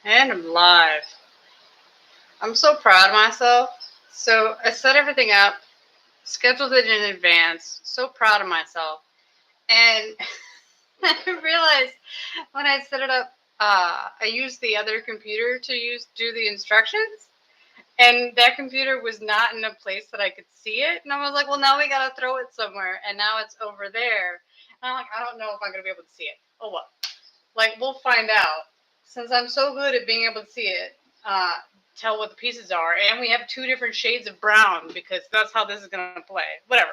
And I'm live. I'm so proud of myself. So I set everything up, scheduled it in advance. So proud of myself. And I realized when I set it up, I used the other computer to do the instructions. And that computer was not in a place that I could see it. And I was like, well, now we got to throw it somewhere. And now it's over there. And I'm like, I don't know if I'm going to be able to see it. Oh, well. Like, we'll find out. Since I'm so good at being able to see it, tell what the pieces are, and we have 2 different shades of brown because that's how this is going to play. Whatever.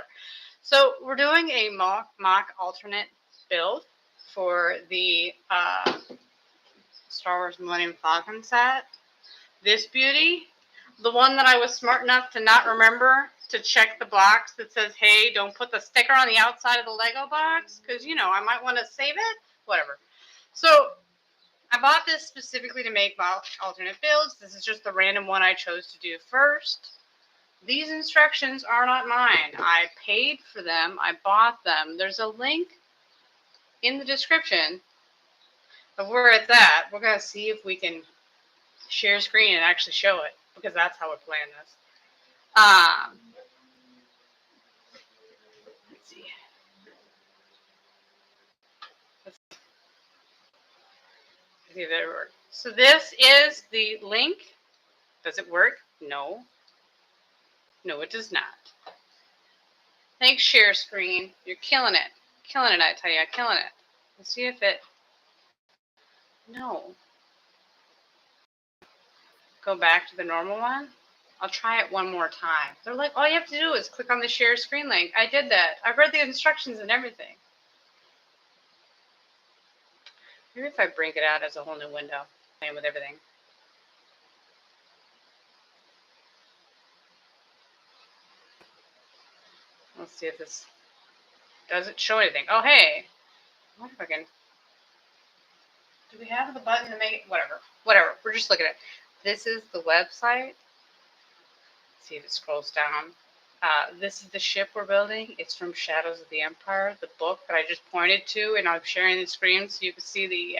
So we're doing a MOC alternate build for the Star Wars Millennium Falcon set. This beauty, the one that I was smart enough to not remember to check the box that says, hey, don't put the sticker on the outside of the Lego box because, you know, I might want to save it. Whatever. So I bought this specifically to make alternate builds. This is just the random one I chose to do first. These instructions are not mine. I paid for them. I bought them. There's a link in the description of where it's at. We're going to see if we can share screen and actually show it because that's how we're playing this. Let's see. Let's see if it works. So this is the link. Does it work? No. No, it does not. Thanks, share screen. You're killing it. Killing it, I tell you. Killing it. Let's see if it... No. Go back to the normal one. I'll try it one more time. They're like, all you have to do is click on the share screen link. I did that. I read the instructions and everything. Maybe if I break it out as a whole new window, playing with everything. Let's see if this doesn't show anything. Oh, hey. What if I can... Do we have the button to make it? Whatever. Whatever. We're just looking at it. This is the website. Let's see if it scrolls down. This is the ship we're building. It's from Shadows of the Empire, the book that I just pointed to, and I'm sharing the screen so you can see the...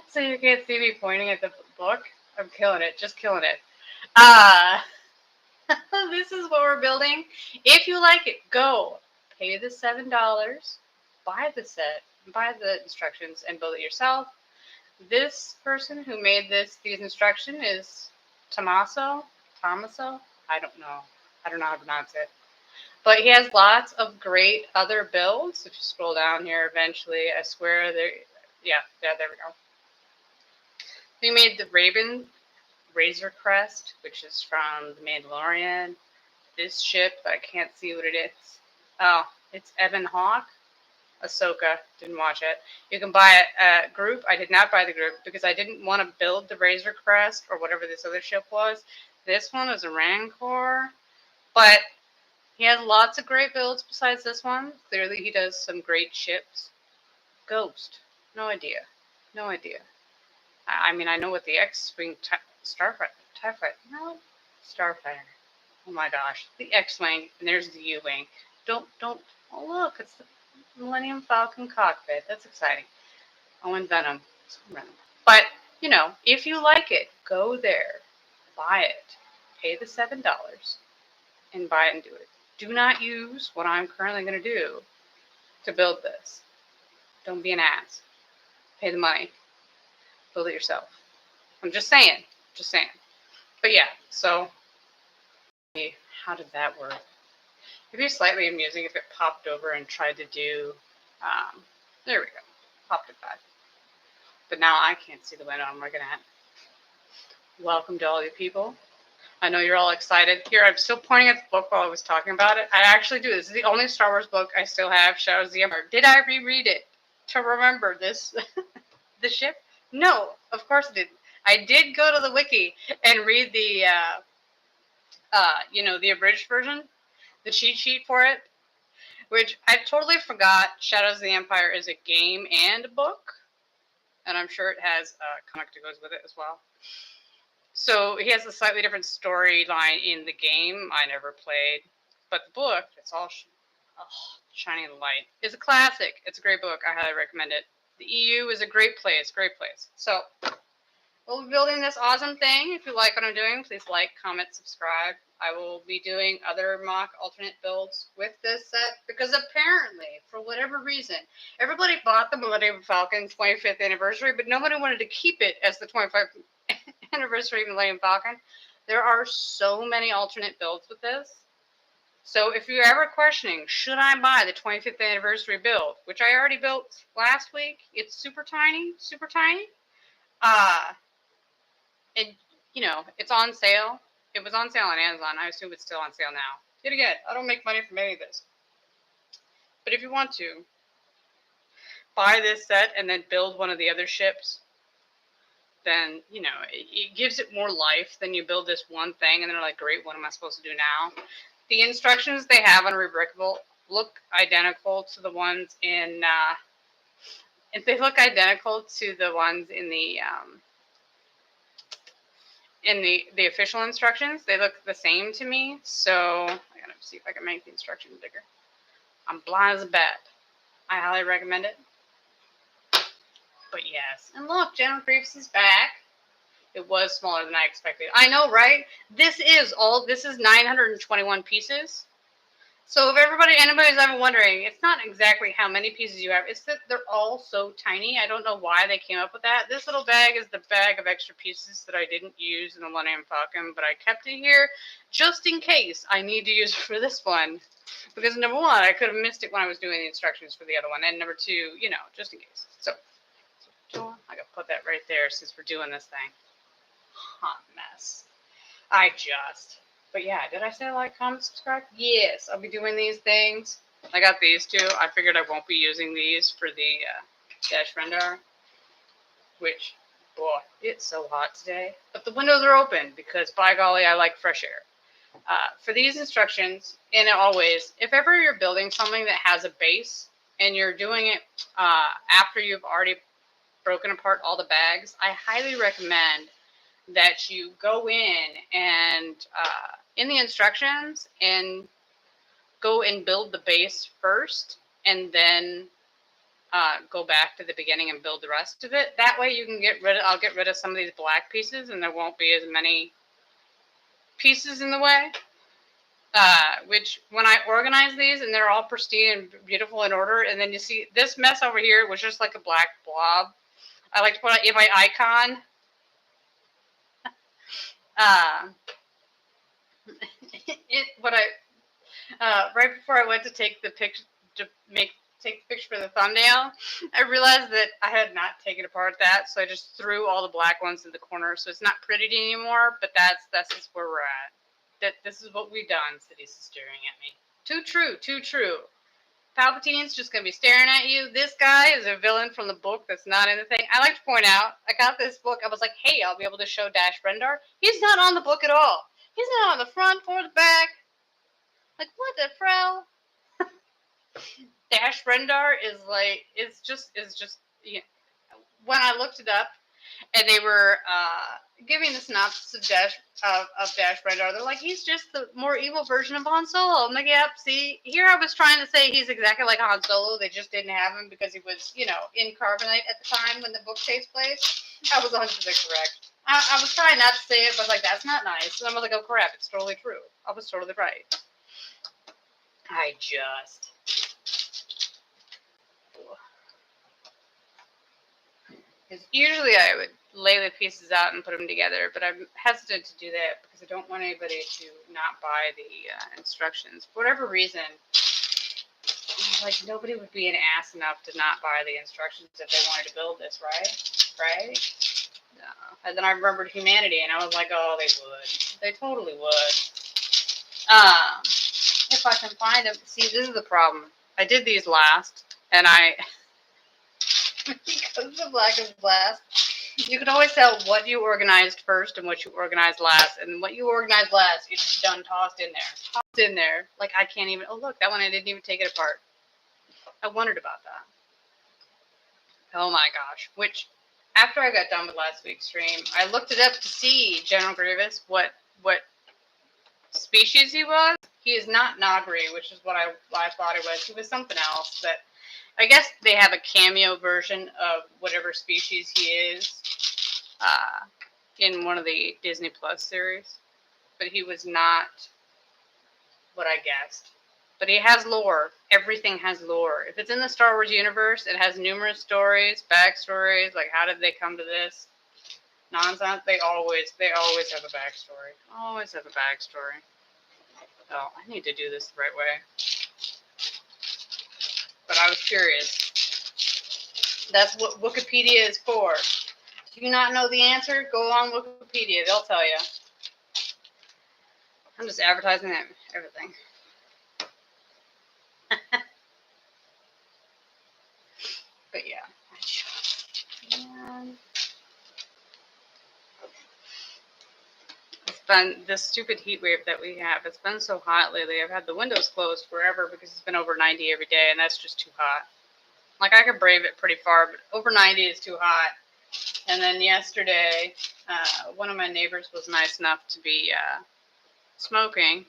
so you can't see me pointing at the book. I'm killing it. Just killing it. This is what we're building. If you like it, go. Pay the $7. Buy the set. Buy the instructions and build it yourself. This person who made these instructions is Tommaso. I don't know. I don't know how to pronounce it. But he has lots of great other builds. If you scroll down here eventually, I swear there... Yeah, there we go. He made the Raven Razor Crest, which is from The Mandalorian. This ship, I can't see what it is. Oh, it's Evan Hawke. Ahsoka. Didn't watch it. You can buy a group. I did not buy the group because I didn't want to build the Razor Crest or whatever this other ship was. This one is a Rancor. But he has lots of great builds besides this one. Clearly he does some great ships. Ghost. No idea. No idea. I mean, I know what the X-Wing Starfighter. No. Starfighter. Oh my gosh. The X-Wing. And there's the U-Wing. Don't. Oh, look. It's the Millennium Falcon cockpit. That's exciting. Oh, and Venom. But, you know, if you like it, go there. Buy it. Pay the $7 and buy it and do it. Do not use what I'm currently going to do to build this. Don't be an ass. Pay the money. Build it yourself. I'm just saying. Just saying. But yeah, so how did that work? It'd be slightly amusing if it popped over and tried to do, there we go, popped it back. But now I can't see the window I'm looking at. Welcome to all you people. I know you're all excited. Here, I'm still pointing at the book while I was talking about it. I actually do. This is the only Star Wars book I still have, Shadows of the Empire. Did I reread it to remember this, the ship? No, of course I didn't. I did go to the wiki and read the, you know, the abridged version, the cheat sheet for it, which I totally forgot Shadows of the Empire is a game and a book, and I'm sure it has a comic that goes with it as well. So he has a slightly different storyline in the game I never played, but the book, it's all shining in the light. It's a classic. It's a great book. I highly recommend it. The EU is a great place, great place. So we'll be building this awesome thing. If you like what I'm doing, please like, comment, subscribe. I will be doing other MOC alternate builds with this set because apparently, for whatever reason, everybody bought the Millennium Falcon 25th anniversary, but nobody wanted to keep it as the 25th anniversary Millennium Falcon. There are so many alternate builds with this. So if you're ever questioning, should I buy the 25th anniversary build, which I already built last week, it's super tiny, super tiny. And, you know, it's on sale. It was on sale on Amazon. I assume it's still on sale now. Yet again, I don't make money from any of this. But if you want to, buy this set and then build one of the other ships, then, you know, it gives it more life than you build this one thing and they're like, great, what am I supposed to do now? The instructions they have on Rebrickable look identical to the ones in, they look identical to the ones in the official instructions. They look the same to me, so I gotta see if I can make the instructions bigger. I'm blind as a bat. I highly recommend it. But yes, and look, General Grievous is back. It was smaller than I expected. I know, right? This is 921 pieces. So if anybody's ever wondering, it's not exactly how many pieces you have. It's that they're all so tiny. I don't know why they came up with that. This little bag is the bag of extra pieces that I didn't use in the Millennium Falcon, but I kept it here just in case I need to use it for this one. Because number one, I could have missed it when I was doing the instructions for the other one. And number two, you know, just in case. So I gotta put that right there since we're doing this thing. Hot mess. But yeah, did I say like, comment, subscribe? Yes, I'll be doing these things. I got these too. I figured I won't be using these for the Dash Rendar, which, boy, it's so hot today. But the windows are open because, by golly, I like fresh air. For these instructions, and always, if ever you're building something that has a base and you're doing it after you've already broken apart all the bags, I highly recommend that you go in and in the instructions and go and build the base first and then go back to the beginning and build the rest of it. That way you can I'll get rid of some of these black pieces and there won't be as many pieces in the way. Which when I organize these and they're all pristine and beautiful in order, and then you see this mess over here was just like a black blob. I like to put it in my icon. Right before I went to take the picture for the thumbnail, I realized that I had not taken apart that, so I just threw all the black ones in the corner, so it's not pretty anymore. But that's just where we're at. This is what we've done. Cities is staring at me. Too true. Too true. Palpatine's just going to be staring at you. This guy is a villain from the book that's not in the thing. I like to point out, I got this book. I was like, hey, I'll be able to show Dash Rendar. He's not on the book at all. He's not on the front or the back. Like, what the frell? Dash Rendar is just, you know, when I looked it up and they were giving the synopsis of Dash Rendar, they're like, he's just the more evil version of Han Solo. I'm like, yep, see, here I was trying to say he's exactly like Han Solo. They just didn't have him because he was, you know, in carbonite at the time when the book takes place. I was 100% correct. I was trying not to say it, but like, that's not nice. And I was like, oh crap, it's totally true. I was totally right. Because usually I would lay the pieces out and put them together, but I'm hesitant to do that because I don't want anybody to not buy the instructions. For whatever reason, like, nobody would be an ass enough to not buy the instructions if they wanted to build this, right? No. And then I remembered humanity, and I was like, oh, they would. They totally would. If I can find them. See, this is the problem. I did these last, and because the black is last, you can always tell what you organized first and what you organized last. And what you organized last is done tossed in there. Like, I can't even, oh, look, that one I didn't even take it apart. I wondered about that. Oh my gosh. Which, after I got done with last week's stream, I looked it up to see General Grievous, what species he was. He is not Nagri, which is what I thought he was. He was something else that I guess they have a cameo version of whatever species he is in one of the Disney Plus series. But he was not what I guessed. But he has lore. Everything has lore. If it's in the Star Wars universe, it has numerous stories, backstories, like how did they come to this nonsense. They always have a backstory. Always have a backstory. Oh, I need to do this the right way. But I was curious. That's what Wikipedia is for. Do you not know the answer? Go on Wikipedia. They'll tell you. I'm just advertising everything. But yeah. It's been this stupid heat wave that we have. It's been so hot lately. I've had the windows closed forever because it's been over 90 every day, and that's just too hot. Like, I could brave it pretty far, but over 90 is too hot. And then yesterday, one of my neighbors was nice enough to be smoking.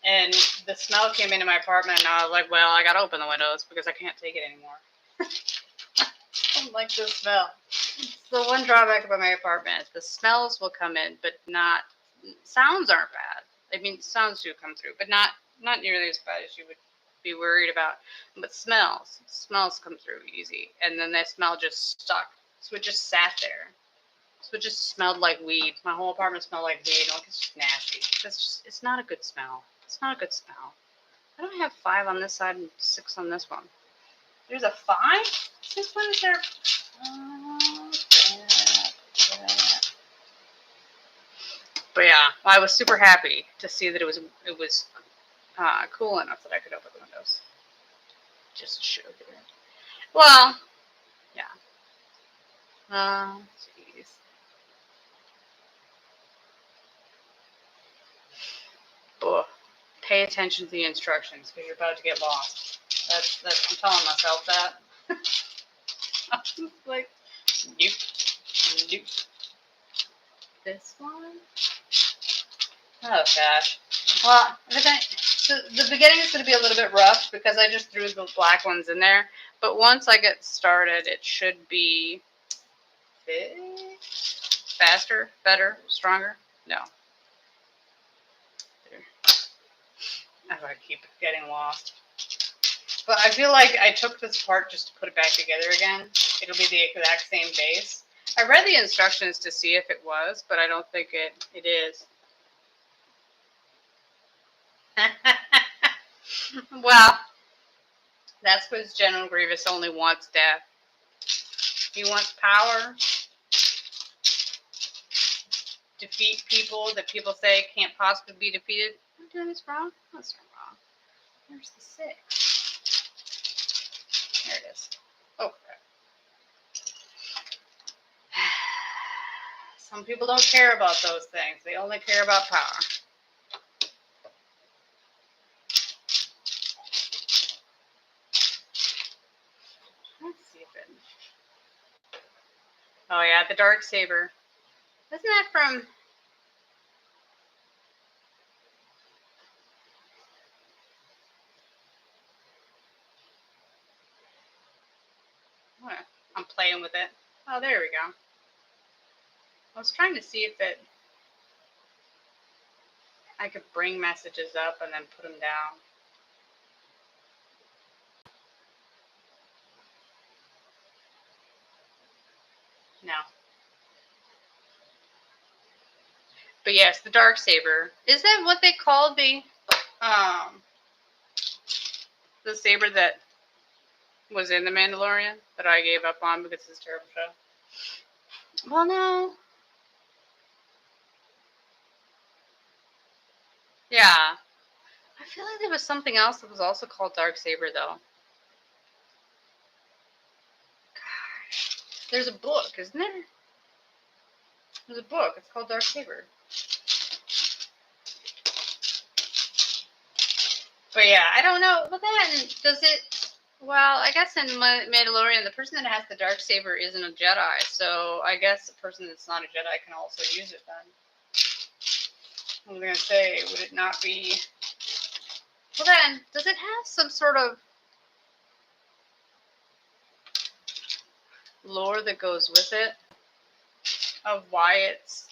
And the smell came into my apartment, and I was like, well, I got to open the windows because I can't take it anymore. I don't like the smell. The one drawback about my apartment is the smells will come in, but not sounds aren't bad. I mean, sounds do come through, but not nearly as bad as you would be worried about. But smells come through easy, and then that smell just stuck. So it just sat there. So it just smelled like weed. My whole apartment smelled like weed. Like, it's just nasty. It's not a good smell. It's not a good smell. I don't have 5 on this side and 6 on this one. There's a 5? Since when is there? But yeah, I was super happy to see that it was cool enough that I could open the windows. Just to show you. Well, yeah. Jeez. Pay attention to the instructions because you're about to get lost. That's I'm telling myself that. I'm just like, nope. This one? Oh gosh. Well, so the beginning is going to be a little bit rough because I just threw the black ones in there. But once I get started, it should be faster, better, stronger. No. I keep getting lost. But I feel like I took this apart just to put it back together again. It'll be the exact same base. I read the instructions to see if it was, but I don't think it is. Well, that's because General Grievous only wants death. He wants power, defeat people that people say can't possibly be defeated. I'm doing this wrong? That's not wrong. Where's the 6? There it is. Oh, crap. Some people don't care about those things. They only care about power. Let's see if it... Oh, yeah, the dark saber. Isn't that from... What? I'm playing with it. Oh, there we go. I was trying to see if I could bring messages up and then put them down. No. But yes, the dark saber. Is that what they called the saber that was in The Mandalorian that I gave up on because it's a terrible show? Well, no. Yeah. I feel like there was something else that was also called dark saber, though. Gosh. There's a book, isn't there? There's a book. It's called Dark Saber. But yeah, I don't know. But then, does it... Well, I guess in Mandalorian, the person that has the dark saber isn't a Jedi, so I guess the person that's not a Jedi can also use it then. I was going to say, would it not be... Well then, does it have some sort of... lore that goes with it of why it's.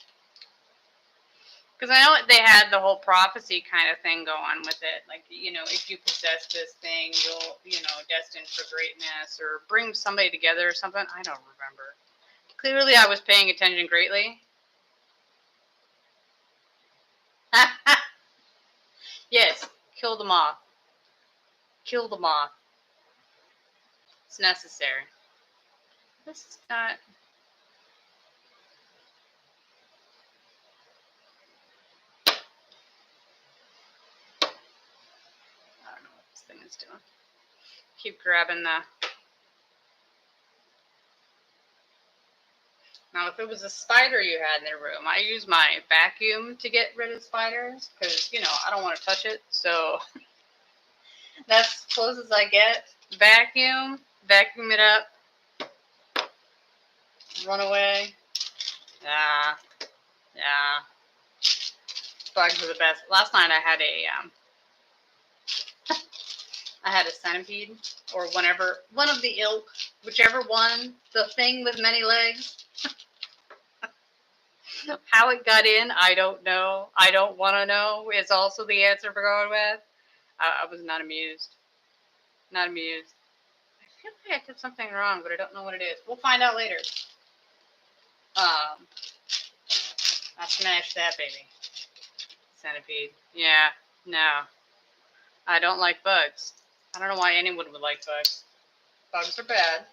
Because I know they had the whole prophecy kind of thing going with it. Like, you know, if you possess this thing, you'll, you know, destined for greatness or bring somebody together or something. I don't remember. Clearly, I was paying attention greatly. Yes, kill the moth. Kill the moth. It's necessary. This is not. I don't know what this thing is doing. Keep grabbing the. Now, if it was a spider you had in the room, I use my vacuum to get rid of spiders because, you know, I don't want to touch it. So that's as close as I get. Vacuum it up, run away. Yeah. Bugs are the best. Last night I had a centipede, or one of the ilk, whichever one, the thing with many legs. How it got in, I don't know. I don't want to know. Is also the answer for going with. I was not amused. Not amused. I feel like I did something wrong, but I don't know what it is. We'll find out later. I smashed that baby. Centipede. Yeah, no. I don't like bugs. I don't know why anyone would like bugs. Bugs are bad.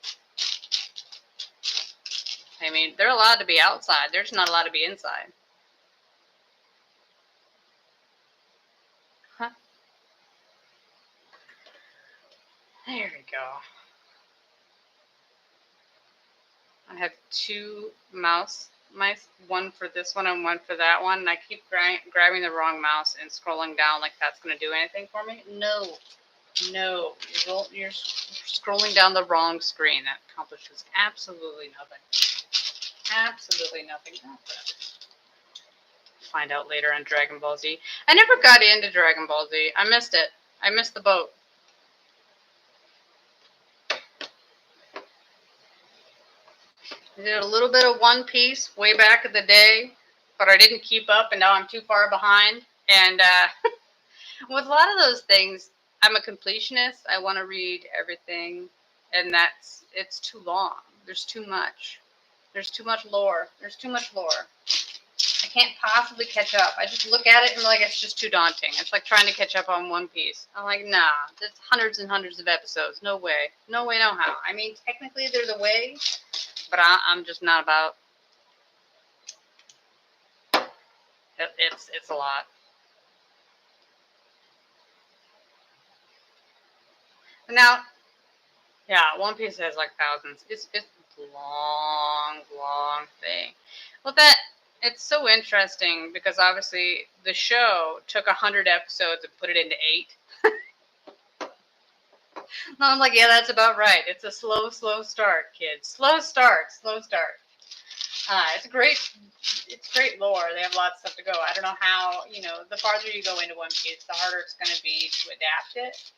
I mean, they're allowed to be outside. They're just not allowed to be inside. Huh. There we go. I have two mouse mice, one for this one and one for that one, and I keep grabbing the wrong mouse and scrolling down like that's going to do anything for me. No. You're scrolling down the wrong screen. That accomplishes absolutely nothing. Absolutely nothing. Find out later on Dragon Ball Z. I never got into Dragon Ball Z. I missed it. I missed the boat. I did a little bit of One Piece way back in the day, but I didn't keep up, and now I'm too far behind. And with a lot of those things, I'm a completionist. I want to read everything, and it's too long. There's too much. There's too much lore. I can't possibly catch up. I just look at it and I'm like, it's just too daunting. It's like trying to catch up on One Piece. I'm like, nah, there's hundreds and hundreds of episodes. No way, no how. I mean, technically there's a way, but I'm just not about. It's a lot. Now, yeah, One Piece has like thousands. It's long thing. Well, it's so interesting because obviously the show took 100 episodes and put it into 8. No, I'm like, yeah, that's about right. It's a slow start, kids. Slow start. It's great lore. They have lots of stuff to go. I don't know how, the farther you go into One Piece, the harder it's going to be to adapt it.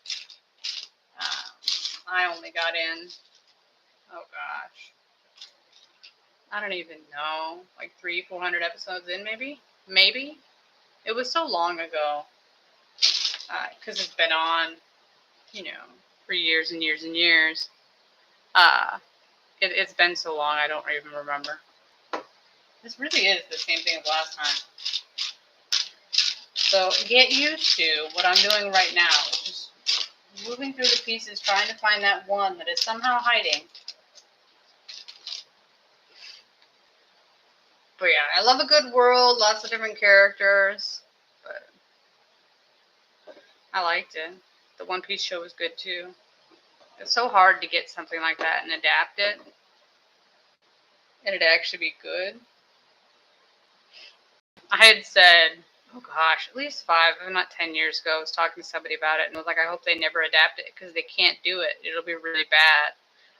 I only got in, oh gosh, I don't even know, like 300-400 episodes in, maybe. It was so long ago, because it's been on, for years and years and years. It's been so long, I don't even remember. This really is the same thing as last time. So get used to what I'm doing right now, which is moving through the pieces, trying to find that one that is somehow hiding. But yeah, I love a good world, lots of different characters, but I liked it. The One Piece show was good too. It's so hard to get something like that and adapt it, and it actually be good. I had said, oh gosh, at least 5, if not 10 years ago, I was talking to somebody about it, and I was like, I hope they never adapt it because they can't do it. It'll be really bad.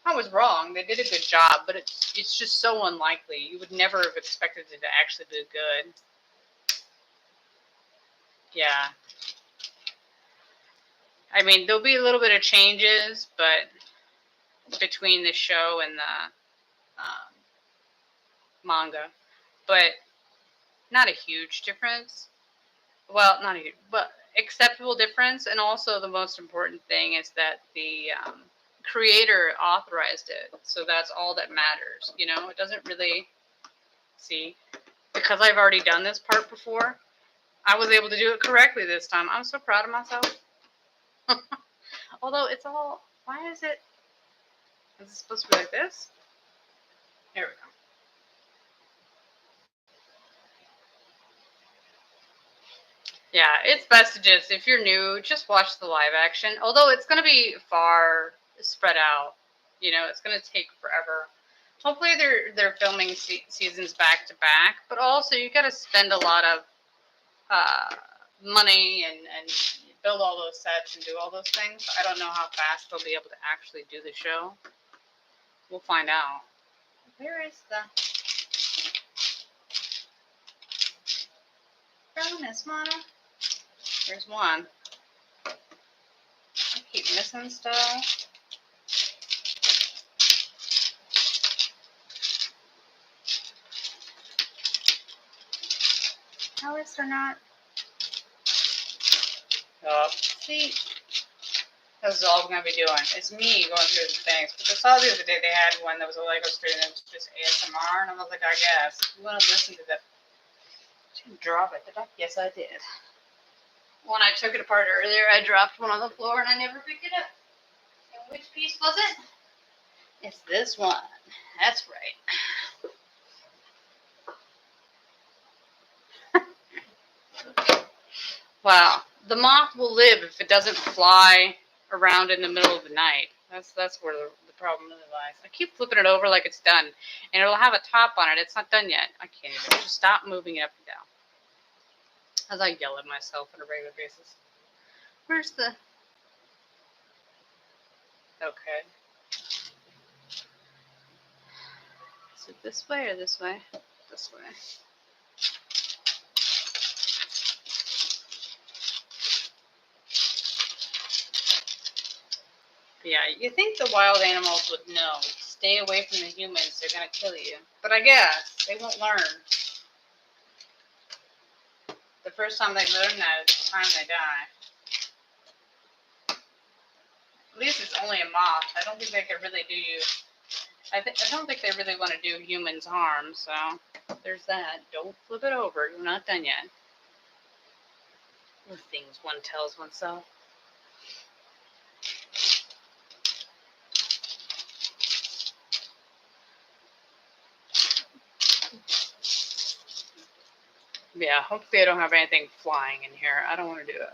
I was wrong. They did a good job, but it's just so unlikely. You would never have expected it to actually be good. Yeah. I mean, there'll be a little bit of changes, but between the show and manga, but not a huge difference. Well, not a huge, but acceptable difference. And also, the most important thing is that the creator authorized it, so that's all that matters. You know, it doesn't really see, because I've already done this part before. I was able to do it correctly this time. I'm so proud of myself. Although it's all, why is it supposed to be like this? There we go. Yeah, it's best to just, if you're new, just watch the live action. Although it's going to be far spread out. You know, it's going to take forever. Hopefully they're filming seasons back to back, but also you got to spend a lot of money and build all those sets and do all those things. I don't know how fast they'll be able to actually do the show. We'll find out. Where is the bonus model? There's one. I keep missing stuff. How is there not? Oh, see, this is all we're going to be doing. It's me going through the things. But I saw the other day they had one that was a Lego student that was just ASMR, and I was like, I guess. You want to listen to that? Didn't drop it, did I? Yes, I did. When I took it apart earlier, I dropped one on the floor and I never picked it up. And which piece was it? It's this one. That's right. Wow. The moth will live if it doesn't fly around in the middle of the night. That's where the problem really lies. I keep flipping it over like it's done, and it'll have a top on it. It's not done yet. I can't even. Just stop moving it up and down. As I yell at myself on a regular basis. Where's the... Okay. Is it this way or this way? This way. Yeah, you think the wild animals would know. Stay away from the humans. They're going to kill you. But I guess they won't learn. The first time they learn that is the time they die. At least it's only a moth. I don't think they could really do you. I don't think they really want to do humans harm. So there's that. Don't flip it over. You're not done yet. The things one tells oneself. Yeah, hopefully I don't have anything flying in here. I don't want to do it.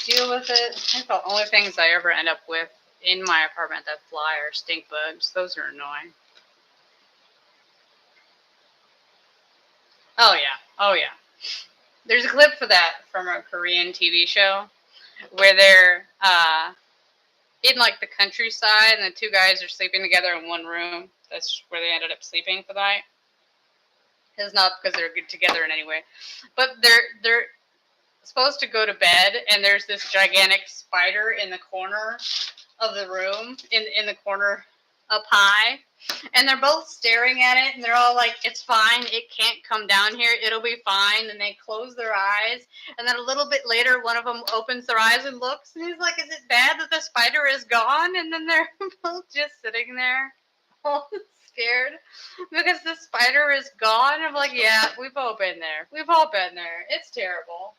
Deal with it. I think the only things I ever end up with in my apartment that fly are stink bugs. Those are annoying. Oh yeah. Oh yeah. There's a clip for that from a Korean TV show where they're in like the countryside and the two guys are sleeping together in one room. That's just where they ended up sleeping for the night. It's not because they're good together in any way, but they're supposed to go to bed, and there's this gigantic spider in the corner of the room, in the corner up high, and they're both staring at it, and they're all like, it's fine, it can't come down here, it'll be fine, and they close their eyes, and then a little bit later, one of them opens their eyes and looks, and he's like, is it bad that the spider is gone? And then they're both just sitting there, all scared, because the spider is gone. I'm like, yeah, we've all been there. We've all been there. It's terrible.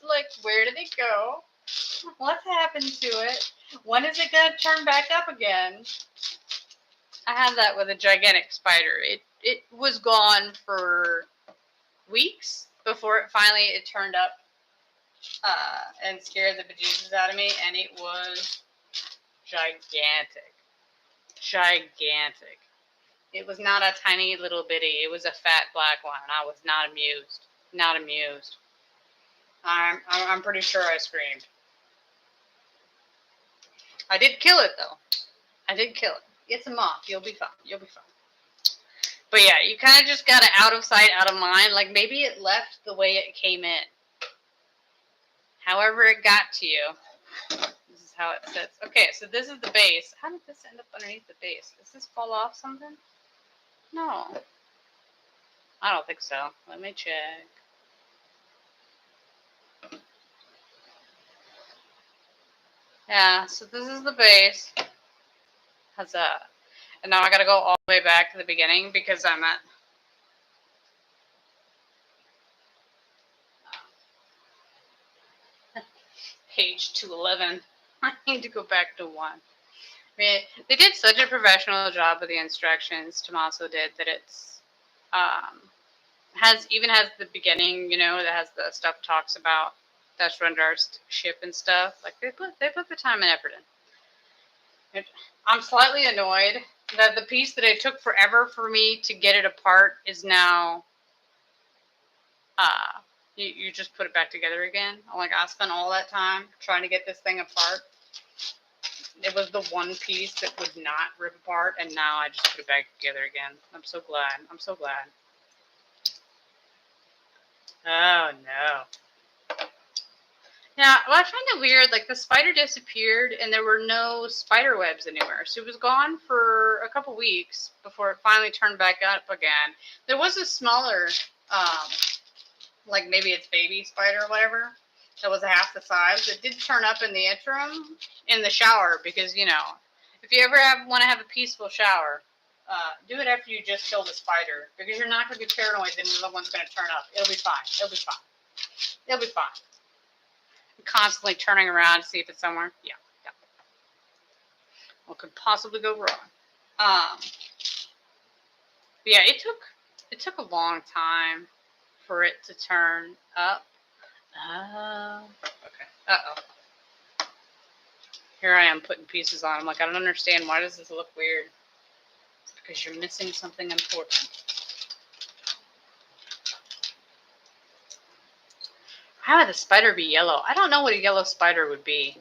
Like, where did it go? What's happened to it? When is it going to turn back up again? I had that with a gigantic spider. It was gone for weeks before it finally turned up and scared the bejesus out of me, and it was gigantic. Gigantic. It was not a tiny little bitty. It was a fat black one, and I was not amused. Not amused. I'm pretty sure I screamed. I did kill it, though. I did kill it. It's a moth. You'll be fine. You'll be fine. But yeah, you kind of just got it out of sight, out of mind. Like, maybe it left the way it came in. However it got to you, this is how it sits. Okay, so this is the base. How did this end up underneath the base? Does this fall off something? No. I don't think so. Let me check. Yeah, so this is the base. Huzzah. And now I gotta go all the way back to the beginning because I'm at page 211. I need to go back to 1. I mean, they did such a professional job with the instructions, Tommaso did, that it's has the beginning, you know, that has the stuff talks about that's Rendar's ship and stuff. Like they put the time and effort in. I'm slightly annoyed that the piece that it took forever for me to get it apart is now you just put it back together again. Like I spent all that time trying to get this thing apart. It was the one piece that would not rip apart, and now I just put it back together again. I'm so glad. I'm so glad. Oh no. Yeah, well, I find it weird. Like the spider disappeared, and there were no spider webs anywhere. So it was gone for a couple weeks before it finally turned back up again. There was a smaller, like maybe it's baby spider or whatever, that was half the size. It did turn up in the interim in the shower because, you know, if you ever want to have a peaceful shower, do it after you just kill the spider because you're not going to be paranoid that another one's going to turn up. It'll be fine. It'll be fine. It'll be fine. I'm constantly turning around to see if it's somewhere. Yeah. What could possibly go wrong? But yeah, it took a long time for it to turn up. Okay. Uh-oh. Here I am putting pieces on. I'm like, I don't understand. Why does this look weird? It's because you're missing something important. How would the spider be yellow? I don't know what a yellow spider would be.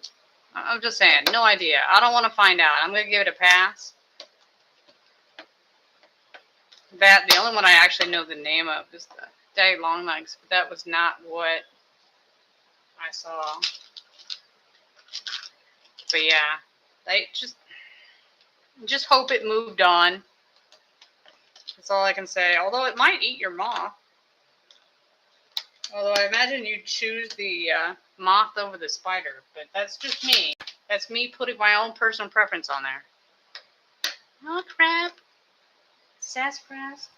I'm just saying. No idea. I don't want to find out. I'm going to give it a pass. The only one I actually know the name of is the Daddy Longlegs, but that was not what I saw. But yeah, I just hope it moved on. That's all I can say. Although it might eat your moth. Although I imagine you'd choose the moth over the spider, but that's just me. That's me putting my own personal preference on there. Oh crap! Sassafras.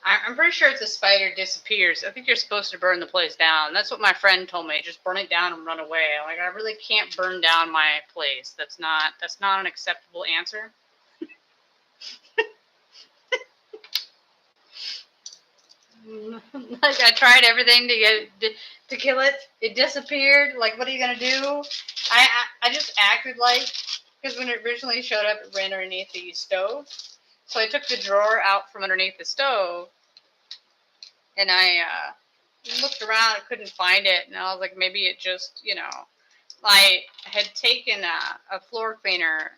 I'm pretty sure if the spider disappears, I think you're supposed to burn the place down. That's what my friend told me. Just burn it down and run away. Like I really can't burn down my place. That's not an acceptable answer. Like I tried everything to kill it. It disappeared. Like what are you gonna do? I just acted like, because when it originally showed up, it ran underneath the stove. So I took the drawer out from underneath the stove, and I looked around. I couldn't find it, and I was like, maybe it just, you know, I had taken a floor cleaner,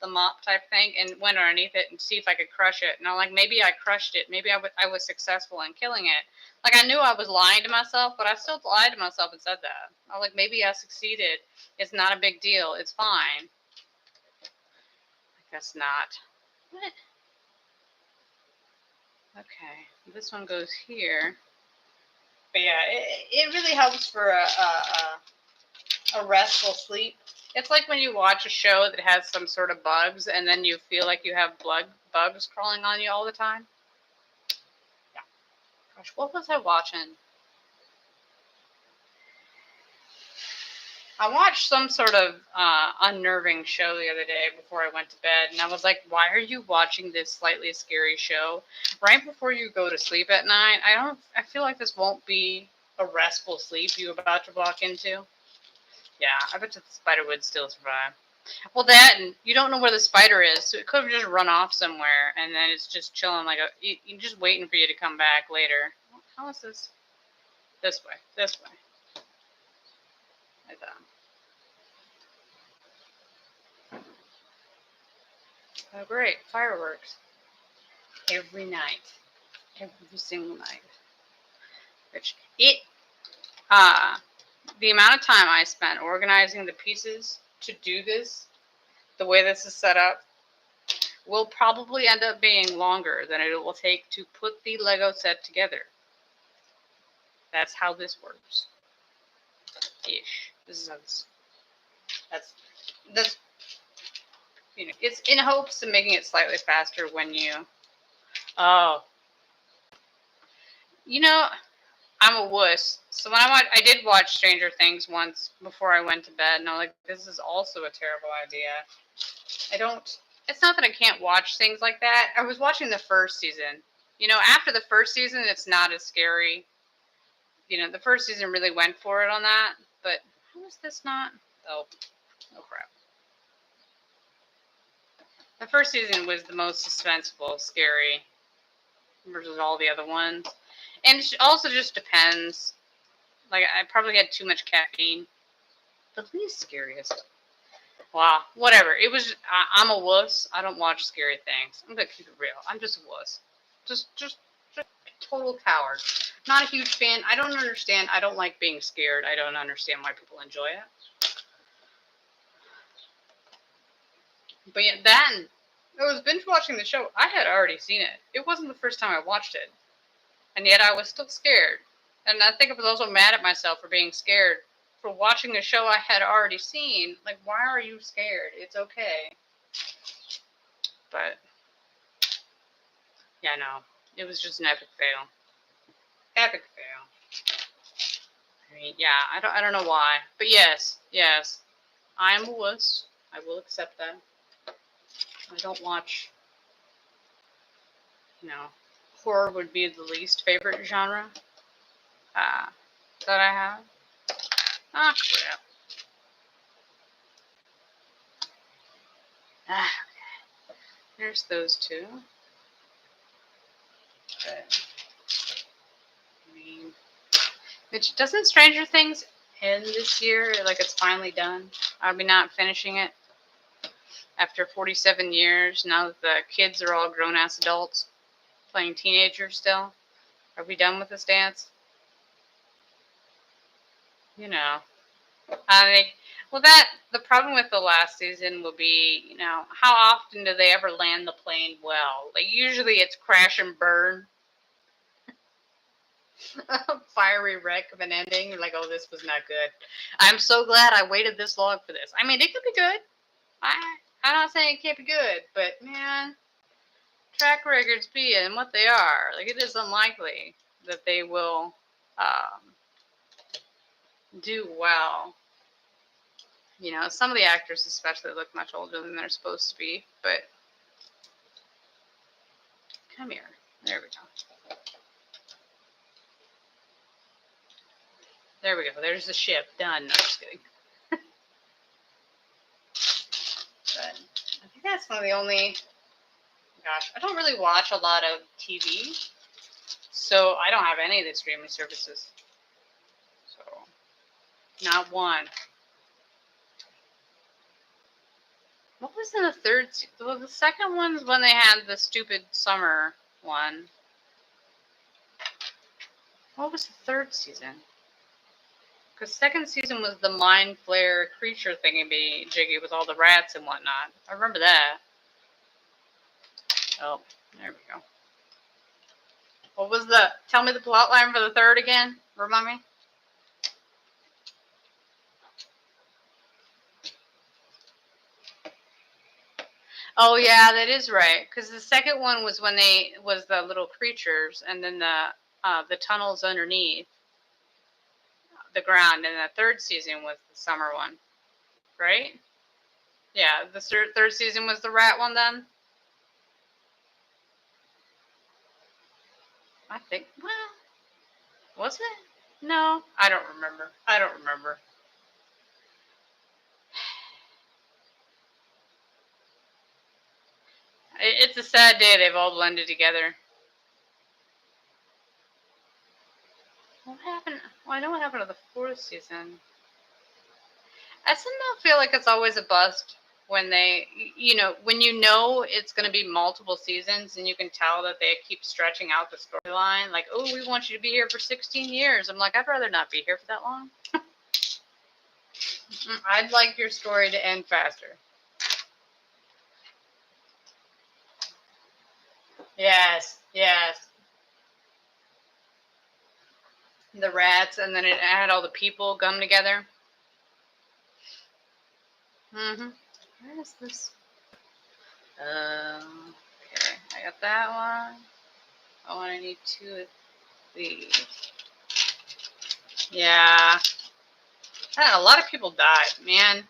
the mop type thing, and went underneath it and see if I could crush it. And I'm like, maybe I crushed it. Maybe I was successful in killing it. Like I knew I was lying to myself, but I still lied to myself and said that. I was like, maybe I succeeded. It's not a big deal. It's fine. I guess not. What? Okay, this one goes here. But yeah, it really helps for a restful sleep. It's like when you watch a show that has some sort of bugs and then you feel like you have bugs crawling on you all the time. Yeah. Gosh, what was I watching? I watched some sort of unnerving show the other day before I went to bed, and I was like, why are you watching this slightly scary show right before you go to sleep at night? I feel like this won't be a restful sleep you're about to walk into. Yeah, I bet the spider would still survive. Well, that, and you don't know where the spider is, so it could have just run off somewhere, and then it's just chilling like you're just waiting for you to come back later. How is this? This way. Like that. Oh, great. Fireworks. Every night. every single night. Which the amount of time I spent organizing the pieces to do this, the way this is set up, will probably end up being longer than it will take to put the Lego set together. That's how this works. Ish. This is how this. That's. You know, it's in hopes of making it slightly faster when you. Oh. You know, I'm a wuss. So when I did watch Stranger Things once before I went to bed, and I'm like, this is also a terrible idea. It's not that I can't watch things like that. I was watching the first season. You know, after the first season, it's not as scary. You know, the first season really went for it on that. But how is this not? Oh crap. The first season was the most suspenseful, scary versus all the other ones. And it also just depends. Like, I probably had too much caffeine. The least scariest. Wow, whatever. It was. I'm a wuss. I don't watch scary things. I'm gonna keep it real. I'm just a wuss. Just a total coward. Not a huge fan. I don't understand. I don't like being scared. I don't understand why people enjoy it. But yeah, then I was binge watching the show. I had already seen it. It wasn't the first time I watched it, and yet I was still scared. And I think I was also mad at myself for being scared. For watching a show I had already seen. Like, why are you scared? It's okay. But, yeah, no. It was just an epic fail. Epic fail. I mean, yeah, I don't know why. But yes. I am a wuss. I will accept that. I don't watch, horror would be the least favorite genre that I have. Ah, crap. There's those two. But, I mean, which doesn't Stranger Things end this year? Like, it's finally done. Are we not finishing it after 47 years? Now that the kids are all grown-ass adults playing teenagers still? Are we done with this dance? You know. I mean, well, the problem with the last season will be, how often do they ever land the plane well? Like, usually it's crash and burn. Fiery wreck of an ending. You're like, oh, this was not good. I'm so glad I waited this long for this. I mean, it could be good. I'm not saying it can't be good, but man, track records being what they are, like, it is unlikely that they will do well. Some of the actors especially look much older than they're supposed to be, but come here. There we go. There we go. There's the ship. Done. No, just kidding. But I think that's one of the only... Gosh, I don't really watch a lot of TV, so I don't have any of the streaming services. So, not one. What was in the third? Well, the second one's when they had the stupid summer one. What was the third season? Because second season was the mind flare creature thingy-jiggy with all the rats and whatnot. I remember that. Oh, there we go. What was tell me the plot line for the third again? Remind me? Oh, yeah, that is right. Because the second one was when was the little creatures, and then the tunnels underneath the ground, and the third season was the summer one, right? Yeah, the third season was the rat one then? I think, well, was it? No, I don't remember. It's a sad day. They've all blended together. What happened? Well, I know what happened to the fourth season. I somehow feel like it's always a bust. when they, when it's going to be multiple seasons and you can tell that they keep stretching out the storyline, like, oh, we want you to be here for 16 years. I'm like, I'd rather not be here for that long. I'd like your story to end faster. Yes, yes. The rats, and then it had all the people come together. Where is this? Okay, I got that one. Oh, and I need 2 of these. Yeah. A lot of people died, man.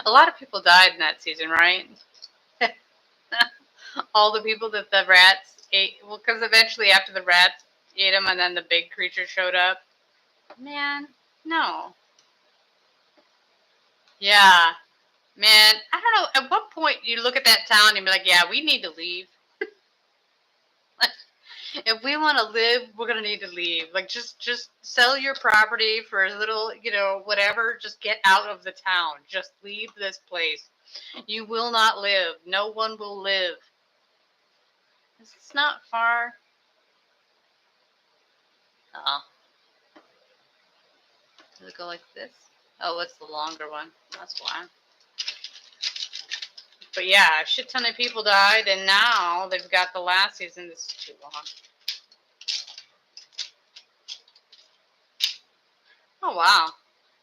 A lot of people died in that season, right? All the people that the rats ate. Well, because eventually after the rats ate them and then the big creature showed up. Man, no. Yeah. Man, I don't know. At what point you look at that town and be like, yeah, we need to leave. If we want to live, we're going to need to leave. Like, just sell your property for a little, whatever. Just get out of the town. Just leave this place. You will not live. No one will live. It's not far. Oh. Does it go like this? Oh, it's the longer one. That's why. But yeah, a shit ton of people died, and now they've got the last season. This is too long. Oh, wow.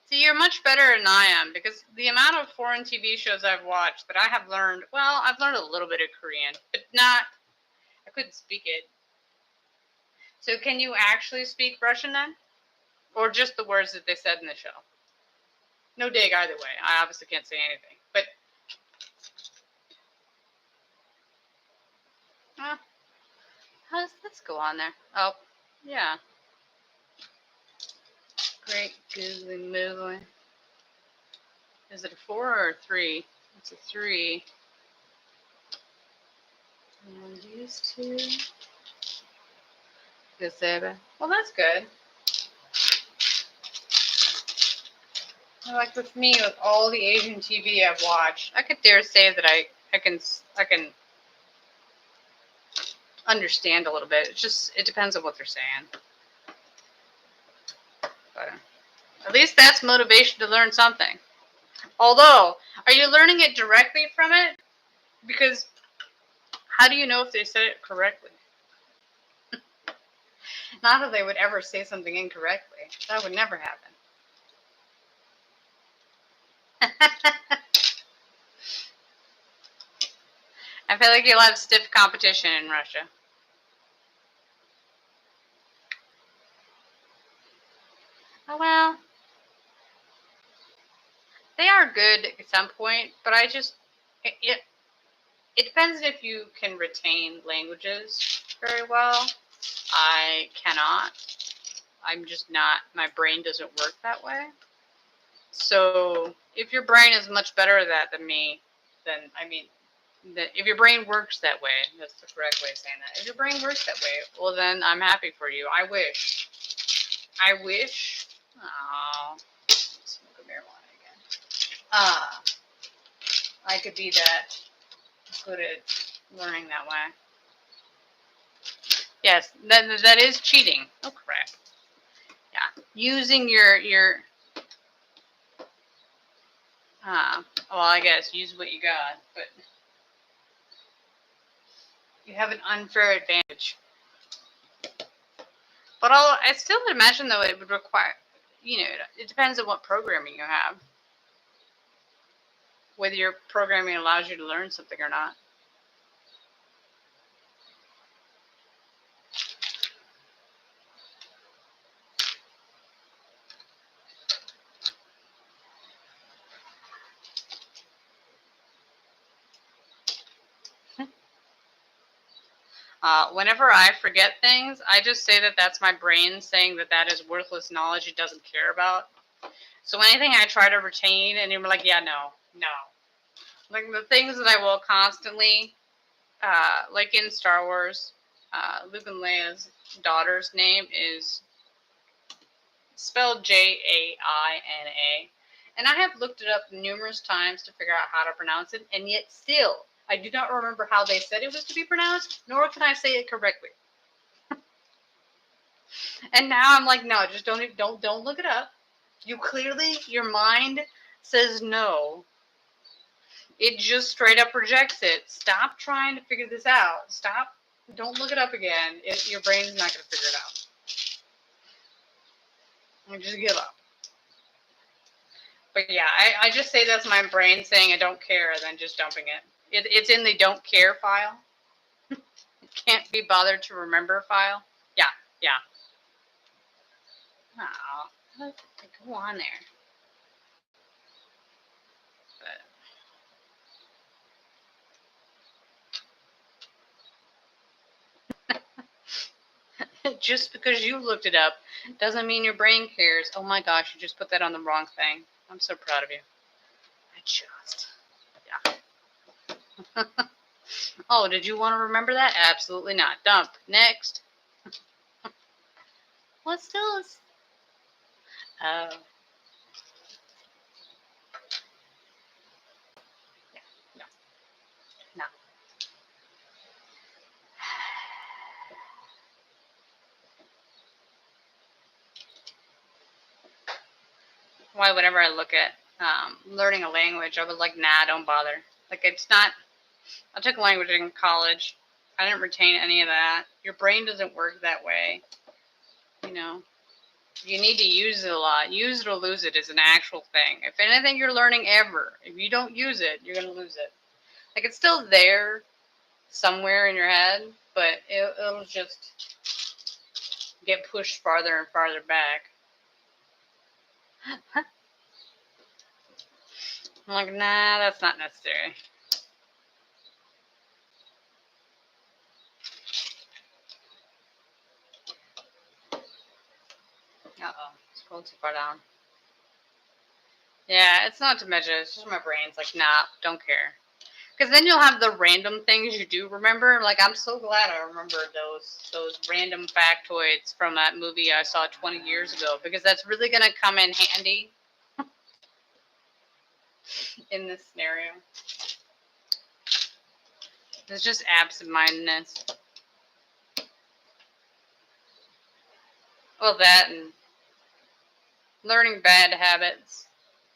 See, you're much better than I am, because the amount of foreign TV shows I've watched that I have learned, I've learned a little bit of Korean, but I couldn't speak it. So can you actually speak Russian then? Or just the words that they said in the show? No dig either way. I obviously can't say anything. But how does this go on there? Oh, yeah. Great googly moogly. Is it a 4 or a 3? It's a 3. And these 2. Gazeba. Well, that's good. Like with me, with all the Asian TV I've watched, I could dare say that I can understand a little bit. It depends on what they're saying. But at least that's motivation to learn something. Although, are you learning it directly from it? Because how do you know if they said it correctly? Not that they would ever say something incorrectly. That would never happen. I feel like you'll have stiff competition in Russia. Oh, well. They are good at some point, but it depends if you can retain languages very well. I cannot. I'm just not, my brain doesn't work that way. So if your brain is much better at that than me, then, if your brain works that way, that's the correct way of saying that. If your brain works that way, well, then I'm happy for you. I wish. Oh, smoke a marijuana again. I could be that good at learning that way. Yes, that is cheating. Oh, crap. Yeah, using your well, I guess use what you got, but you have an unfair advantage. But I still imagine, though, it would require, it depends on what programming you have. Whether your programming allows you to learn something or not. Whenever I forget things, I just say that that's my brain saying that is worthless knowledge it doesn't care about. So anything I try to retain, and you're like, yeah, no. Like the things that I will constantly, like in Star Wars, Luke and Leia's daughter's name is spelled Jaina, And I have looked it up numerous times to figure out how to pronounce it, and yet still, I do not remember how they said it was to be pronounced, nor can I say it correctly. And now I'm like, no, just don't look it up. You clearly, your mind says no. It just straight up rejects it. Stop trying to figure this out. Stop. Don't look it up again. Your brain's not going to figure it out. Just give up. But yeah, I just say that's my brain saying I don't care and then just dumping it. It's in the don't care file. Can't be bothered to remember file. Yeah, yeah. Oh, go on there. But just because you looked it up doesn't mean your brain cares. Oh my gosh, you just put that on the wrong thing. I'm so proud of you. Yeah. Oh, did you want to remember that? Absolutely not. Dump. Next. What's this? Oh. Yeah. No. No. Why, whenever I look at learning a language, I was like, nah, don't bother. Like, it's not. I took language in college. I didn't retain any of that. Your brain doesn't work that way. You know, you need to use it a lot. Use it or lose it is an actual thing. If anything you're learning ever, if you don't use it, you're going to lose it. Like, it's still there somewhere in your head, but it'll just get pushed farther and farther back. I'm like, nah, that's not necessary. Uh-oh, scroll too far down. Yeah, it's not to measure. It's just my brain's like, nah, don't care. Because then you'll have the random things you do remember. Like, I'm so glad I remembered those random factoids from that movie I saw 20 years ago. Because that's really going to come in handy in this scenario. It's just absent-mindedness. Well, that and learning bad habits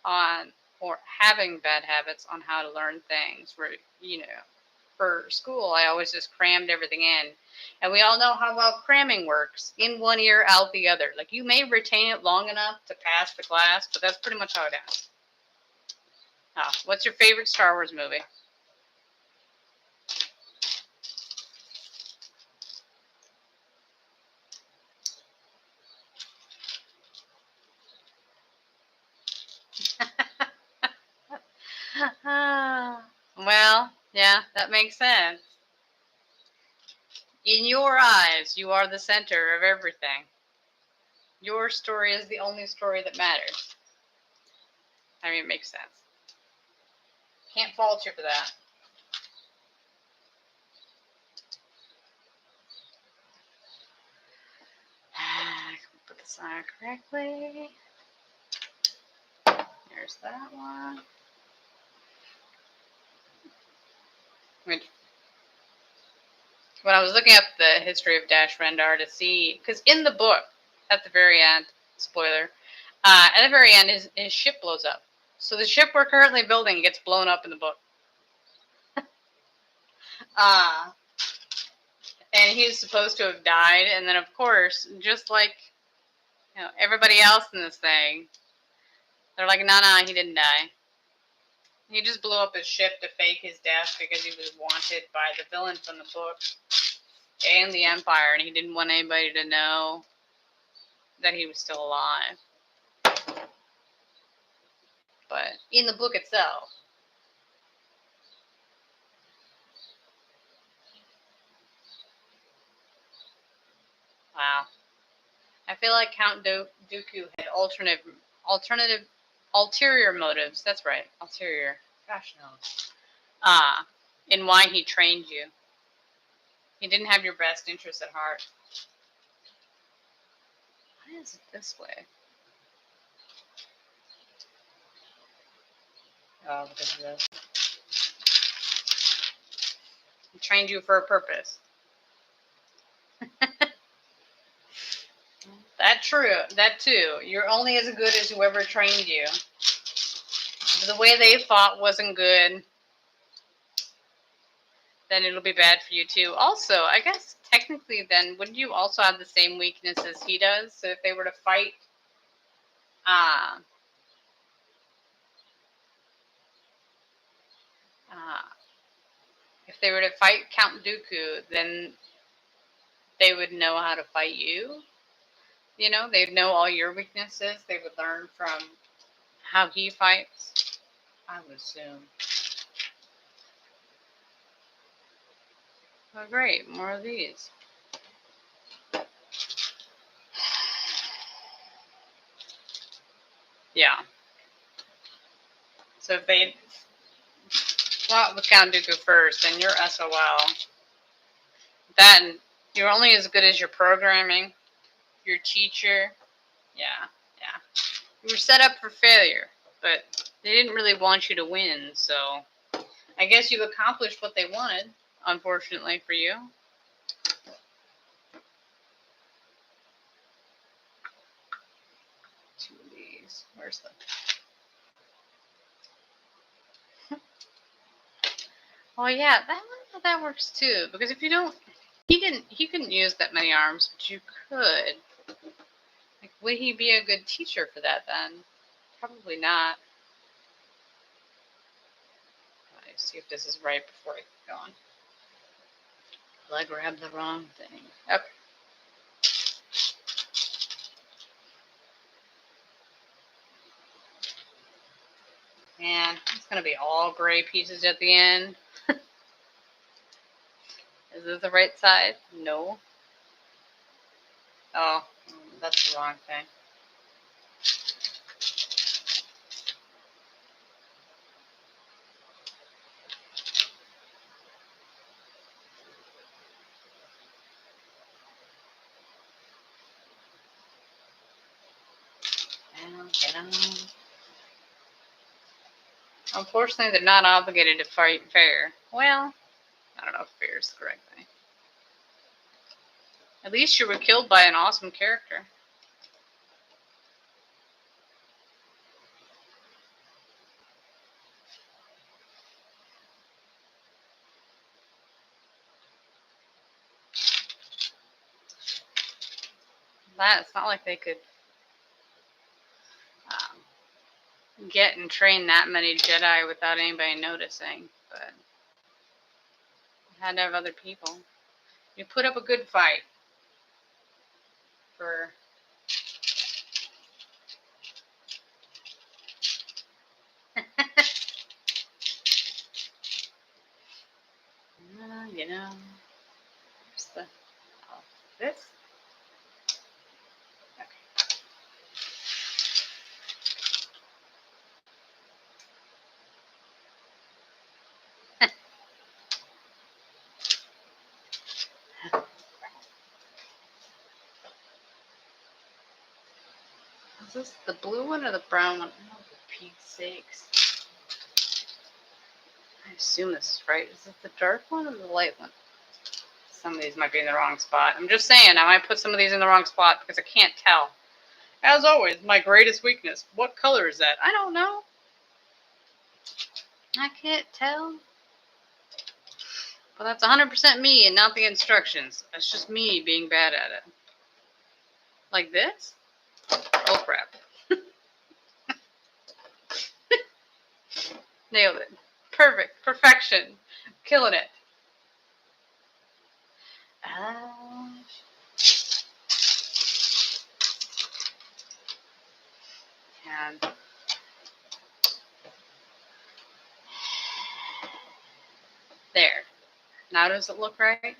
on, or having bad habits on how to learn things. Where, for school, I always just crammed everything in. And we all know how well cramming works. In one ear, out the other. Like, you may retain it long enough to pass the class, but that's pretty much how it ends. Oh, what's your favorite Star Wars movie? Well, yeah, that makes sense. In your eyes, you are the center of everything. Your story is the only story that matters. I mean, it makes sense. Can't fault you for that. I can put this on correctly. There's that one. When I was looking up the history of Dash Rendar to see, because in the book, at the very end, spoiler, at the very end, his ship blows up. So the ship we're currently building gets blown up in the book. And he's supposed to have died, and then of course, just like everybody else in this thing, they're like, nah, he didn't die. He just blew up his ship to fake his death because he was wanted by the villain from the book and the Empire, and he didn't want anybody to know that he was still alive. But in the book itself, wow. I feel like Count Dooku had ulterior motives. That's right, ulterior. Gosh knows. In why he trained you. He didn't have your best interests at heart. Why is it this way? Oh, because of this. I trained you for a purpose. That too. You're only as good as whoever trained you. If the way they fought wasn't good, then it'll be bad for you too. Also, I guess technically then, wouldn't you also have the same weakness as he does? So if they were to fight, if they were to fight Count Dooku, then they would know how to fight you. You know, they'd know all your weaknesses. They would learn from how he fights, I would assume. Oh, great. More of these. Yeah. So if they fought with Count Dooku first, then you're SOL. That, and you're only as good as your programming, your teacher. Yeah. You were set up for failure, but they didn't really want you to win, so I guess you've accomplished what they wanted, unfortunately for you. Two of these. Where's the... Oh yeah, that works too. Because if you don't, he couldn't use that many arms, but you could. Like, would he be a good teacher for that then? Probably not. Let's see if this is right before I get going. Will I grab the wrong thing? Okay. And it's gonna be all gray pieces at the end. Is this the right side? No. Oh, that's the wrong thing. Unfortunately, they're not obligated to fight fair. Well, I don't know if fair is the correct thing. At least you were killed by an awesome character. It's not like they could get and train that many Jedi without anybody noticing, but had to have other people. You put up a good fight for... you know, where's the... Oh, this? Okay. Is this the blue one or the brown one? Oh, for Pete's sakes. I assume this is right. Is it the dark one or the light one? Some of these might be in the wrong spot. I'm just saying, I might put some of these in the wrong spot because I can't tell. As always, my greatest weakness. What color is that? I don't know. I can't tell. But that's 100% me and not the instructions. That's just me being bad at it. Like this? Oh, crap. Nailed it. Perfect. Perfection. Killing it. And there. Now does it look right?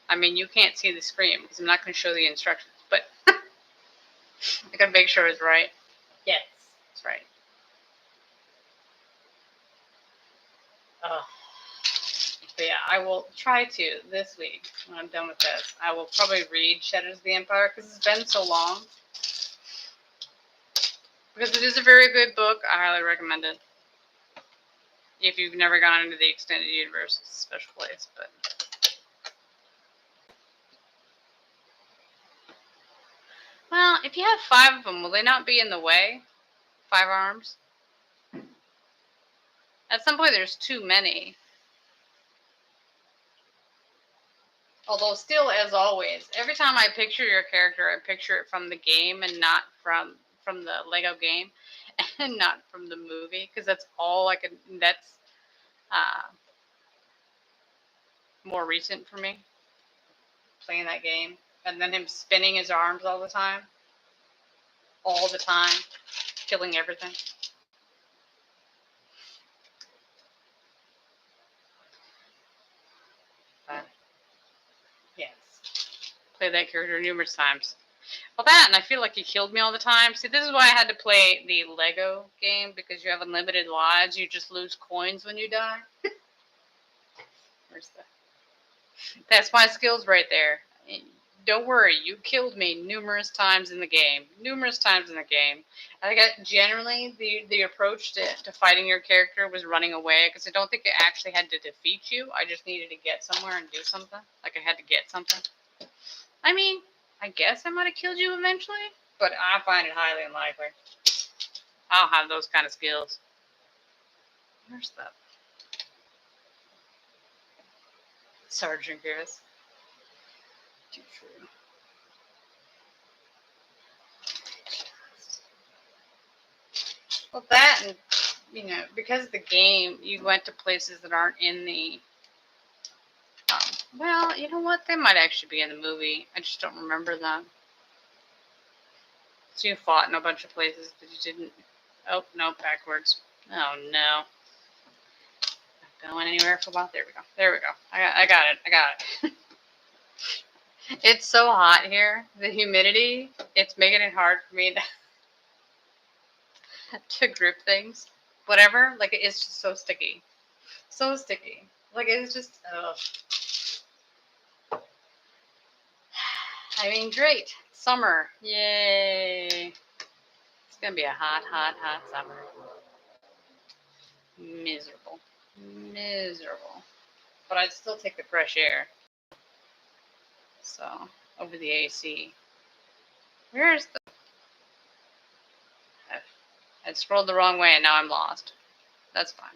I mean, you can't see the screen because I'm not going to show the instructions, but I got to make sure it's right. Yes, it's right. Oh. But yeah, I will try to this week when I'm done with this. I will probably read Shadows of the Empire because it's been so long. Because it is a very good book. I highly recommend it. If you've never gone into the extended universe, it's a special place, but. Well, if you have 5 of them, will they not be in the way? 5 arms? At some point, there's too many. Although, still, as always, every time I picture your character, I picture it from the game and not from the Lego game, and not from the movie, because that's all I can. That's more recent for me, playing that game, and then him spinning his arms all the time, killing everything. But yes, played that character numerous times. Well, that, and I feel like he killed me all the time. See, this is why I had to play the Lego game, because you have unlimited lives. You just lose coins when you die. Where's the... That's my skills right there. Don't worry, you killed me numerous times in the game. I got generally the approach to fighting your character was running away, because I don't think it actually had to defeat you. I just needed to get somewhere and do something. Like I had to get something. I mean, I guess I might have killed you eventually, but I find it highly unlikely. I don't have those kind of skills. Where's that? Sergeant Grievous. Too true. Well, that, and, you know, because of the game, you went to places that aren't in the... well, you know what? They might actually be in the movie. I just don't remember them. So you fought in a bunch of places, but you didn't... Oh, no, backwards. Oh, no. Not going anywhere for a while. There we go. I got it. It's so hot here. The humidity, it's making it hard for me to grip things. Whatever. Like, it's just so sticky. So sticky. Like, it's just... ugh. I mean, great. Summer. Yay. It's going to be a hot, hot, hot summer. Miserable. But I'd still take the fresh air. So, over the AC. Where's the... I scrolled the wrong way and now I'm lost. That's fine.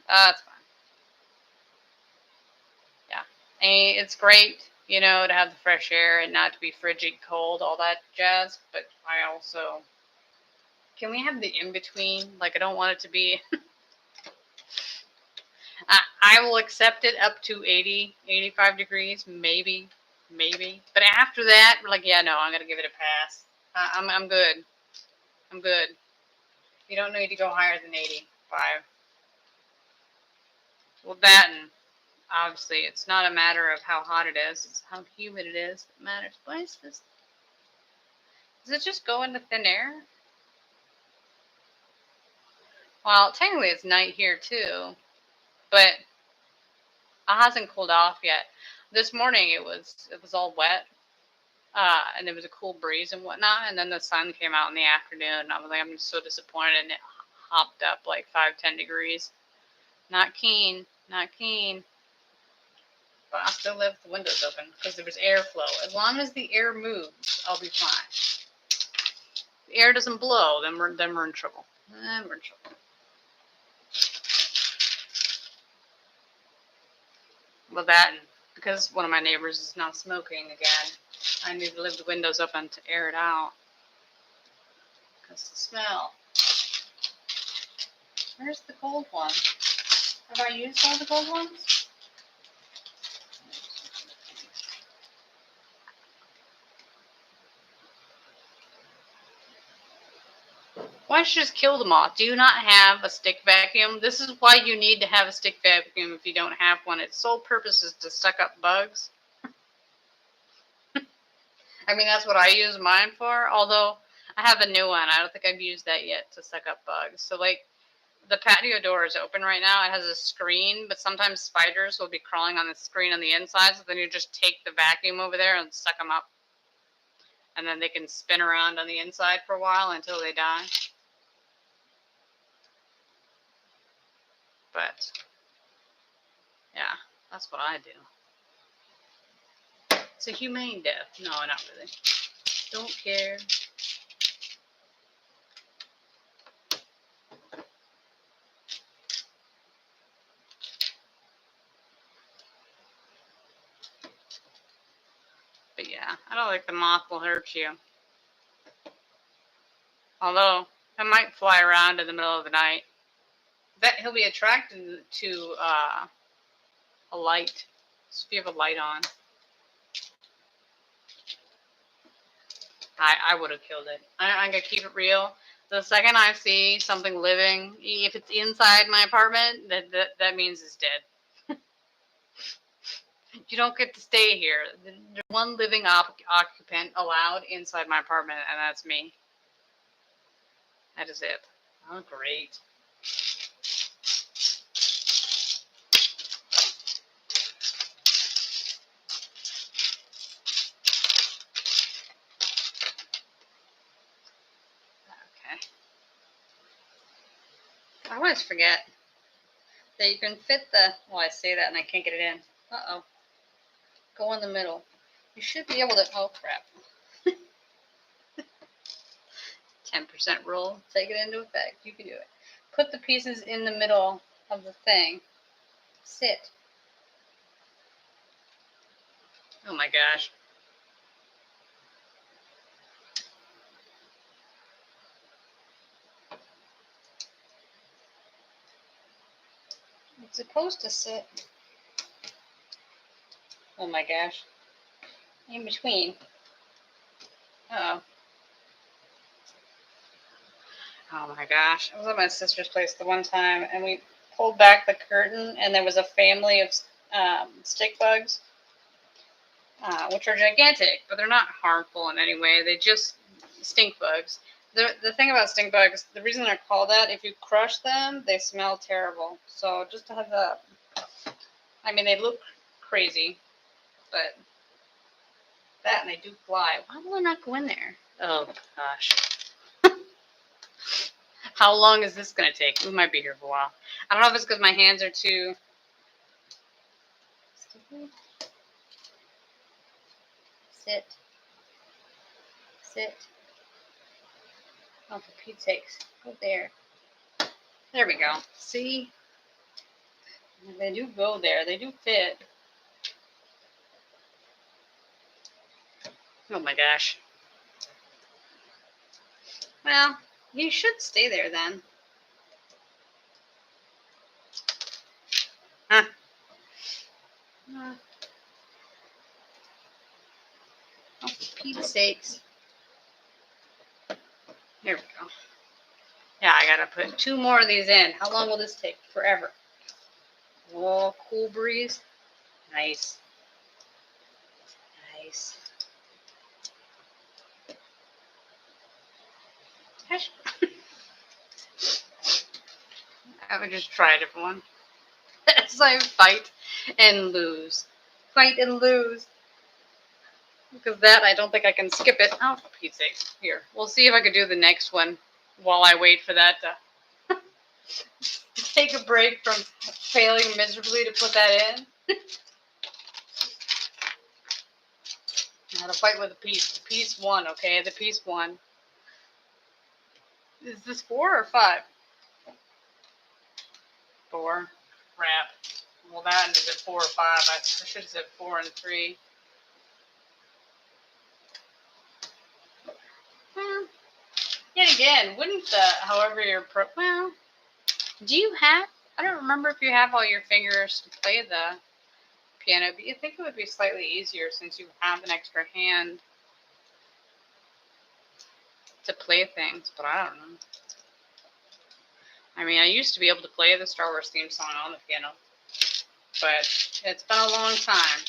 Yeah. And it's great, you know, to have the fresh air and not to be frigid cold, all that jazz. But I also... Can we have the in-between? Like, I don't want it to be... I will accept it up to 80, 85 degrees, maybe. But after that, like, yeah, no, I'm going to give it a pass. I'm good. You don't need to go higher than 85. Well, that, and obviously it's not a matter of how hot it is, it's how humid it is that matters. Why is this? Does it just go into thin air? Well, technically it's night here too, but it hasn't cooled off yet. This morning it was all wet, and there was a cool breeze and whatnot, and then the sun came out in the afternoon, and I was like, I'm just so disappointed, and it hopped up like 5-10 degrees. Not keen. But I still left the windows open because there was airflow. As long as the air moves, I'll be fine. If the air doesn't blow, then we're in trouble. Well, that, and because one of my neighbors is now smoking again, I need to leave the windows open to air it out. Because the smell. Where's the gold one? Have I used all the gold ones? Why don't you just kill them all? Do you not have a stick vacuum? This is why you need to have a stick vacuum if you don't have one. Its sole purpose is to suck up bugs. I mean, that's what I use mine for, although I have a new one. I don't think I've used that yet to suck up bugs. So, like, the patio door is open right now. It has a screen, but sometimes spiders will be crawling on the screen on the inside, so then you just take the vacuum over there and suck them up. And then they can spin around on the inside for a while until they die. But That's what I do. It's a humane death. No, not really. Don't care. But yeah, I don't think the moth will hurt you. Although, it might fly around in the middle of the night. That he'll be attracted to a light. So if you have a light on. I would have killed it. I'm going to keep it real. The second I see something living, if it's inside my apartment, that means it's dead. You don't get to stay here. There's one living occupant allowed inside my apartment, and that's me. That is it. Oh, great. Okay. I always forget that you can fit the... Well, I say that and I can't get it in. Uh-oh. Go in the middle. You should be able to... Oh, crap. 10% rule. Take it into effect. You can do it. Put the pieces in the middle of the thing. Sit. Oh my gosh. It's supposed to sit. Oh my gosh. In between. Uh-oh. Oh my gosh. I was at my sister's place the one time, and we pulled back the curtain, and there was a family of stick bugs, which are gigantic, but they're not harmful in any way. They just stink bugs. The thing about stink bugs, the reason they're called that, if you crush them, they smell terrible. So just a heads up. I mean, they look crazy, but that and they do fly. Why will I not go in there? Oh gosh. How long is this going to take? We might be here for a while. I don't know if it's because my hands are too... Sit. Sit. Oh, for Pete's sakes. Go there. There we go. See? They do go there. They do fit. Oh my gosh. Well, you should stay there then. Huh. Oh, for Pete's sakes. There we go. Yeah, I gotta put 2 more of these in. How long will this take? Forever. Oh, cool breeze. Nice. Nice. I would just try a different one. As I fight and lose. Fight and lose. Because that, I don't think I can skip it. Oh, for Pete's sake. Here. We'll see if I can do the next one while I wait for that to take a break from failing miserably to put that in. I had to fight with a piece. The piece won, okay? The piece won. Is this 4 or 5? 4. Crap. Well, that ended at 4 or 5. I should have said 4 and 3. Well, yet again, wouldn't the, however you're, well, do you have, I don't remember if you have all your fingers to play the piano, but you think it would be slightly easier since you have an extra hand to play things, but I don't know. I mean, I used to be able to play the Star Wars theme song on the piano, but it's been a long time.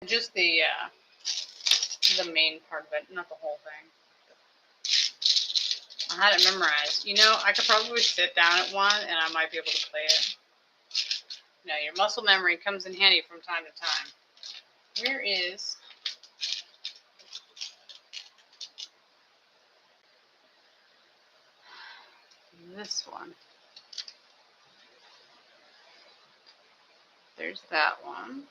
Just the main part of it, not the whole thing. I had it memorized. You know, I could probably sit down at one and I might be able to play it. You know, your muscle memory comes in handy from time to time. Where is... this one? There's that one.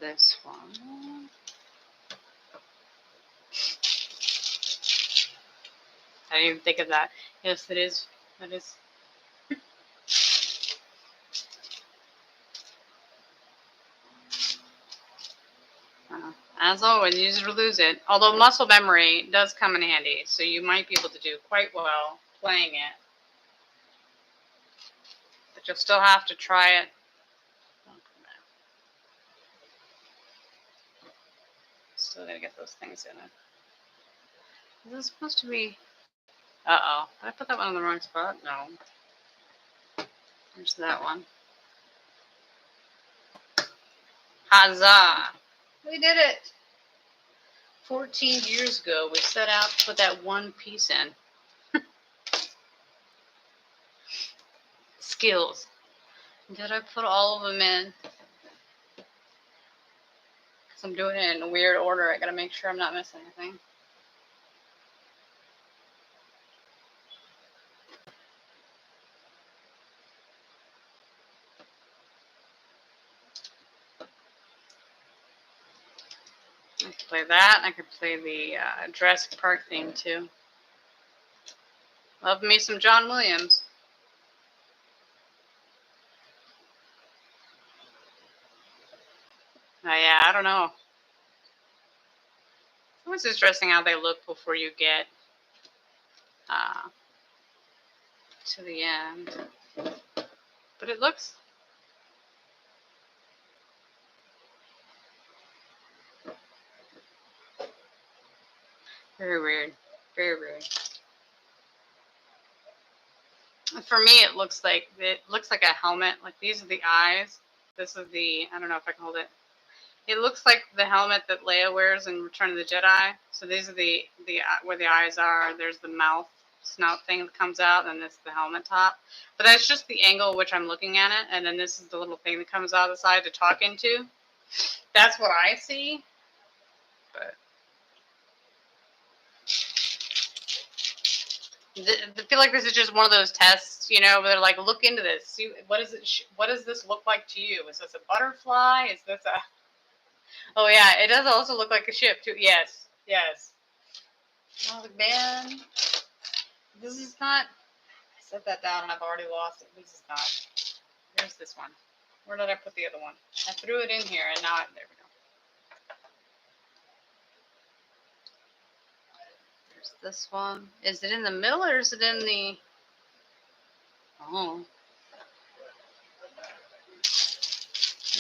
This one. I didn't even think of that. Yes, it is. That is. As always, use it or lose it. Although muscle memory does come in handy, so you might be able to do quite well playing it. But you'll still have to try it. Still gotta get those things in it. Is this supposed to be... Uh-oh. Did I put that one in the wrong spot? No. There's that one. Huzzah! We did it! 14 years ago, we set out to put that one piece in. Skills. Did I put all of them in? Because I'm doing it in a weird order. I gotta make sure I'm not missing anything. I could play that. I could play the Jurassic Park theme too. Love me some John Williams. Oh yeah, I don't know. It's always interesting how they look before you get to the end. But it looks... very weird. Very weird. For me, it looks like a helmet. Like these are the eyes. This is the... I don't know if I can hold it. It looks like the helmet that Leia wears in Return of the Jedi. So these are the where the eyes are. There's the mouth snout thing that comes out, and this is the helmet top. But that's just the angle which I'm looking at it, and then this is the little thing that comes out of the side to talk into. That's what I see. But I feel like this is just one of those tests, you know, where they're like, look into this. See, what is it? What does this look like to you? Is this a butterfly? Is this a... Oh yeah, it does also look like a ship too. Yes, yes. Oh man, this is not... I set that down and I've already lost it. This is not... There's this one. Where did I put the other one? I threw it in here and now there we go. There's this one. Is it in the middle or is it in the... Oh.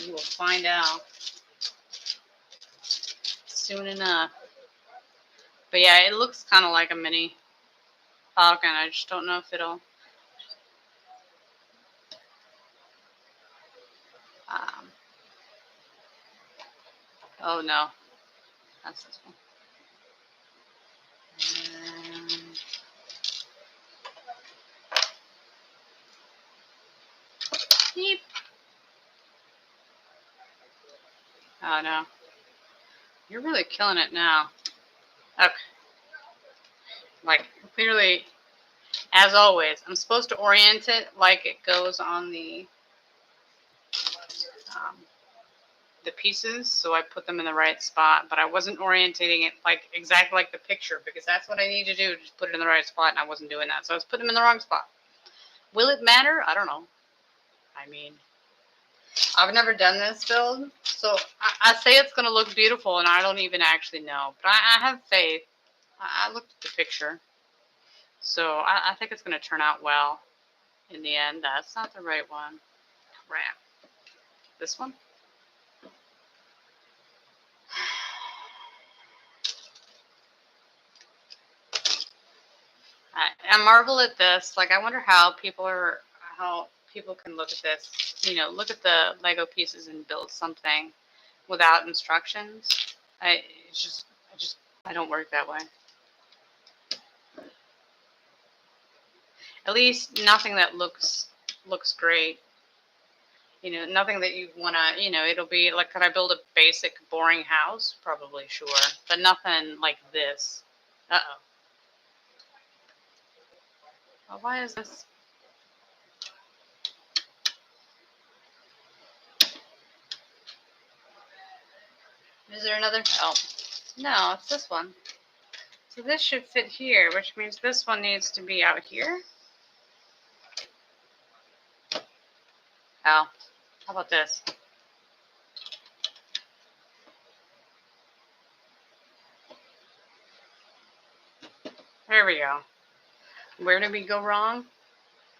We will find out soon enough. But yeah, it looks kind of like a mini Falcon. I just don't know if it'll... oh no, that's this one. Beep. Oh no, you're really killing it now. Okay, like clearly, as always, I'm supposed to orient it like it goes on the pieces, so I put them in the right spot, but I wasn't orientating it like exactly like the picture, because that's what I need to do, just put it in the right spot, and I wasn't doing that, so I was putting them in the wrong spot. Will it matter? I don't know. I mean, I've never done this build, so I say it's going to look beautiful, and I don't even actually know, but I have faith. I looked at the picture, so I think it's going to turn out well in the end. That's not the right one. Crap. This one? I marvel at this. Like, I wonder how people can look at this. You know, look at the Lego pieces and build something without instructions. I don't work that way. At least nothing that looks great. You know, nothing that you want to, you know, it'll be like, could I build a basic, boring house? Probably, sure. But nothing like this. Uh-oh. Well, why is this? Is there another? Oh, no, it's this one. So this should fit here, which means this one needs to be out here. Oh, how about this? There we go. Where did we go wrong?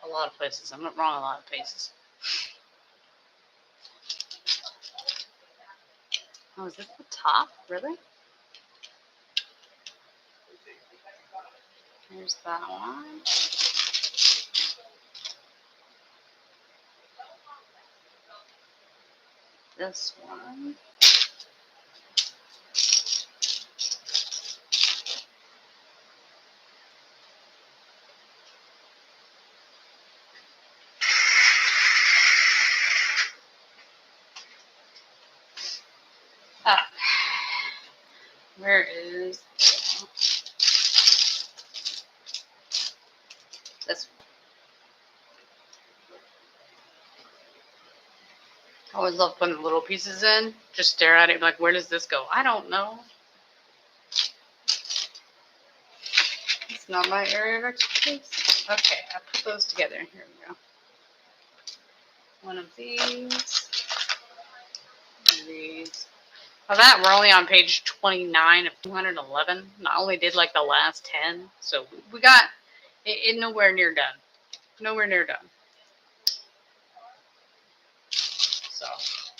A lot of places. I'm not wrong a lot of places. Oh, is this the top? Really? Here's that one. This one. Ah. Where is this one? I always love putting little pieces in. Just stare at it like, where does this go? I don't know. It's not my area of expertise. Okay, I put those together. Here we go. One of these. One of these. Well, that we're only on page 29 of 211. I only did like the last 10, so we got it nowhere near done. Nowhere near done. So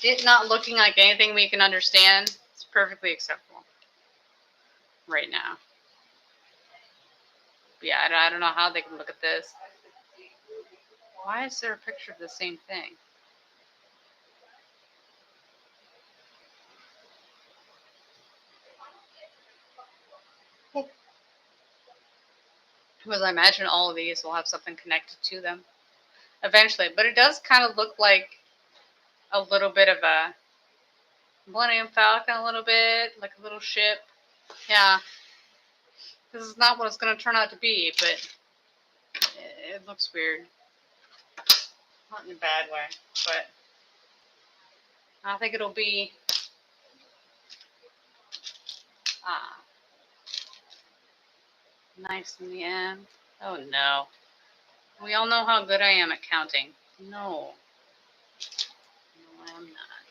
it not looking like anything we can understand is perfectly acceptable right now. But yeah, I don't know how they can look at this. Why is there a picture of the same thing? Because I imagine all of these will have something connected to them eventually. But it does kind of look like a little bit of a Millennium Falcon, a little bit, like a little ship. Yeah. This is not what it's going to turn out to be, but it looks weird. Not in a bad way, but I think it'll be nice in the end. Oh no. We all know how good I am at counting. No. No, I am not.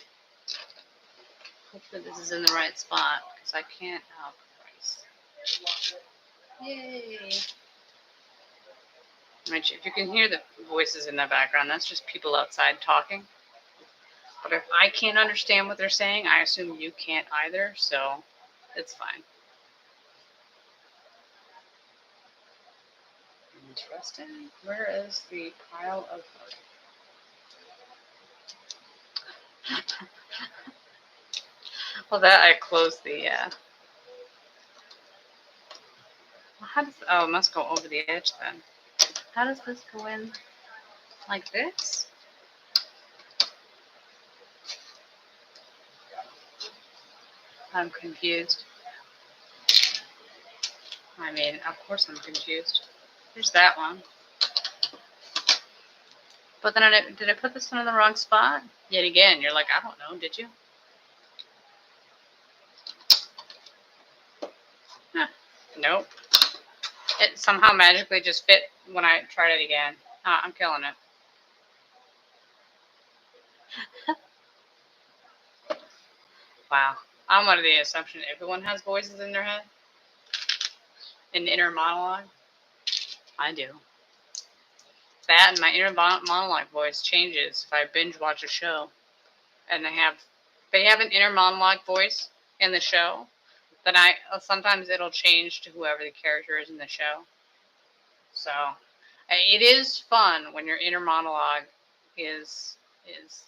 Hopefully this is in the right spot, because I can't help Christ. Yay. Which, if you can hear the voices in the background, that's just people outside talking. But if I can't understand what they're saying, I assume you can't either, so it's fine. Interesting. Where is the pile of... Well, that I closed the... Well, how does... Oh, it must go over the edge then. How does this go in? Like this? I'm confused. I mean, of course I'm confused. There's that one. But then did I put this one in the wrong spot? Yet again, you're like, I don't know, did you? Huh. Nope. It somehow magically just fit when I tried it again. I'm killing it. Wow. I'm under the assumption everyone has voices in their head. An inner monologue. I do. That and my inner monologue voice changes if I binge watch a show. And they have an inner monologue voice in the show. Then sometimes it'll change to whoever the character is in the show. So it is fun when your inner monologue is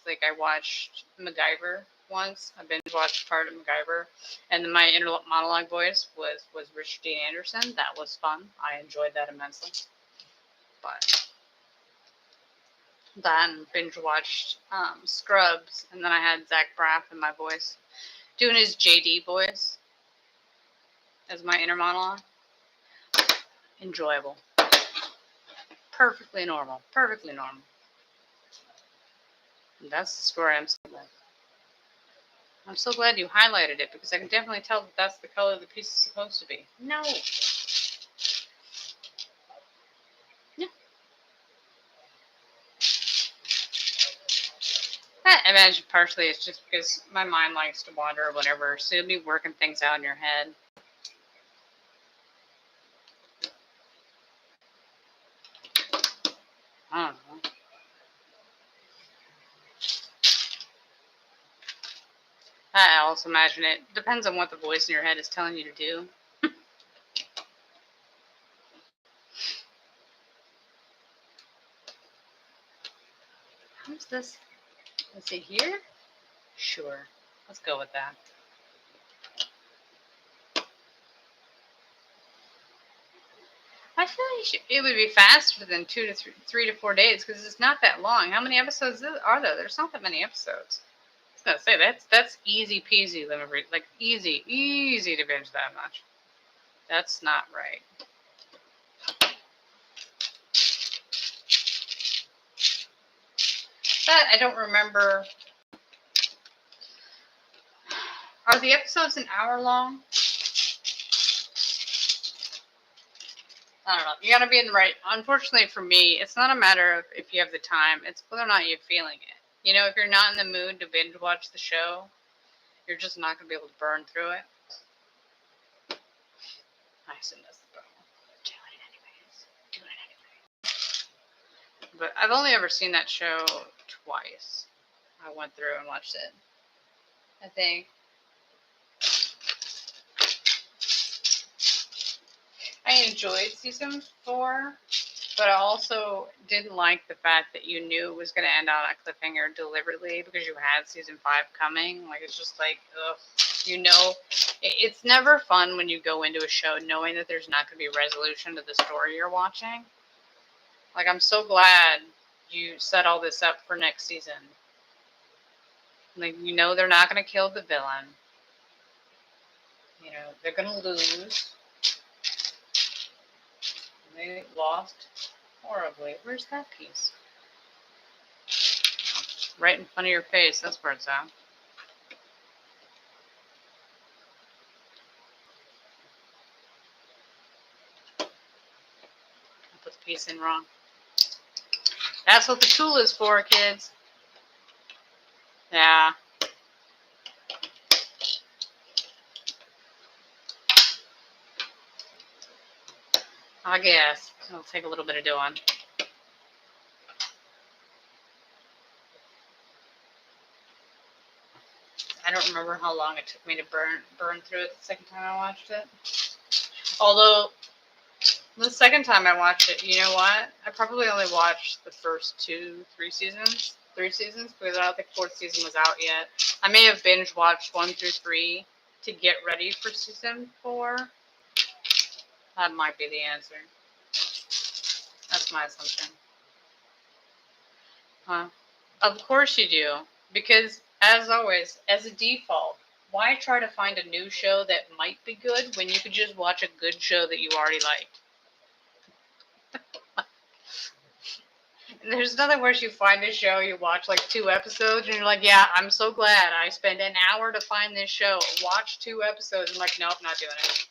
like, I watched MacGyver once. I binge watched part of MacGyver, and then my inner monologue voice was Richard Dean Anderson. That was fun. I enjoyed that immensely. But then binge watched Scrubs, and then I had Zach Braff in my voice doing his JD voice as my inner monologue. Enjoyable. Perfectly normal. Perfectly normal. And that's the story I'm saying. I'm so glad you highlighted it because I can definitely tell that that's the color the piece is supposed to be. No. Yeah. I imagine partially it's just because my mind likes to wander or whatever, so you'll be working things out in your head. I don't know. I also imagine it depends on what the voice in your head is telling you to do. How's this? Let's see here. Sure. Let's go with that. I feel like it would be faster than 3 to 4 days because it's not that long. How many episodes are there? There's not that many episodes. I was gonna say that's easy peasy, like easy to binge that much. That's not right. That I don't remember. Are the episodes an hour long? I don't know. You gotta be in the right. Unfortunately for me, it's not a matter of if you have the time. It's whether or not you're feeling it. You know, if you're not in the mood to binge watch the show, you're just not gonna be able to burn through it. I assume that's the problem. Do it anyways. But I've only ever seen that show twice. I went through and watched it. I think. I enjoyed season 4, but I also didn't like the fact that you knew it was going to end on a cliffhanger deliberately because you had season 5 coming. Like, it's just like, ugh. You know, it's never fun when you go into a show knowing that there's not going to be a resolution to the story you're watching. Like, I'm so glad you set all this up for next season. Like, you know they're not going to kill the villain. You know, they're going to lose. They lost horribly. Where's that piece? Right in front of your face. That's where it's at. I put the piece in wrong. That's what the tool is for, kids. Yeah. I guess. It'll take a little bit of doing. I don't remember how long it took me to burn through it the second time I watched it. Although, the second time I watched it, you know what? I probably only watched the first 3 seasons, because I don't think 4th season was out yet. I may have binge watched 1 through 3 to get ready for season 4. That might be the answer. That's my assumption. Huh? Of course you do. Because, as always, as a default, why try to find a new show that might be good when you could just watch a good show that you already liked? There's nothing worse. You find a show, you watch like 2 episodes, and you're like, yeah, I'm so glad I spent an hour to find this show. Watch 2 episodes, and like, nope, not doing it.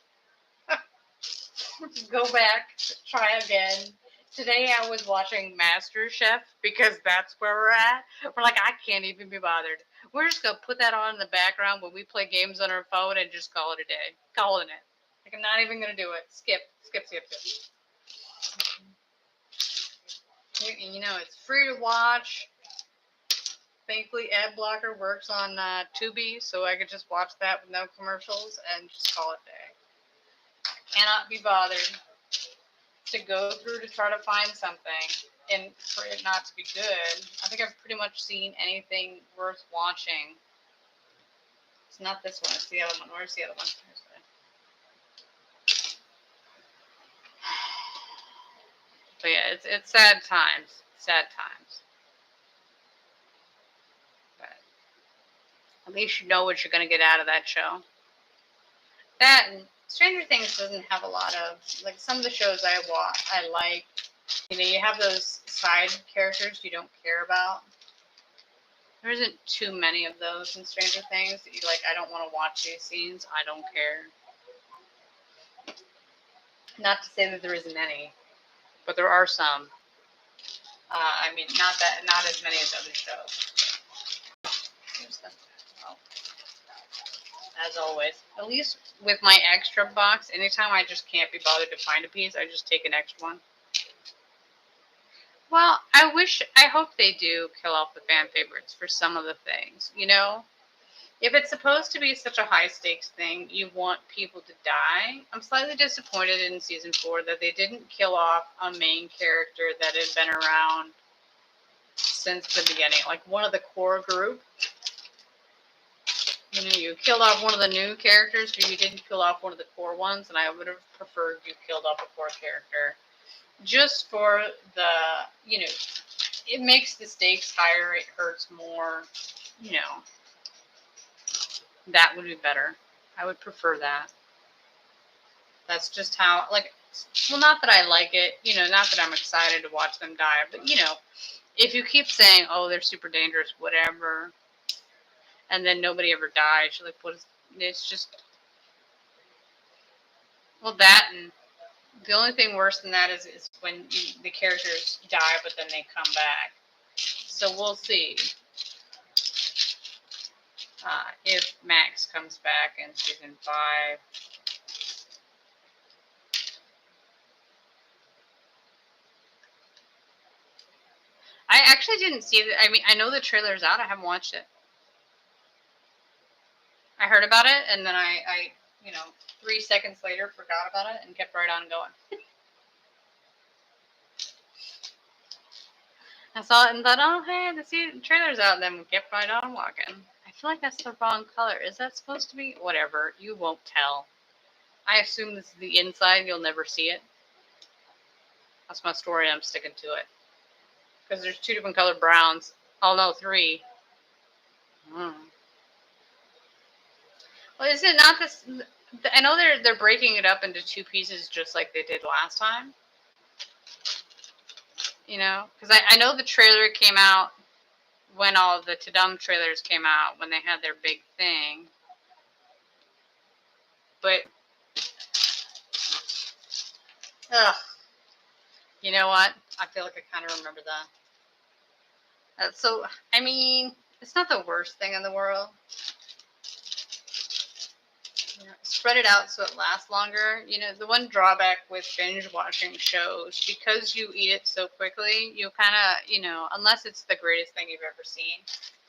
Go back, try again. Today I was watching MasterChef because that's where we're at. We're like, I can't even be bothered. We're just going to put that on in the background when we play games on our phone and just call it a day. Calling it. Like, I'm not even going to do it. Skip. You know, it's free to watch. Thankfully, ad blocker works on Tubi, so I could just watch that with no commercials and just call it a day. I cannot be bothered to go through to try to find something and for it not to be good. I think I've pretty much seen anything worth watching. It's not this one, it's the other one. Where's the other one? But yeah, it's sad times. Sad times. But at least you know what you're going to get out of that show. That and Stranger Things doesn't have a lot of, like, some of the shows I like, you know, you have those side characters you don't care about. There isn't too many of those in Stranger Things that you like, I don't want to watch these scenes. I don't care. Not to say that there isn't any, but there are some. I mean, not as many as other shows. Oh, as always. At least with my extra box, anytime I just can't be bothered to find a piece, I just take an extra one. Well, I hope they do kill off the fan favorites for some of the things, you know? If it's supposed to be such a high stakes thing, you want people to die. I'm slightly disappointed in season 4 that they didn't kill off a main character that had been around since the beginning, like one of the core group. You know, you killed off one of the new characters, but you didn't kill off one of the core ones, and I would have preferred you killed off a core character. Just for the, you know, it makes the stakes higher, it hurts more, you know. That would be better. I would prefer that. That's just how, like, well, not that I like it, you know, not that I'm excited to watch them die, but, you know, if you keep saying, oh, they're super dangerous, whatever, and then nobody ever dies, you're like, what is, it's just, well, that, and the only thing worse than that is when the characters die, but then they come back. So we'll see if Max comes back in season 5. I actually didn't see it. I mean, I know the trailer's out. I haven't watched it. I heard about it, and then I you know, 3 seconds later forgot about it and kept right on going. I saw it and thought, oh, hey, the trailer's out, and then kept right on walking. I feel like that's the wrong color. Is that supposed to be? Whatever. You won't tell. I assume this is the inside. You'll never see it. That's my story. I'm sticking to it. Because there's 2 different colored browns. Oh, no, 3. Well, is it not this? I know they're breaking it up into 2 pieces just like they did last time. You know? Because I know the trailer came out when all the Tadum trailers came out, when they had their big thing. But, ugh. You know what? I feel like I kind of remember that. So, I mean, it's not the worst thing in the world. You know, spread it out so it lasts longer. You know, the one drawback with binge watching shows, because you eat it so quickly, you kind of, you know, unless it's the greatest thing you've ever seen,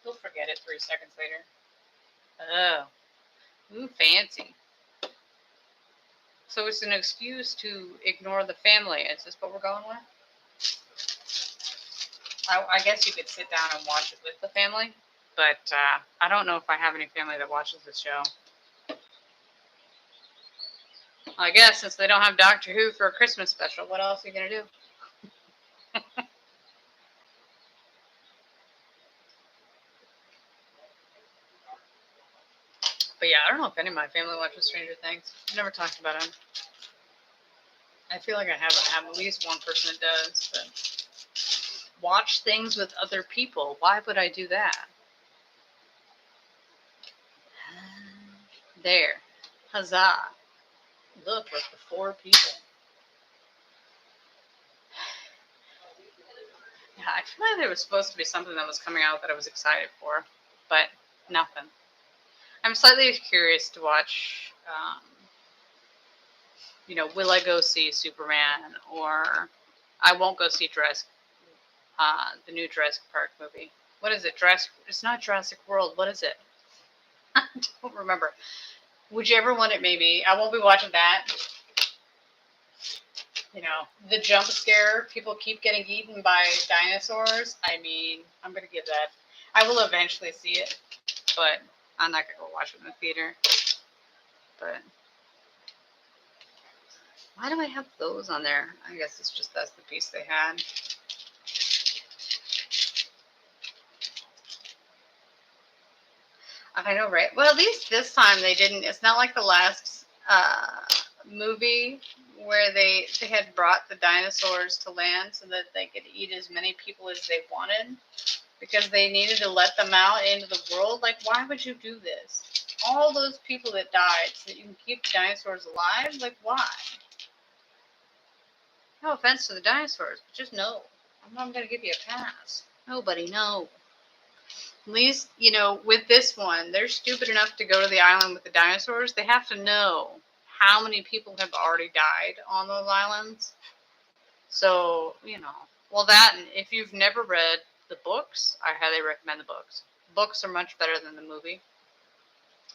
you'll forget it 3 seconds later. Oh, ooh, fancy. So it's an excuse to ignore the family. Is this what we're going with? I guess you could sit down and watch it with the family, but I don't know if I have any family that watches this show. I guess since they don't have Doctor Who for a Christmas special, what else are you going to do? But yeah, I don't know if any of my family watches Stranger Things. I've never talked about them. I feel like I have at least one person that does, but watch things with other people. Why would I do that? There. Huzzah. Look, with the 4 people. Yeah, I feel like there was supposed to be something that was coming out that I was excited for, but nothing. I'm slightly curious to watch, you know, will I go see Superman, or I won't go see the new Jurassic Park movie. What is it? It's not Jurassic World. What is it? I don't remember. Whichever one it may be, I won't be watching that. You know, the jump scare, people keep getting eaten by dinosaurs. I mean, I'm going to give that. I will eventually see it, but I'm not going to go watch it in the theater. But why do I have those on there? I guess it's just that's the piece they had. I know, right? Well, at least this time they didn't. It's not like the last movie where they had brought the dinosaurs to land so that they could eat as many people as they wanted. because they needed to let them out into the world. Like, why would you do this? All those people that died so that you can keep the dinosaurs alive? Like, why? No offense to the dinosaurs, but just no. I'm not going to give you a pass. Nobody, no. At least, you know, with this one, they're stupid enough to go to the island with the dinosaurs. They have to know how many people have already died on those islands. So, you know, well, that, and if you've never read the books, I highly recommend the books. Books are much better than the movie.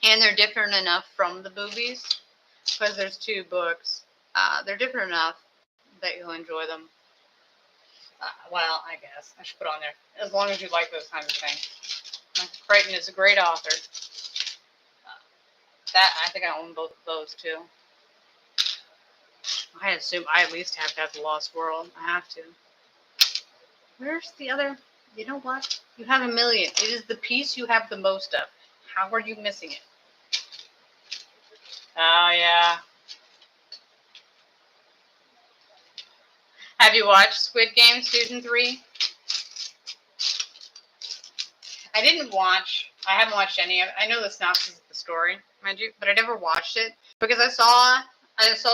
And they're different enough from the movies, because there's 2 books. They're different enough that you'll enjoy them. Well, I guess I should put on there, as long as you like those kinds of things. Crichton is a great author. That, I think I own both of those too. I assume I at least have to have The Lost World. I have to. Where's the other? You know what? You have 1,000,000. It is the piece you have the most of. How are you missing it? Oh, yeah. Have you watched Squid Game Season 3? I haven't watched any of it. I know the synopsis of the story, mind you, but I never watched it because I saw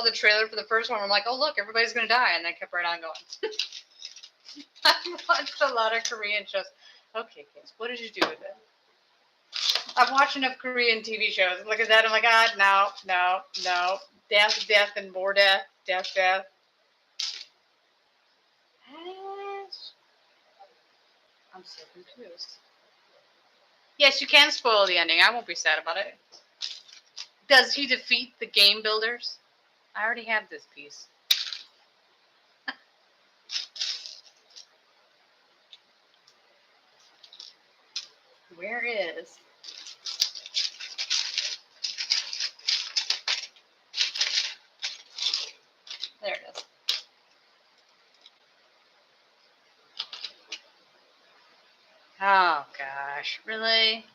the trailer for the first one. I'm like, oh, look, everybody's going to die. And I kept right on going. I've watched a lot of Korean shows. Okay, kids, what did you do with it? I've watched enough Korean TV shows. Look at that. I'm like, no. Death, and more death. Death. I'm so confused. Yes, you can spoil the ending. I won't be sad about it. Does he defeat the game builders? I already have this piece. Where is? There it is. Oh, gosh. Really?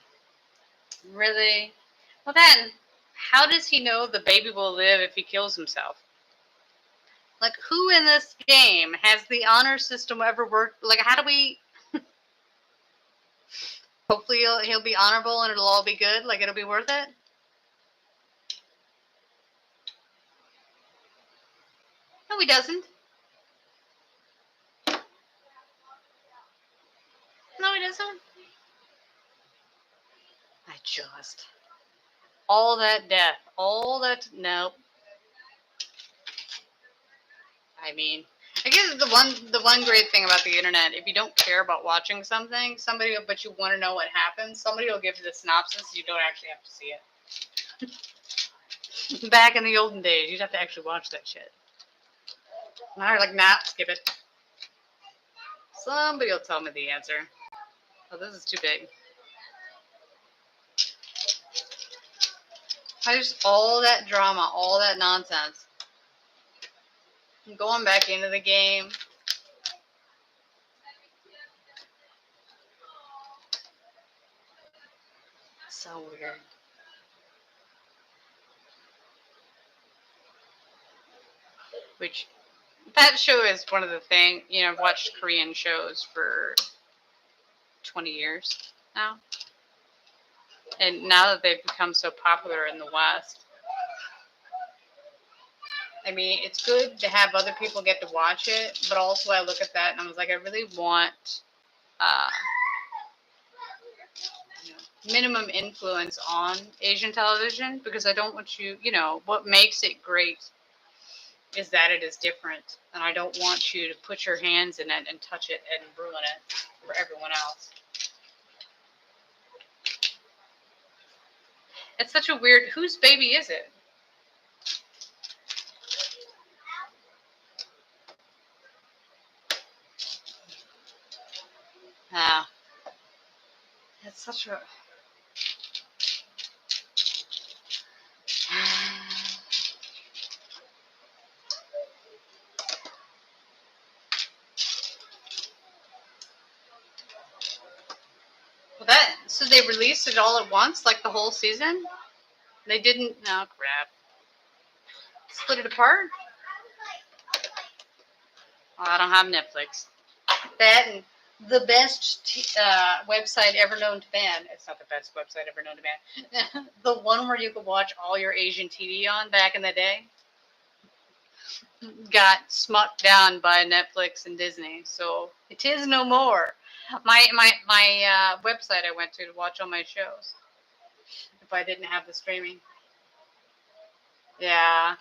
Really? Well, then, how does he know the baby will live if he kills himself? Like, who in this game has the honor system ever worked? Like, how do we... Hopefully he'll be honorable and it'll all be good. Like, it'll be worth it. No, he doesn't. No, he doesn't. All that death. All that... Nope. I mean... I guess the one great thing about the internet, if you don't care about watching something, but you want to know what happens, somebody will give you the synopsis. You don't actually have to see it. Back in the olden days, you'd have to actually watch that shit. And I was like, nah, skip it. Somebody will tell me the answer. Oh, this is too big. All that drama, all that nonsense. I'm going back into the game. So weird. Which, that show is one of the things, you know, I've watched Korean shows for 20 years now. And now that they've become so popular in the West, I mean, it's good to have other people get to watch it, but also I look at that and I was like, I really want minimum influence on Asian television, because I don't want you, you know, what makes it great is that it is different, and I don't want you to put your hands in it and touch it and ruin it for everyone else. It's such a weird, whose baby is it? Ah, it's such a... So they released it all at once, like the whole season? They didn't... Oh, crap. Split it apart? Oh, I don't have Netflix. That and the best website ever known to man. It's not the best website ever known to man. The one where you could watch all your Asian TV on back in the day got smucked down by Netflix and Disney, so it is no more. My website I went to watch all my shows if I didn't have the streaming. Yeah.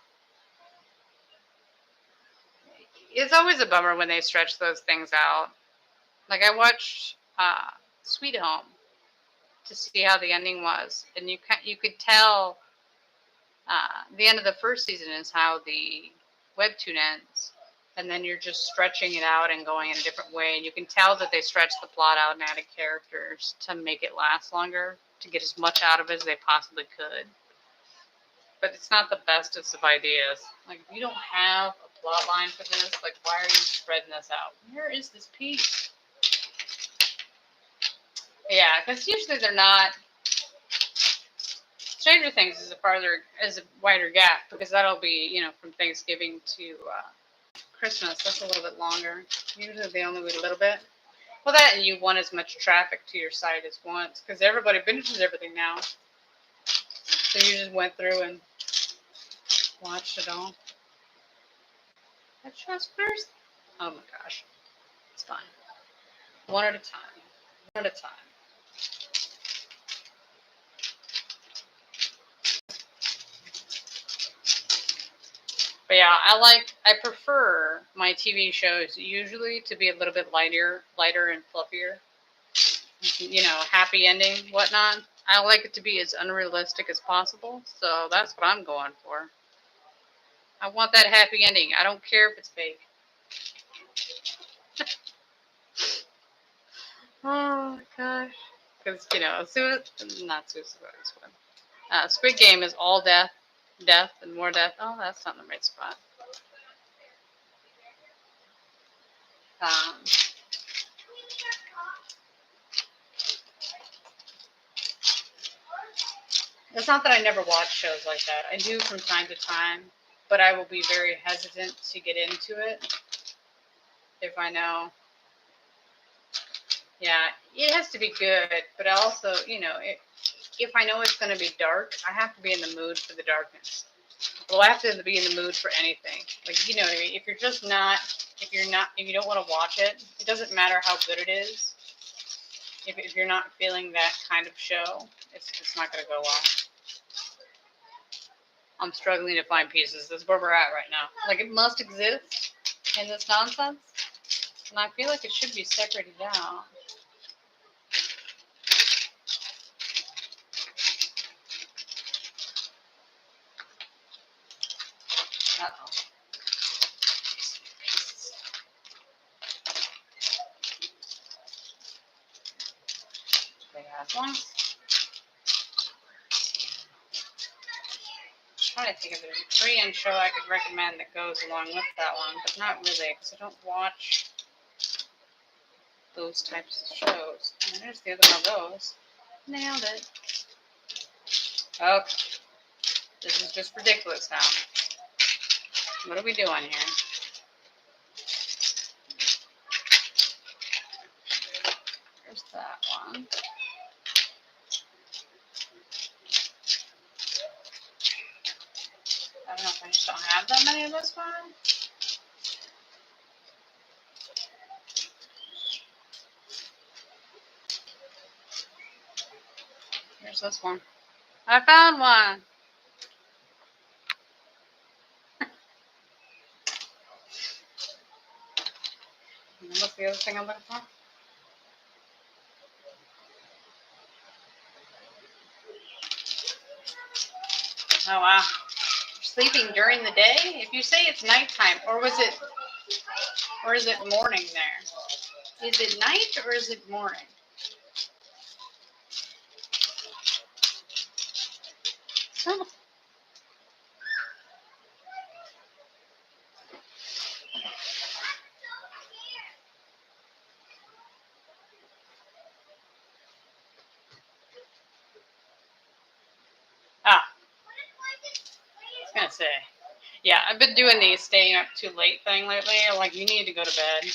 It's always a bummer when they stretch those things out. Like I watched Sweet Home to see how the ending was, and you could tell the end of the first season is how the webtoon ends, and then you're just stretching it out and going in a different way, and you can tell that they stretched the plot out and added characters to make it last longer, to get as much out of it as they possibly could. But it's not the bestest of ideas. Like, if you don't have a plot line for this, like, why are you spreading this out? Where is this piece? Yeah, because usually they're not. Stranger Things is a wider gap, because that'll be, from Thanksgiving to Christmas. That's a little bit longer. Usually they only wait a little bit. Well, that, and you want as much traffic to your site as once, because everybody binges everything now. So you just went through and watched it all. That's just first. Oh my gosh. It's fine. One at a time. One at a time. But yeah, I prefer my TV shows usually to be a little bit lighter and fluffier. Happy ending, whatnot. I like it to be as unrealistic as possible, so that's what I'm going for. I want that happy ending. I don't care if it's fake. Oh my gosh. Because, not Suicide Squad. Squid Game is all death, and more death. Oh, that's not in the right spot. It's not that I never watch shows like that. I do from time to time, but I will be very hesitant to get into it if I know. Yeah, it has to be good, but also, if I know it's going to be dark, I have to be in the mood for the darkness. Well, I have to be in the mood for anything. Like, you know what I mean? If you don't want to watch it, it doesn't matter how good it is. If you're not feeling that kind of show, it's not going to go well. I'm struggling to find pieces. That's where we're at right now. Like, it must exist in this nonsense, and I feel like it should be separated out. Uh-oh. They have one. I'm trying to think of a Korean show I could recommend that goes along with that one, but not really, because I don't watch those types of shows. And there's the other one of those. Nailed it. Okay. This is just ridiculous now. What are we doing here? There's that one. I don't know if I just don't have that many of this one. There's this one. I found one. What's the other thing I'm looking for? Oh wow. Sleeping during the day? If you say it's nighttime, or is it morning there? Is it night or is it morning? Oh. I was gonna say. Yeah, I've been doing the staying up too late thing lately. Like, you need to go to bed.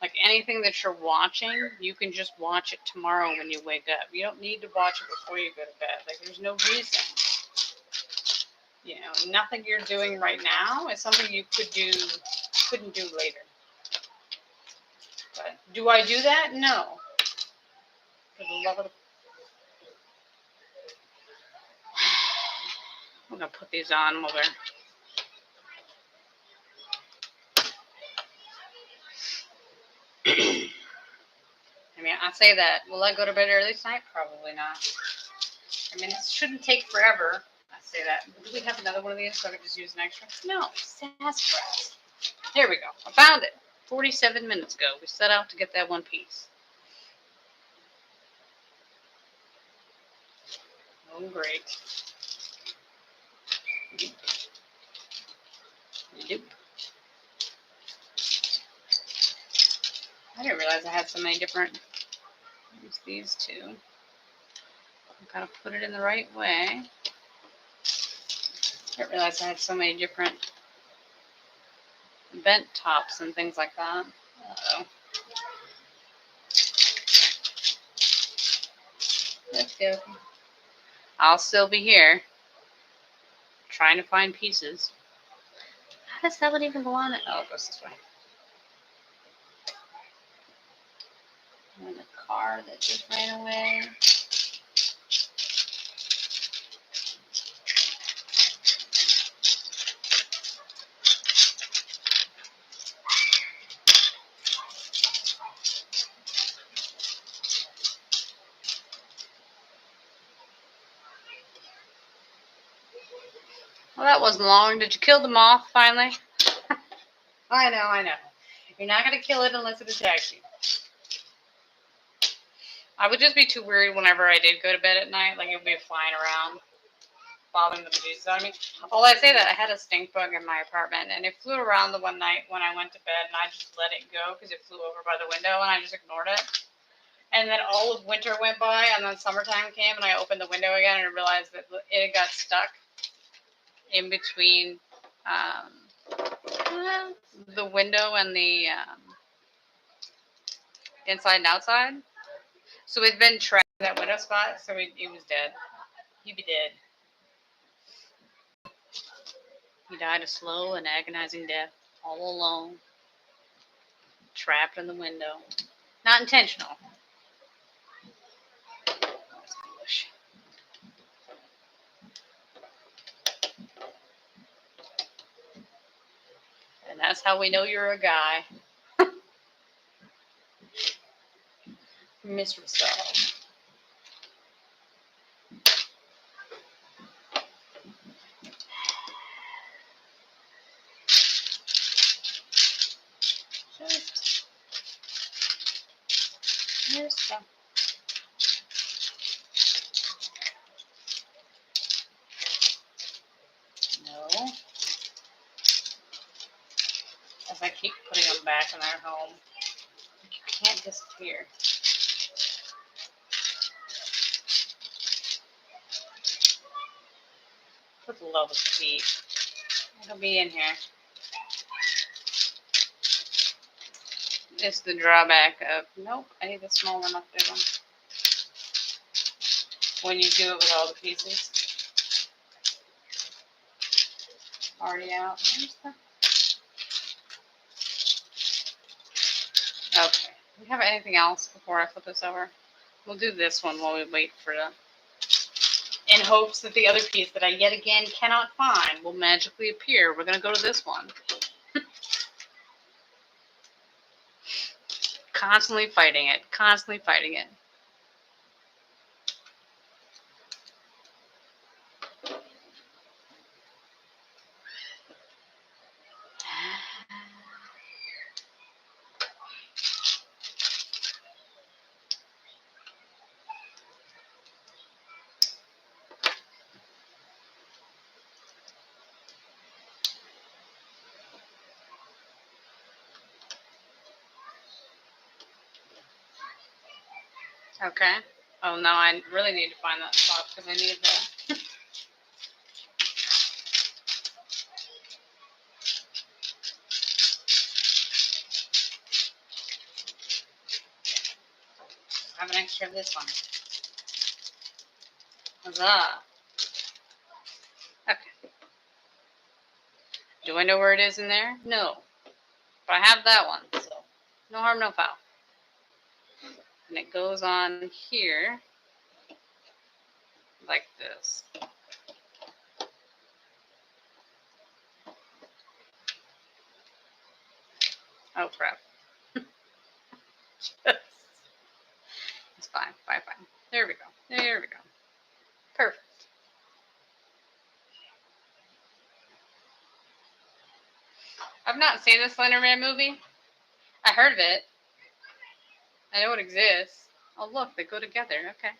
Like anything that you're watching, you can just watch it tomorrow when you wake up. You don't need to watch it before you go to bed. Like there's no reason. You know, nothing you're doing right now is something you couldn't do later. But do I do that? No. For the love of the... I'm gonna put these on while we're... I mean, I say that. Will I go to bed early tonight? Probably not. I mean, it shouldn't take forever. I say that. Do we have another one of these so I can just use an extra? No, sassafras. Here we go. I found it. 47 minutes ago. We set out to get that one piece. Oh, great. Nope. I didn't realize I had so many different... Use these two. I've got to put it in the right way. I didn't realize I had so many different bent tops and things like that. Uh-oh. Let's go. I'll still be here trying to find pieces. How does that one even go on it? Oh, it goes this way. And the car that just ran away. Well, that wasn't long. Did you kill the moth finally? I know. You're not going to kill it unless it attacks you. I would just be too worried whenever I did go to bed at night. Like, it would be flying around, bothering the bejesus out of me. Well, I say that I had a stink bug in my apartment, and it flew around the one night when I went to bed, and I just let it go because it flew over by the window, and I just ignored it. And then all of winter went by, and then summertime came, and I opened the window again, and I realized that it got stuck in between the window and the inside and outside. So it'd been trapped in that window spot, so it was dead. He'd be dead. He died a slow and agonizing death, all alone, trapped in the window. Not intentional. That's foolish. And that's how we know you're a guy. Mystery solved. Just go. No. As I keep putting them back in their home. You can't disappear. Put the love of feet. It'll be in here. It's the drawback of, nope, I need the small enough big one. When you do it with all the pieces already out. Okay. Do we have anything else before I flip this over? We'll do this one while we wait for the... In hopes that the other piece that I yet again cannot find will magically appear. We're going to go to this one. Constantly fighting it. Constantly fighting it. Okay. Oh, no, I really need to find that spot because I need the... have an extra of this one. Huzzah. Okay. Do I know where it is in there? No. But I have that one, so no harm, no foul. And it goes on here like this. Oh, crap. It's fine, fine. There we go. There we go. Perfect. I've not seen the Slender Man movie. I heard of it. I know it exists. Oh, look, they go together. Okay.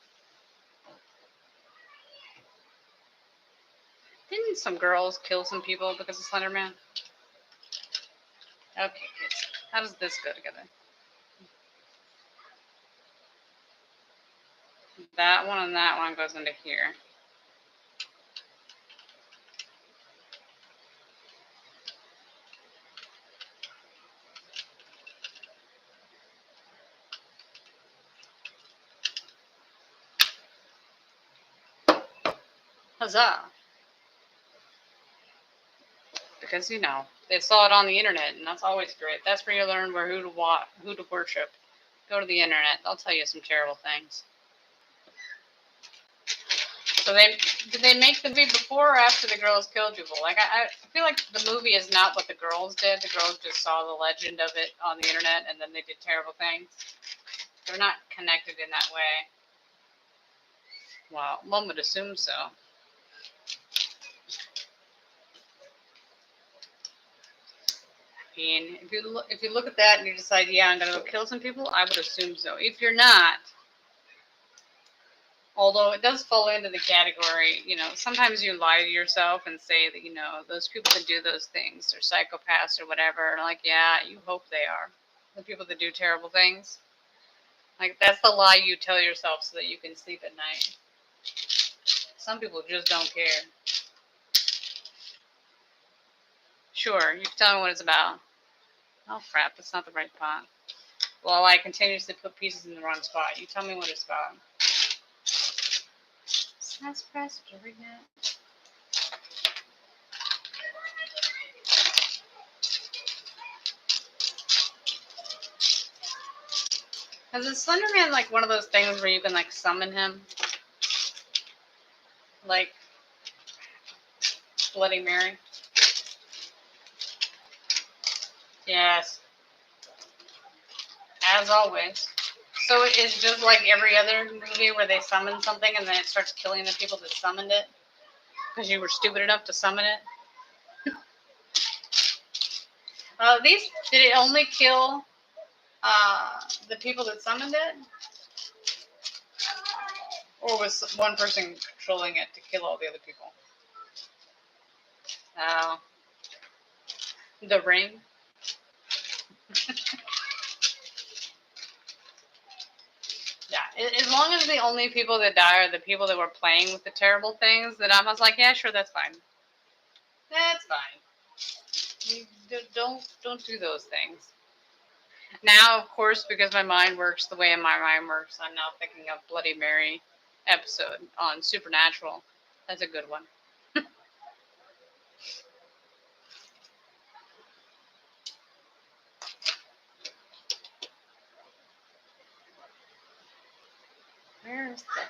Didn't some girls kill some people because of Slender Man? Okay, kids. How does this go together? That one and that one goes into here. Huzzah! Because, you know, they saw it on the internet, and that's always great. That's where you learn who to worship. Go to the internet. They'll tell you some terrible things. So did they make the movie before or after the girls killed people? Like, I feel like the movie is not what the girls did. The girls just saw the legend of it on the internet, and then they did terrible things. They're not connected in that way. Well, one would assume so. I mean, if you look at that and you decide, yeah, I'm gonna go kill some people, I would assume so. If you're not, although it does fall into the category, you know, sometimes you lie to yourself and say that, you know, those people that do those things are psychopaths or whatever. And like, yeah, you hope they are. The people that do terrible things. Like, that's the lie you tell yourself so that you can sleep at night. Some people just don't care. Sure, you can tell me what it's about. Oh, crap, that's not the right pot. Well, I continuously put pieces in the wrong spot. You tell me what it's about. Sassafras, doing it. Is the Slender Man like one of those things where you can like summon him? Like Bloody Mary? Yes. As always. So it is just like every other movie where they summon something and then it starts killing the people that summoned it? Because you were stupid enough to summon it? Did it only kill the people that summoned it? Or was one person controlling it to kill all the other people? Oh. The Ring? Yeah, as long as the only people that die are the people that were playing with the terrible things, then I was like, yeah, sure, that's fine. That's fine. You don't do those things. Now, of course, because my mind works the way my mind works, I'm now thinking of Bloody Mary episode on Supernatural. That's a good one. Where is that?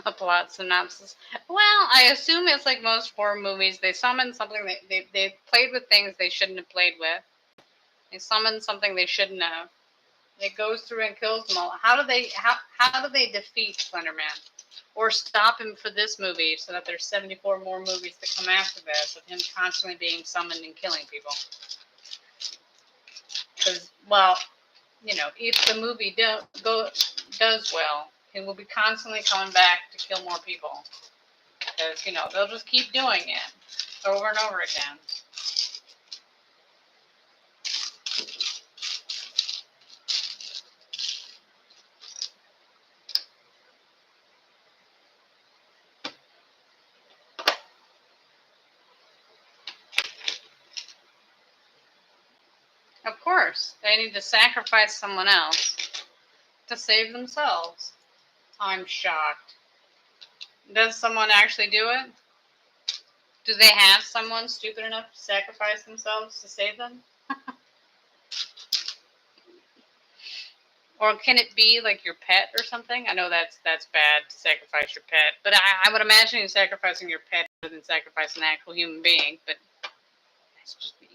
A plot synopsis. Well, I assume it's like most horror movies. They summon something they played with things they shouldn't have played with. They summon something they shouldn't have. It goes through and kills them all. How do they defeat Slenderman? Or stop him for this movie so that there's 74 more movies that come after this of him constantly being summoned and killing people? Because, well, you know, if the movie does well, he will be constantly coming back to kill more people. Because, you know, they'll just keep doing it over and over again. Of course, they need to sacrifice someone else to save themselves. I'm shocked. Does someone actually do it? Do they have someone stupid enough to sacrifice themselves to save them? Or can it be like your pet or something? I know that's bad to sacrifice your pet, but I would imagine you sacrificing your pet rather than sacrificing an actual human being. But that's just me.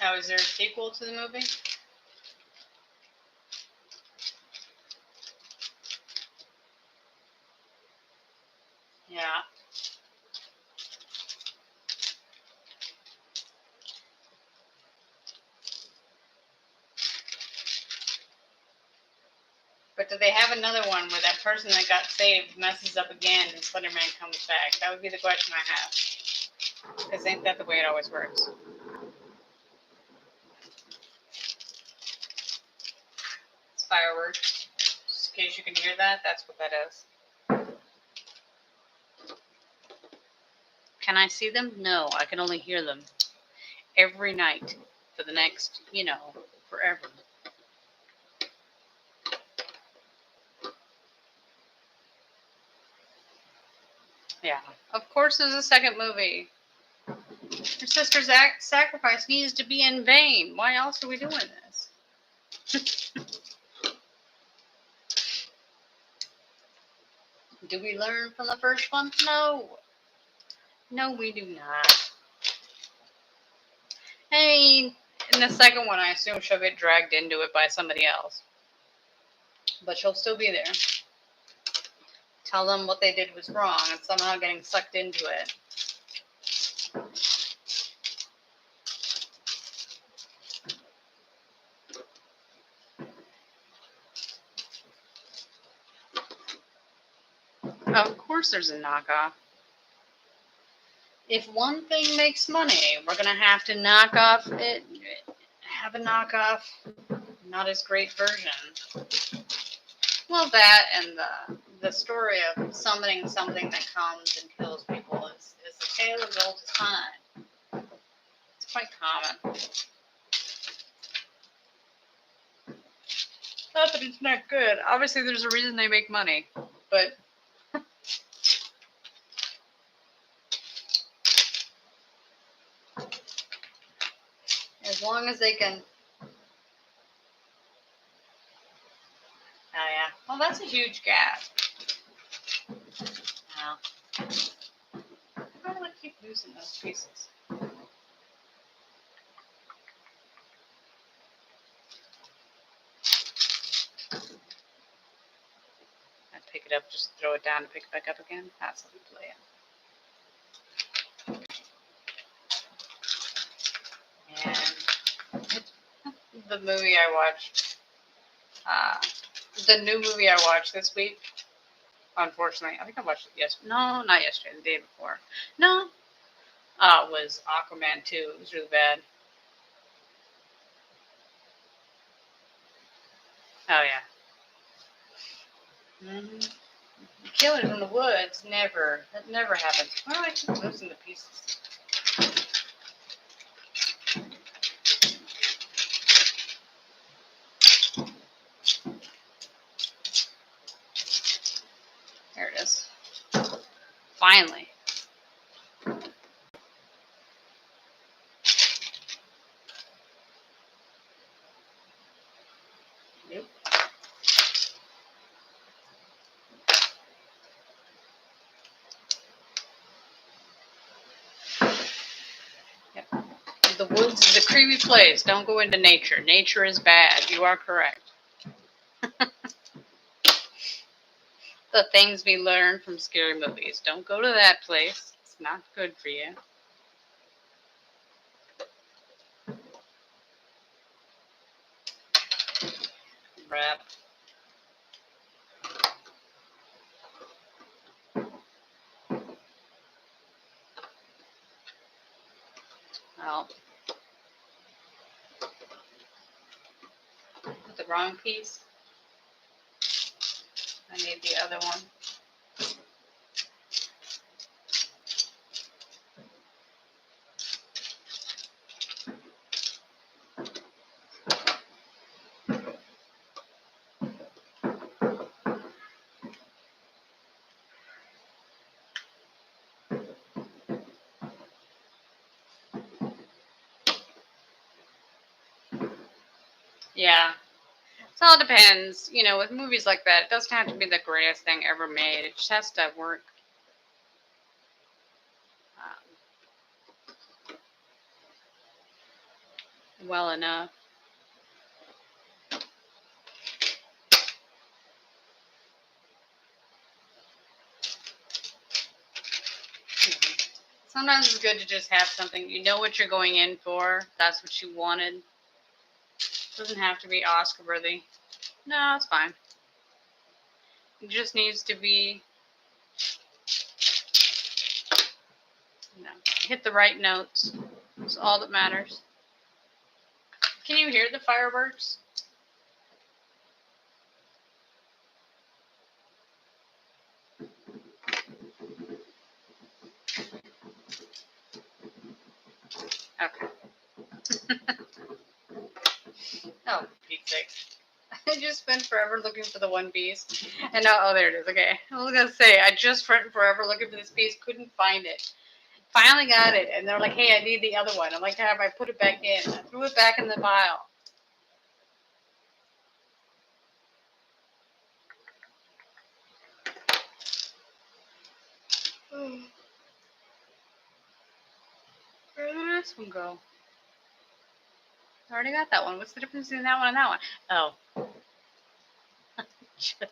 Oh, is there a sequel to the movie? Yeah. But do they have another one where that person that got saved messes up again and Slenderman comes back? That would be the question I have. Because ain't that the way it always works? It's fireworks. Just in case you can hear that, that's what that is. Can I see them? No, I can only hear them. Every night for the next, you know, forever. Yeah. Of course there's a second movie. Your sister's sacrifice needs to be in vain. Why else are we doing this? Do we learn from the first one? No. No, we do not. Hey, in the second one, I assume she'll get dragged into it by somebody else. But she'll still be there. Tell them what they did was wrong and somehow getting sucked into it. Of course there's a knockoff. If one thing makes money, we're going to have to knock off it, have a knockoff, not as great version. Well, that and the story of summoning something that comes and kills people is a tale of old time. It's quite common. Not that it's not good. Obviously, there's a reason they make money, but as long as they can. Oh yeah. Well, that's a huge gap. Wow. Why do I keep losing those pieces? it up, just throw it down and pick it back up again. That's how we play it. And the movie I watched, the new movie I watched this week, unfortunately, I think I watched it yesterday. No, not yesterday, the day before. No, was Aquaman 2. It was really bad. Oh, yeah. Mm-hmm. Killing in the woods, never. That never happens. Why do I keep losing the pieces? There it is. Finally. Nope. Yep. The woods is a creepy place. Don't go into nature. Nature is bad. You are correct. The things we learn from scary movies. Don't go to that place. It's not good for you. Wrap. Well, put the wrong piece. I need the other one. Yeah. It all depends. You know, with movies like that, it doesn't have to be the greatest thing ever made. It just has to work well enough. Sometimes it's good to just have something. You know what you're going in for. That's what you wanted. It doesn't have to be Oscar worthy. No, it's fine. It just needs to be, you know, hit the right notes. That's all that matters. Can you hear the fireworks? Okay. Oh, Pete's sake. I just spent forever looking for the one piece. And now, oh, there it is. Okay. I was going to say, I just spent forever looking for this piece, couldn't find it. Finally got it. And they're like, hey, I need the other one. I'm like, have I put it back in? I threw it back in the pile. Where did this one go? I already got that one. What's the difference between that one and that one? Oh. Just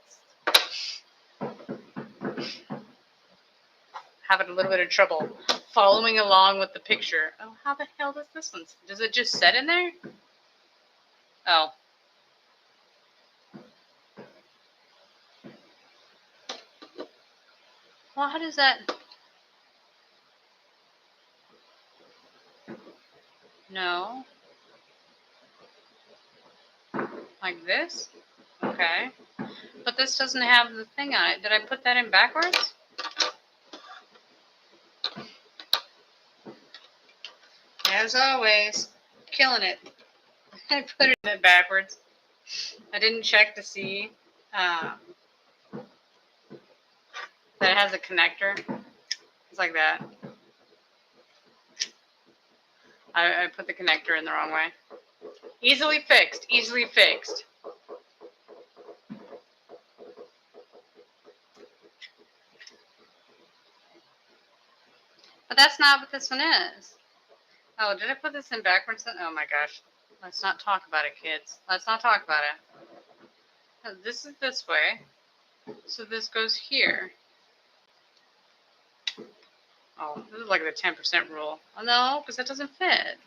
having a little bit of trouble following along with the picture. Oh, how the hell does this one? Does it just set in there? Oh. Well, how does that? No. Like this? Okay. But this doesn't have the thing on it. Did I put that in backwards? As always, killing it. I put it in backwards. I didn't check to see that it has a connector. It's like that. I put the connector in the wrong way. Easily fixed. Easily fixed. But that's not what this one is. Oh, did I put this in backwards? Oh my gosh. Let's not talk about it, kids. Let's not talk about it. This is this way. So this goes here. Oh, this is like the 10% rule. Oh no, because that doesn't fit.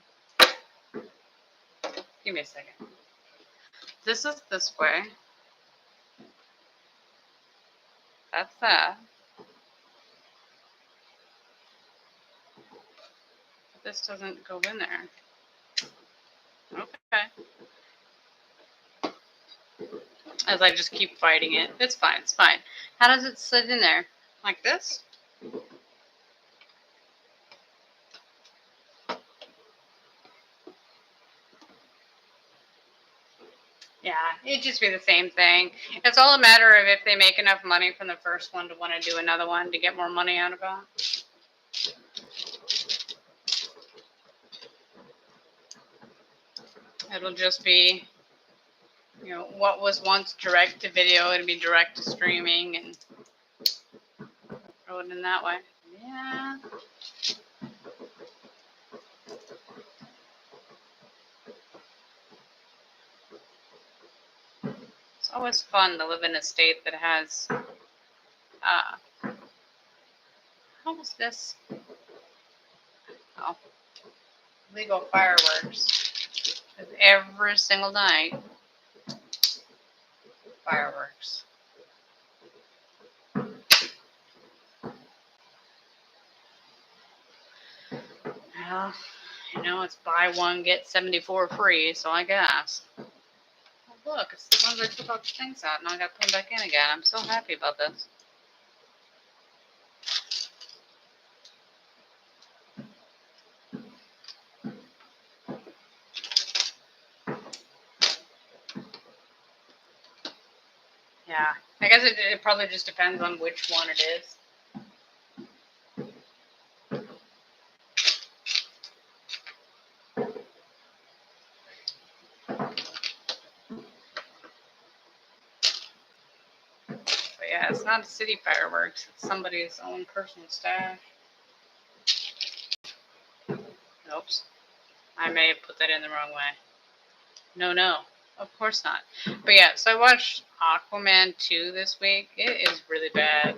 Give me a second. This is this way. That's that. This doesn't go in there. Okay. As I just keep fighting it. It's fine, it's fine. How does it sit in there? Like this? Yeah, it'd just be the same thing. It's all a matter of if they make enough money from the first one to want to do another one to get more money out of it. It'll just be, you know, what was once direct to video, it'll be direct to streaming and throw it in that way. Yeah. It's always fun to live in a state that has, how was this? Oh, legal fireworks. Every single night, fireworks. Well, you know, it's buy one, get 74 free, so I guess. Oh, look, it's the ones I took all the things out, and I got to put them back in again. I'm so happy about this. Yeah, I guess it probably just depends on which one it is. But yeah, it's not city fireworks. It's somebody's own personal stash. Oops. I may have put that in the wrong way. No, of course not. But yeah, so I watched Aquaman 2 this week. It is really bad.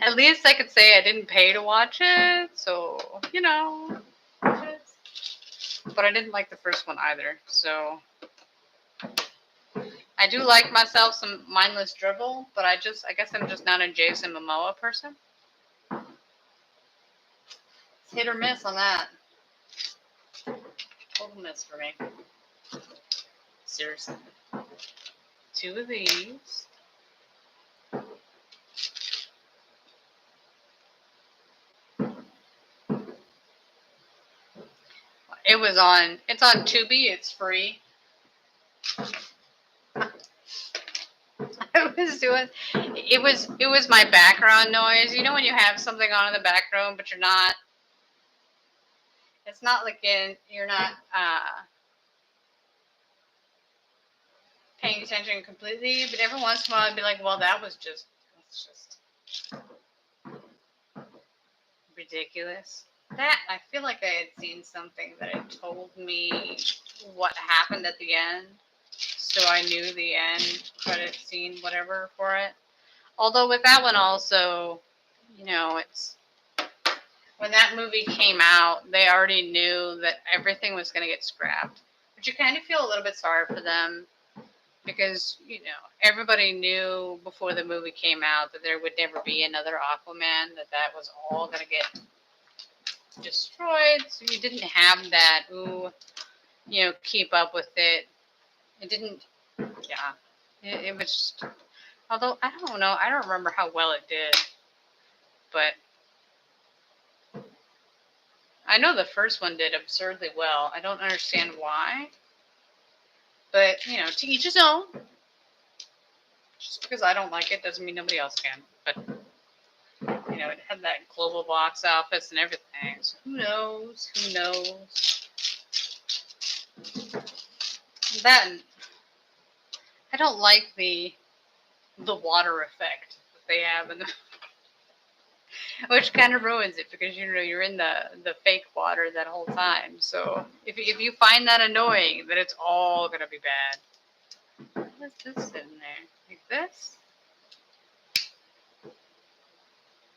At least I could say I didn't pay to watch it, so, you know. But I didn't like the first one either, so. I do like myself some mindless dribble, but I guess I'm just not a Jason Momoa person. It's hit or miss on that. Total miss for me. Seriously. 2 of these. It's on Tubi, it's free. It was my background noise. You know when you have something on in the background, but you're not, it's not like you're not paying attention completely, but every once in a while I'd be like, well, that's just ridiculous. That, I feel like I had seen something that had told me what happened at the end, so I knew the end credit scene, whatever, for it. Although with that one also, you know, it's, when that movie came out, they already knew that everything was going to get scrapped. But you kind of feel a little bit sorry for them because, you know, everybody knew before the movie came out that there would never be another Aquaman, that was all going to get destroyed. So you didn't have that, you know, keep up with it. It didn't, yeah. It was just, although, I don't know, I don't remember how well it did. But I know the first one did absurdly well. I don't understand why. But, you know, to each his own. Just because I don't like it doesn't mean nobody else can. But, you know, it had that global box office and everything. So who knows? Who knows? That, I don't like the water effect that they have in the, which kind of ruins it because, you know, you're in the fake water that whole time. So if you find that annoying, then it's all going to be bad. How is this in there? Like this?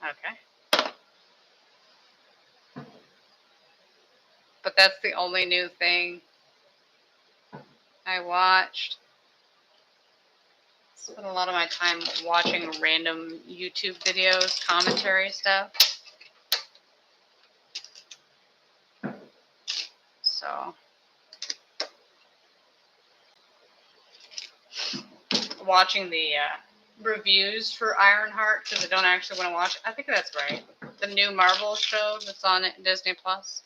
Okay. But that's the only new thing I watched. Spent a lot of my time watching random YouTube videos, commentary stuff. So, watching the reviews for Ironheart because I don't actually want to watch it. I think that's right. The new Marvel show that's on Disney Plus.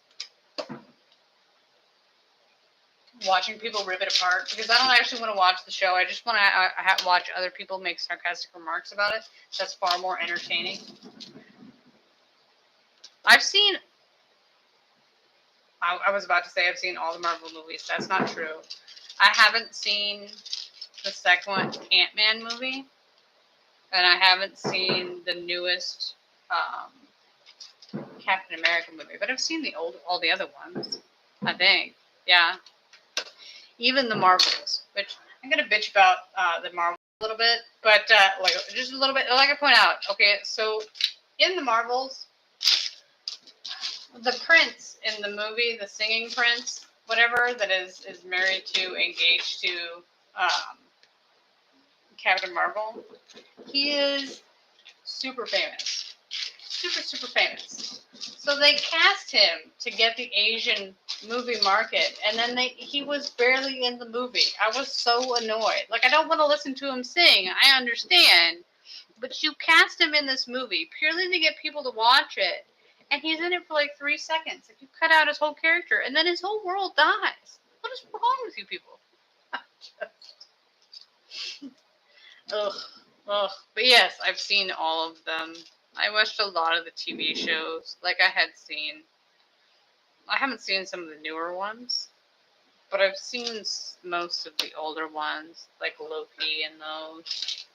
Watching people rip it apart because I don't actually want to watch the show. I just want to watch other people make sarcastic remarks about it. That's far more entertaining. I've seen. I was about to say I've seen all the Marvel movies. That's not true. I haven't seen the second Ant-Man movie, and I haven't seen the newest Captain America movie. But I've seen all the other ones. I think, yeah. Even the Marvels, which I'm gonna bitch about the Marvels a little bit, but like just a little bit. Like I point out, okay, so in the Marvels, the prince in the movie, the singing prince, whatever, that is married to, engaged to Captain Marvel, he is super famous. Super famous. So they cast him to get the Asian movie market, and then he was barely in the movie. I was so annoyed. Like, I don't want to listen to him sing. I understand. But you cast him in this movie purely to get people to watch it, and he's in it for like 3 seconds. Like, you cut out his whole character, and then his whole world dies. What is wrong with you people? Ugh. But yes, I've seen all of them. I watched a lot of the TV shows. Like I haven't seen some of the newer ones, but I've seen most of the older ones, like Loki and those.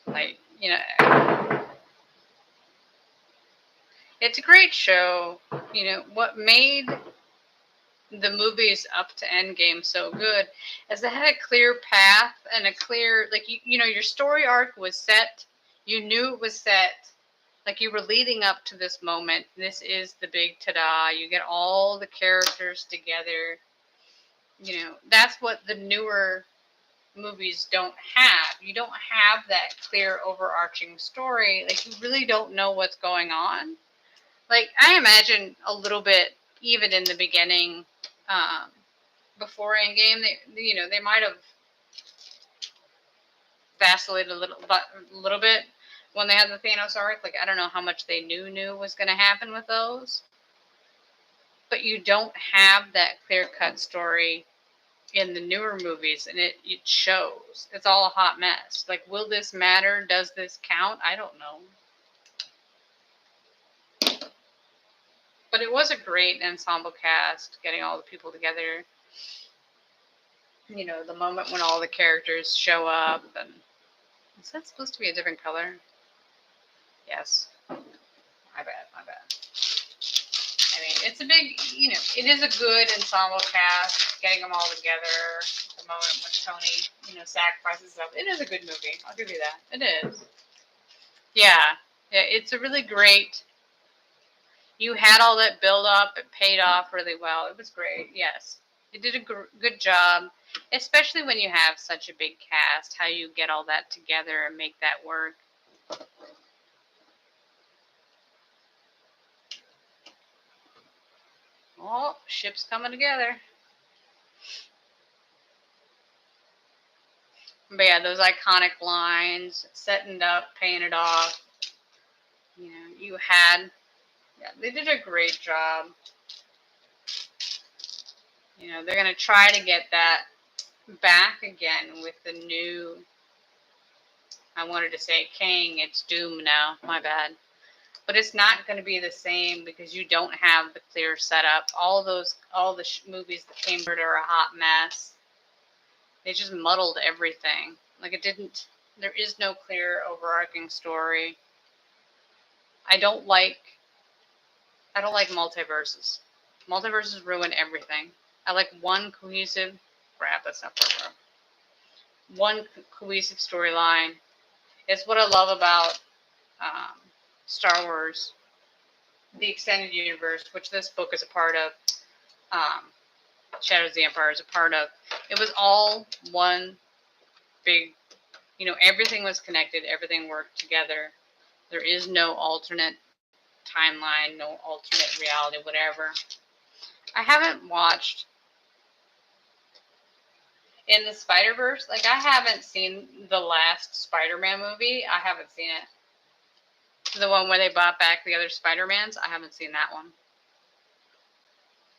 Like, it's a great show. What made the movies up to Endgame so good is they had a clear path and a clear, like, your story arc was set. You knew it was set. Like, you were leading up to this moment. This is the big ta-da. You get all the characters together. That's what the newer movies don't have. You don't have that clear overarching story. Like, you really don't know what's going on. Like, I imagine a little bit, even in the beginning, before Endgame, they might have vacillated a little bit when they had the Thanos arc. Like, I don't know how much they knew was going to happen with those. But you don't have that clear-cut story in the newer movies, and it shows. It's all a hot mess. Like, will this matter? Does this count? I don't know. But it was a great ensemble cast, getting all the people together. The moment when all the characters show up, and is that supposed to be a different color? Yes. My bad. I mean, it's a big, it is a good ensemble cast, getting them all together. The moment when Tony, sacrifices himself. It is a good movie. I'll give you that. It is. Yeah, it's a really great. You had all that build up. It paid off really well. It was great. Yes. It did a good job, especially when you have such a big cast, how you get all that together and make that work. Oh, ship's coming together. But yeah, those iconic lines, setting it up, paying it off. They did a great job. They're going to try to get that back again with the new, I wanted to say Kang, it's Doom now, my bad. But it's not going to be the same because you don't have the clear setup. All the movies that came out are a hot mess. They just muddled everything. Like, there is no clear overarching story. I don't like multiverses. Multiverses ruin everything. I like one cohesive, crap, that's not part one cohesive storyline. It's what I love about Star Wars, the extended universe, which this book is a part of. Um, Shadows of the Empire is a part of. It was all one big, everything was connected, everything worked together. There is no alternate timeline, no alternate reality, whatever. I haven't watched in the Spider-Verse, like I haven't seen the last Spider-Man movie. I haven't seen it. The one where they brought back the other Spider-Mans, I haven't seen that one.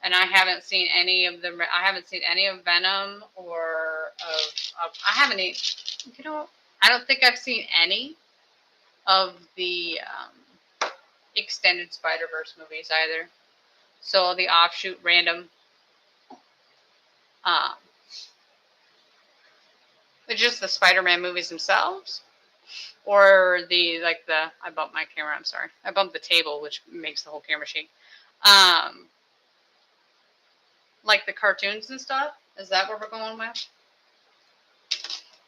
And I haven't seen any of Venom or I haven't I don't think I've seen any of the extended Spider-Verse movies either. So the offshoot random it's just the Spider-Man movies themselves, or I bumped my camera. I'm sorry. I bumped the table, which makes the whole camera shake. Like the cartoons and stuff. Is that what we're going with?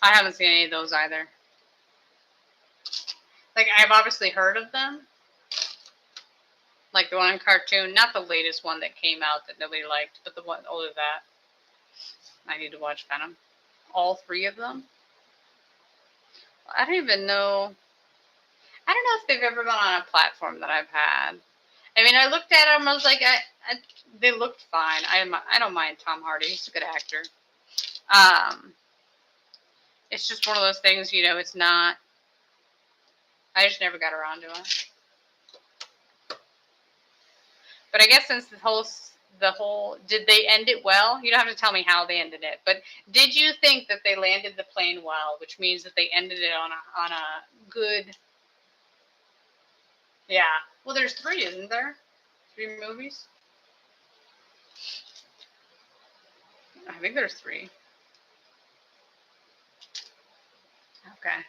I haven't seen any of those either. Like I've obviously heard of them. Like the one in cartoon, not the latest one that came out that nobody liked, but the one older than that. I need to watch Venom. All three of them. I don't even know. I don't know if they've ever been on a platform that I've had. I mean, I looked at them. I was like, they looked fine. I don't mind Tom Hardy. He's a good actor. It's just one of those things, it's not. I just never got around to it. But I guess since the whole, did they end it well? You don't have to tell me how they ended it, but did you think that they landed the plane well, which means that they ended it on a good? Yeah. Well, there's 3, isn't there? 3 movies. I think there's 3. Okay.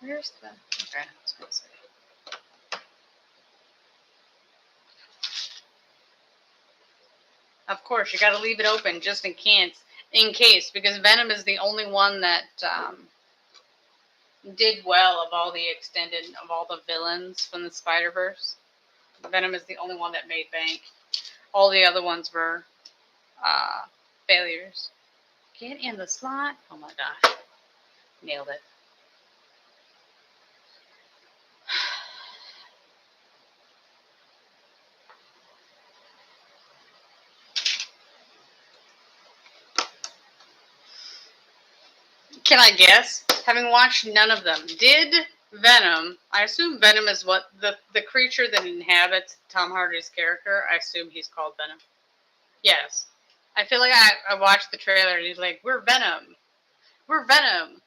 Where's the? Okay, I was gonna say. Of course, you got to leave it open just in case, because Venom is the only one that did well of all the villains from the Spider-Verse. Venom is the only one that made bank. All the other ones were failures. Get in the slot. Oh my gosh. Nailed it. Can I guess? Having watched none of them, did Venom, I assume Venom is what the creature that inhabits Tom Hardy's character, I assume he's called Venom. Yes. I feel like I watched the trailer and he's like, we're Venom. We're Venom.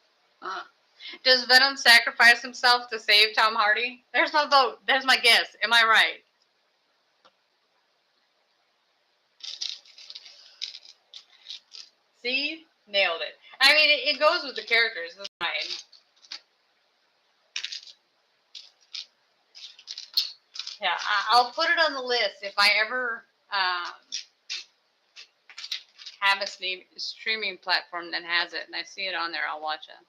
Does Venom sacrifice himself to save Tom Hardy? There's my vote. There's my guess. Am I right? See? Nailed it. I mean, it goes with the characters. That's fine. Yeah, I'll put it on the list if I ever have a streaming platform that has it and I see it on there. I'll watch it.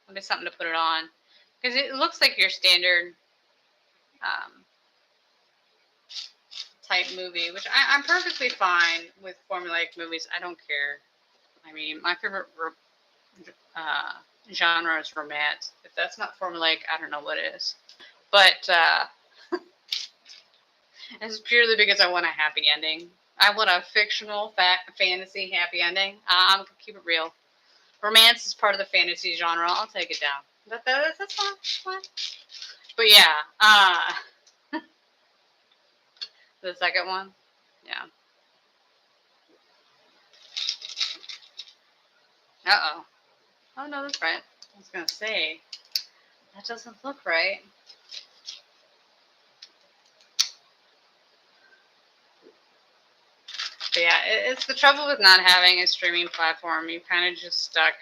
It'll be something to put it on because it looks like your standard type movie, which I'm perfectly fine with formulaic movies. I don't care. I mean, my favorite genre is romance. If that's not formulaic, I don't know what is. But it's purely because I want a happy ending. I want a fictional fantasy happy ending. I'm going to keep it real. Romance is part of the fantasy genre. I'll take it down. That's fine. But yeah. The second one? Yeah. Uh-oh. Oh, no, that's right. I was going to say, that doesn't look right. But yeah, it's the trouble with not having a streaming platform. You're kind of just stuck.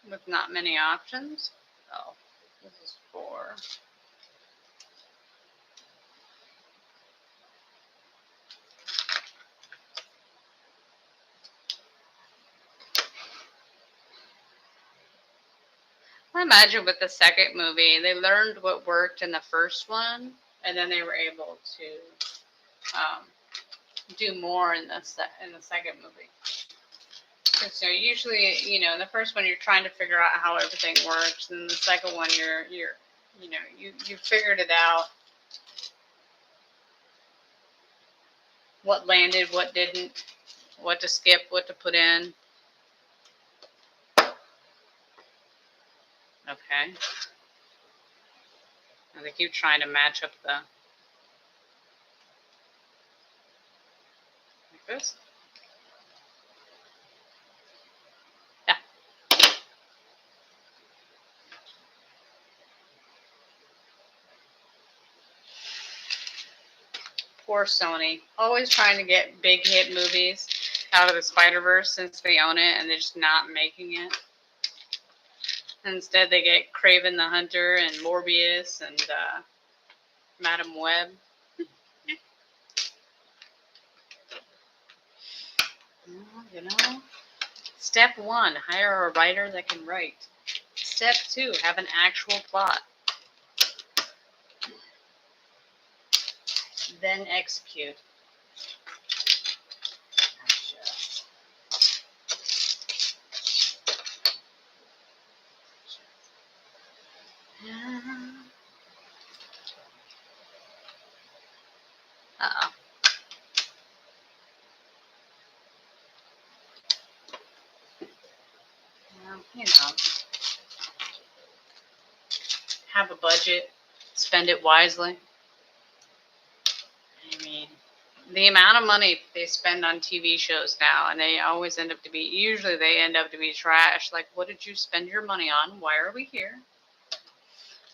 with not many options. Oh, this is 4. I imagine with the second movie, they learned what worked in the first one, and then they were able to do more in the second movie. So usually, in the first one, you're trying to figure out how everything works, and the second one, you figured it out. What landed, what didn't, what to skip, what to put in. Okay. And they keep trying to match up like this. Yeah. Poor Sony. Always trying to get big hit movies out of the Spider-Verse since they own it, and they're just not making it. Instead, they get Kraven the Hunter and Morbius and Madam Web. Step 1, hire a writer that can write. Step 2, have an actual plot. Then execute. Uh-oh. Well, have a budget, spend it wisely. I mean, the amount of money they spend on TV shows now, and they always end up to be, usually they end up to be trash. Like, what did you spend your money on? Why are we here?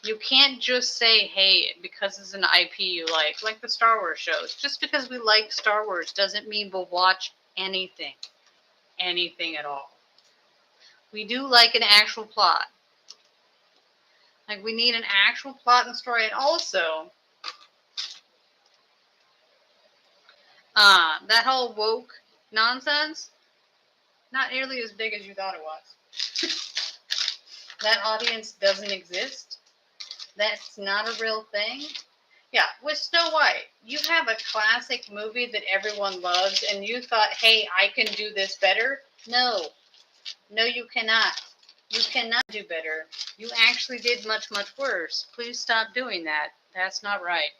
You can't just say, hey, because it's an IP you like the Star Wars shows. Just because we like Star Wars doesn't mean we'll watch anything at all. We do like an actual plot. Like, we need an actual plot and story. And also, that whole woke nonsense, not nearly as big as you thought it was. That audience doesn't exist. That's not a real thing. Yeah, with Snow White, you have a classic movie that everyone loves, and you thought, hey, I can do this better. No, you cannot. You cannot do better. You actually did much, much worse. Please stop doing that. That's not right.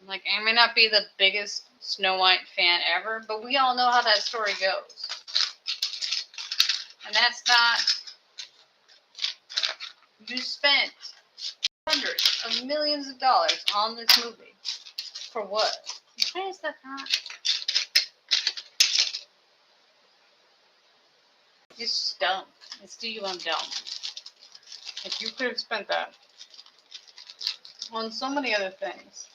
Like, I may not be the biggest Snow White fan ever, but we all know how that story goes. And that's not... You spent hundreds of millions of dollars on this movie. For what? Why is that not? It's just dumb. It's dumb. If you could have spent that on so many other things.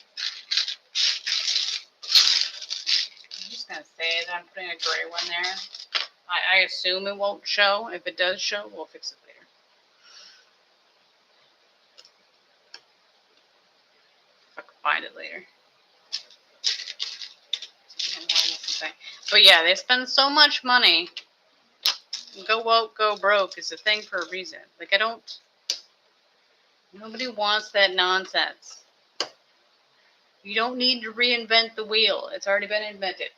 I'm just going to say that I'm putting a gray one there. I assume it won't show. If it does show, we'll fix it later. If I can find it later. But yeah, they spend so much money. Go woke, go broke is a thing for a reason. Like, nobody wants that nonsense. You don't need to reinvent the wheel. It's already been invented.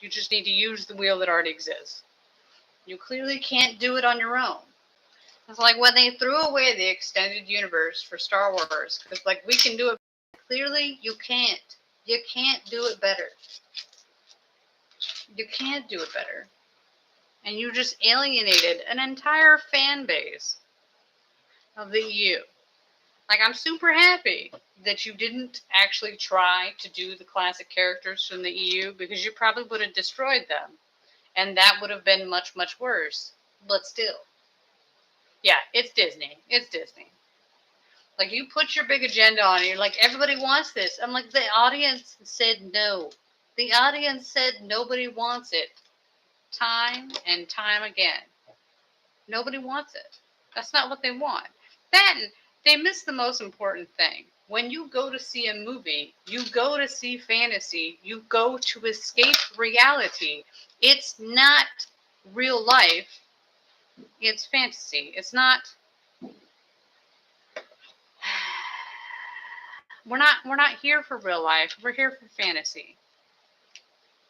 You just need to use the wheel that already exists. You clearly can't do it on your own. It's like when they threw away the extended universe for Star Wars. Because, like, we can do it. Clearly, you can't. You can't do it better. You can't do it better. And you just alienated an entire fan base of the EU. Like, I'm super happy that you didn't actually try to do the classic characters from the EU, because you probably would have destroyed them. And that would have been much, much worse. But still. Yeah, it's Disney. It's Disney. Like, you put your big agenda on it. You're like, everybody wants this. I'm like, the audience said no. The audience said nobody wants it. time and time again. Nobody wants it. That's not what they want. Then they miss the most important thing. When you go to see a movie, you go to see fantasy. You go to escape reality. It's not real life. It's fantasy. It's not. We're not here for real life. We're here for fantasy.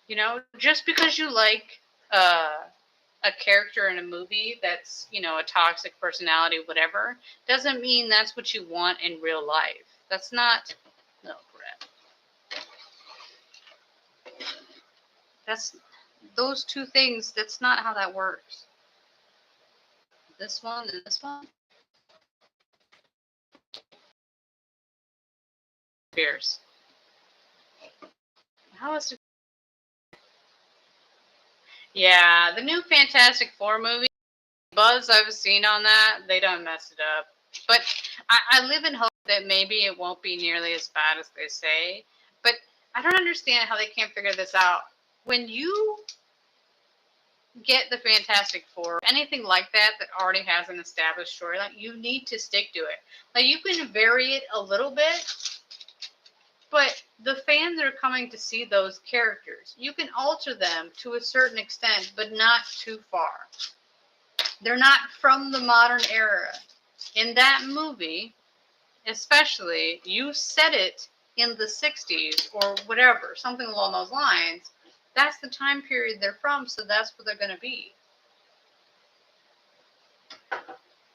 You know, just because you like a character in a movie that's, you know, a toxic personality, whatever, doesn't mean that's what you want in real life. That's not. No, crap. That's those two things. That's not how that works. This one and this one. Fierce. How is it? Yeah, the new Fantastic Four movie, buzz I've seen on that, they don't mess it up. But I live in hope that maybe it won't be nearly as bad as they say. But I don't understand how they can't figure this out. When you get the Fantastic Four, anything like that that already has an established storyline, you need to stick to it. Like, you can vary it a little bit, but the fans are coming to see those characters. You can alter them to a certain extent, but not too far. They're not from the modern era. In that movie, especially, you set it in the 60s or whatever, something along those lines. That's the time period they're from, so that's what they're going to be.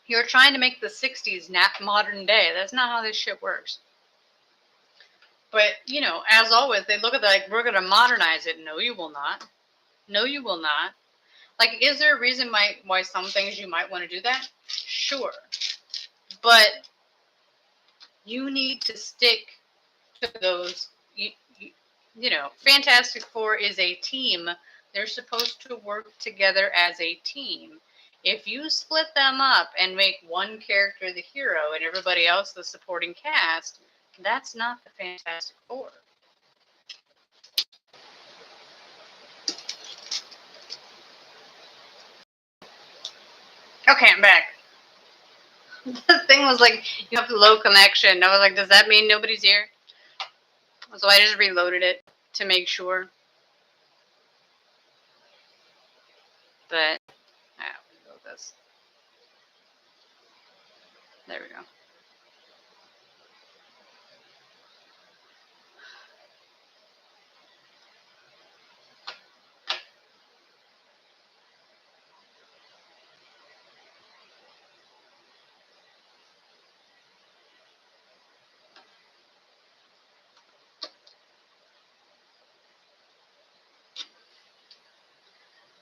You're trying to make the 60s not modern day. That's not how this shit works. But, you know, as always, they look at it like, we're going to modernize it. No, you will not. No, you will not. Like, is there a reason why some things you might want to do that? Sure. But you need to stick to those. You know, Fantastic Four is a team. They're supposed to work together as a team. If you split them up and make one character the hero and everybody else the supporting cast, that's not the Fantastic Four. Okay, I'm back. The thing was like, you have low connection. I was like, does that mean nobody's here? So I just reloaded it to make sure. But, reload this. There we go.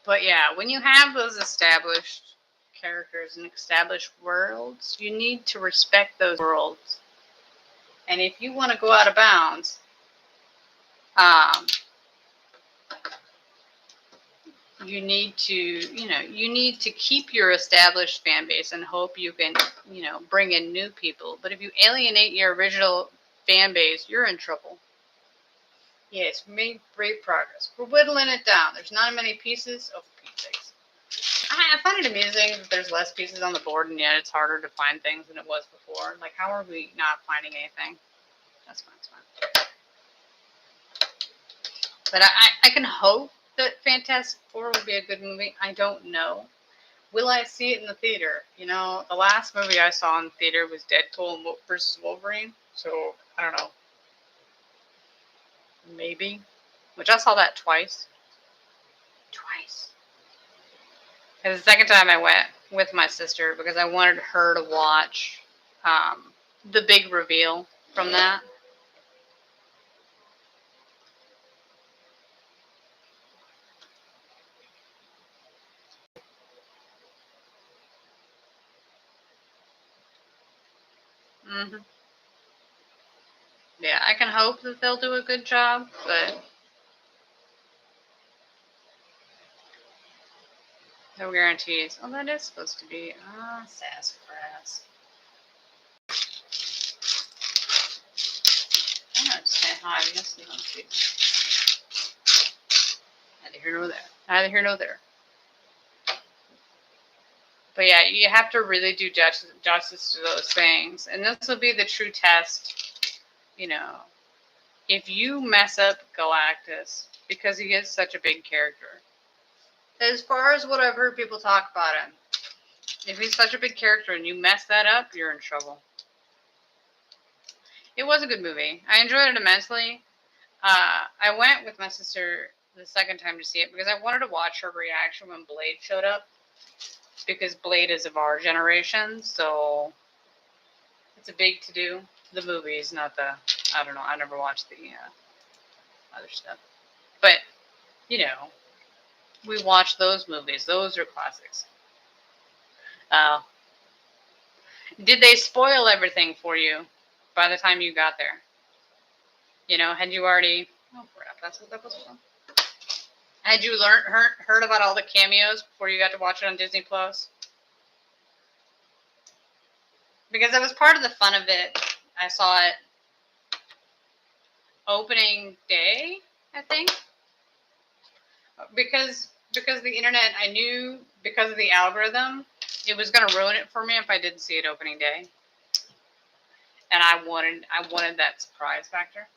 But yeah, when you have those established characters and established worlds, you need to respect those worlds. And if you want to go out of bounds, you need to keep your established fan base and hope you can, bring in new people. But if you alienate your original fan base, you're in trouble. Yes, we made great progress. We're whittling it down. There's not many pieces of pieces. I find it amusing that there's less pieces on the board, and yet it's harder to find things than it was before. Like, how are we not finding anything? That's fine. It's fine. But I can hope that Fantastic Four will be a good movie. I don't know. Will I see it in the theater? You know, the last movie I saw in the theater was Deadpool versus Wolverine. So, I don't know. Maybe. Which I saw that twice. And the second time I went with my sister because I wanted her to watch the big reveal from that. Mm-hmm. Yeah, I can hope that they'll do a good job, but no guarantees. Oh, that is supposed to be sassafras. I know, just saying hi. Neither here nor there. Neither here nor there. But yeah, you have to really do justice to those things. And this will be the true test, you know. If you mess up Galactus, because he is such a big character, as far as what I've heard people talk about him, if he's such a big character and you mess that up, you're in trouble. It was a good movie. I enjoyed it immensely. I went with my sister the second time to see it because I wanted to watch her reaction when Blade showed up. Because Blade is of our generation, so it's a big to-do. The movies, not the, I don't know, I never watched the other stuff. But, you know, we watch those movies. Those are classics. Did they spoil everything for you by the time you got there? You know, had you already... Oh, crap, that's what that was for. Had you heard about all the cameos before you got to watch it on Disney Plus? Because that was part of the fun of it. I saw it opening day, I think. Because the internet, I knew because of the algorithm, it was going to ruin it for me if I didn't see it opening day. And I wanted that surprise factor.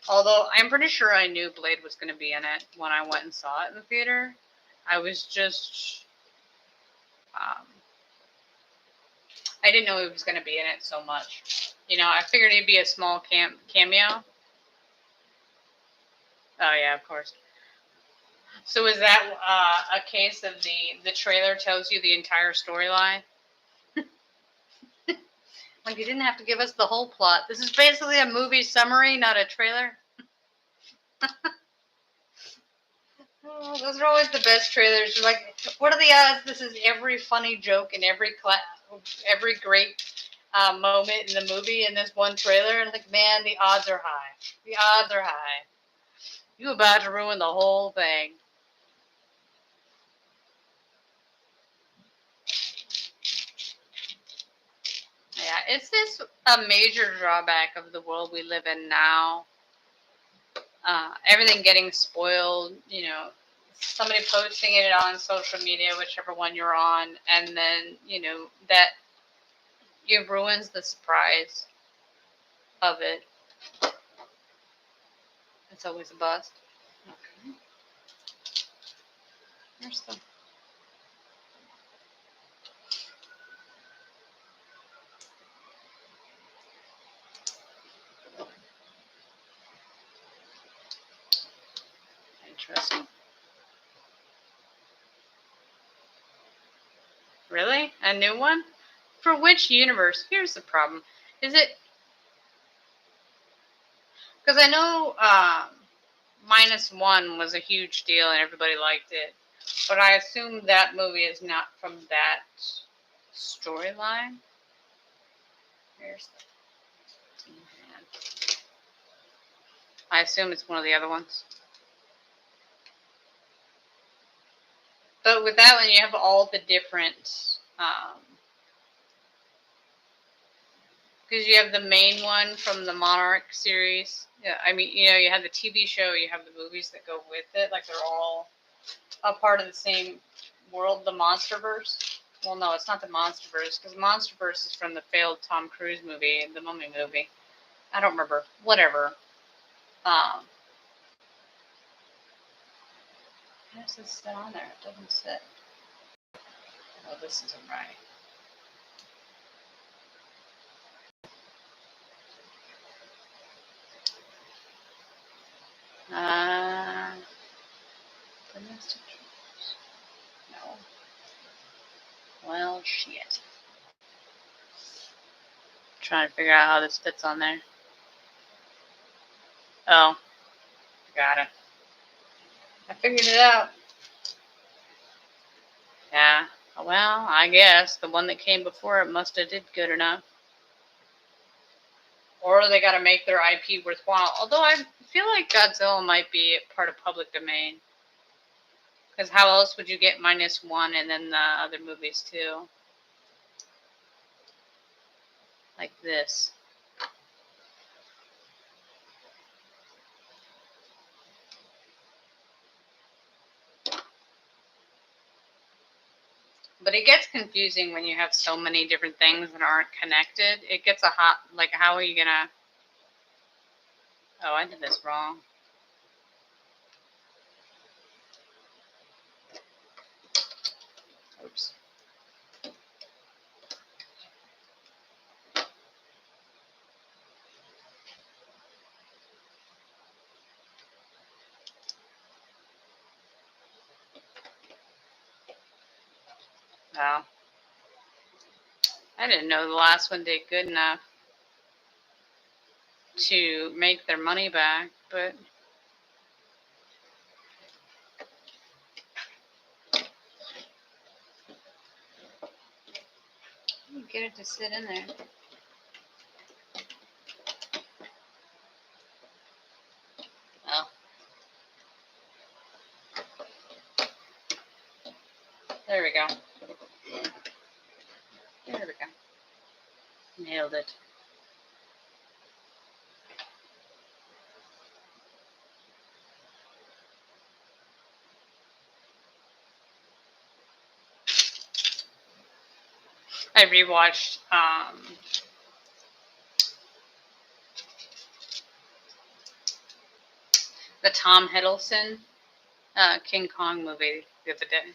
Although I'm pretty sure I knew Blade was going to be in it when I went and saw it in the theater. I was just... I didn't know he was going to be in it so much. You know, I figured he'd be a small cameo. Oh, yeah, of course. So is that a case of the trailer tells you the entire storyline? Like, you didn't have to give us the whole plot. This is basically a movie summary, not a trailer. Oh, those are always the best trailers. You're like, what are the odds this is every funny joke and every great moment in the movie in this one trailer? And like, man, the odds are high. The odds are high. You're about to ruin the whole thing. Yeah, it's this a major drawback of the world we live in now. Everything getting spoiled, you know, somebody posting it on social media, whichever one you're on, and then, you know, that it ruins the surprise of it. It's always a bust. Okay. Here's the... Interesting. Really? A new one? For which universe? Here's the problem. Is it... Because I know -1 was a huge deal and everybody liked it. But I assume that movie is not from that storyline. Here's the... I assume it's one of the other ones. But with that one, you have all the different... because you have the main one from the Monarch series. Yeah, I mean, you know, you have the TV show, you have the movies that go with it. Like, they're all a part of the same world, the Monsterverse. Well, no, it's not the Monsterverse, because Monsterverse is from the failed Tom Cruise movie, the Mummy movie. I don't remember. Whatever. How does this sit on there? It doesn't sit. Oh, this isn't right. Domestic troops. No. Well, shit. Trying to figure out how this fits on there. Oh. Got it. I figured it out. Yeah. Well, I guess the one that came before it must have did good enough. Or they got to make their IP worthwhile. Although I feel like Godzilla might be part of public domain. Because how else would you get -1 and then the other movies too? Like this. But But it gets confusing when you have so many different things that aren't connected. It gets a hot, like, how are you gonna... Oh, I did this wrong. Oops. Wow. I didn't know the last one did good enough to make their money back, but get it to sit in there. Oh. There we go. There we go. Nailed it. I rewatched the Tom Hiddleston King Kong movie the other day.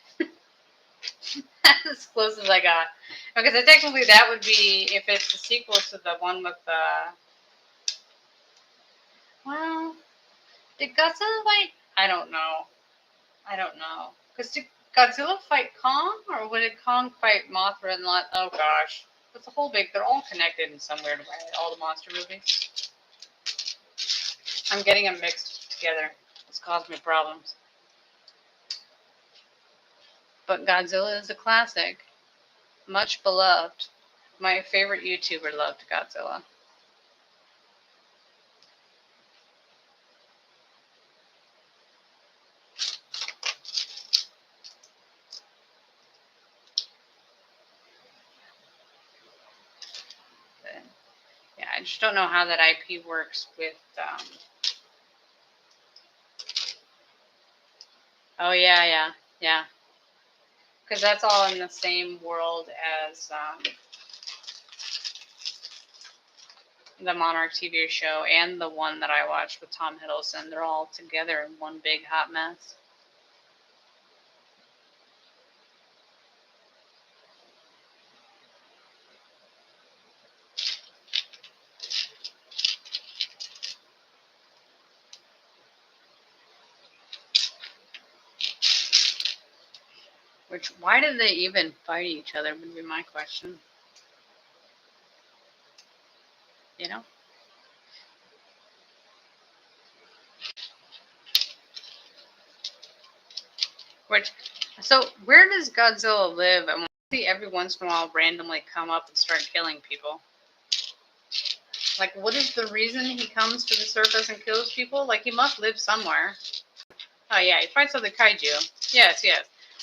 That's as close as I got. Because technically that would be, if it's the sequel to the one with the... Well, did Godzilla fight? I don't know. Because did Godzilla fight Kong? Or did Kong fight Mothra and Lot? Oh gosh. It's a whole big... They're all connected in some weird way. All the monster movies. I'm getting them mixed together. It's caused me problems. But Godzilla is a classic. Much beloved. My favorite YouTuber loved Godzilla. But, yeah, I just don't know how that IP works with... Oh, yeah. Because that's all in the same world as the Monarch TV show and the one that I watched with Tom Hiddleston. They're all together in one big hot mess. Which, why did they even fight each other would be my question. You know? Which, so where does Godzilla live? And why does he every once in a while randomly come up and start killing people? Like, what is the reason he comes to the surface and kills people? Like, he must live somewhere. Oh, yeah, he fights other kaiju. Yes.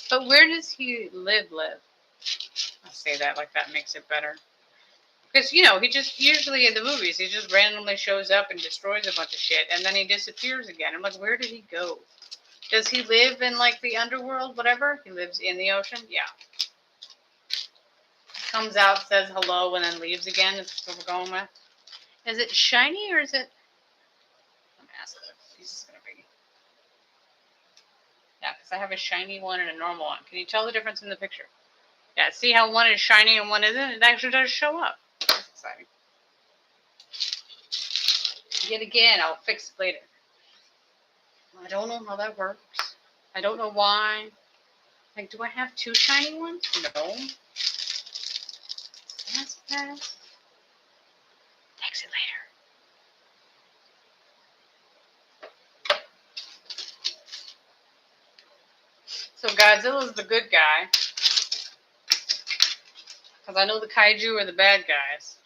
But where does he live? I'll say that like that makes it better. Because, he just, usually in the movies, he just randomly shows up and destroys a bunch of shit, and then he disappears again. I'm like, where did he go? Does he live in, like, the underworld, whatever? He lives in the ocean? Yeah. Comes out, says hello, and then leaves again. Is what we're going with. Is it shiny, or is it... I'm asking if he's going to be... Yeah, because I have a shiny one and a normal one. Can you tell the difference in the picture? Yeah, see how one is shiny and one isn't? It actually does show up. That's exciting. Yet again, I'll fix it later. I don't know how that works. I don't know why. Like, do I have two shiny ones? No. That's fast. Fix it later. So Godzilla's the good guy. Because I know the kaiju are the bad guys.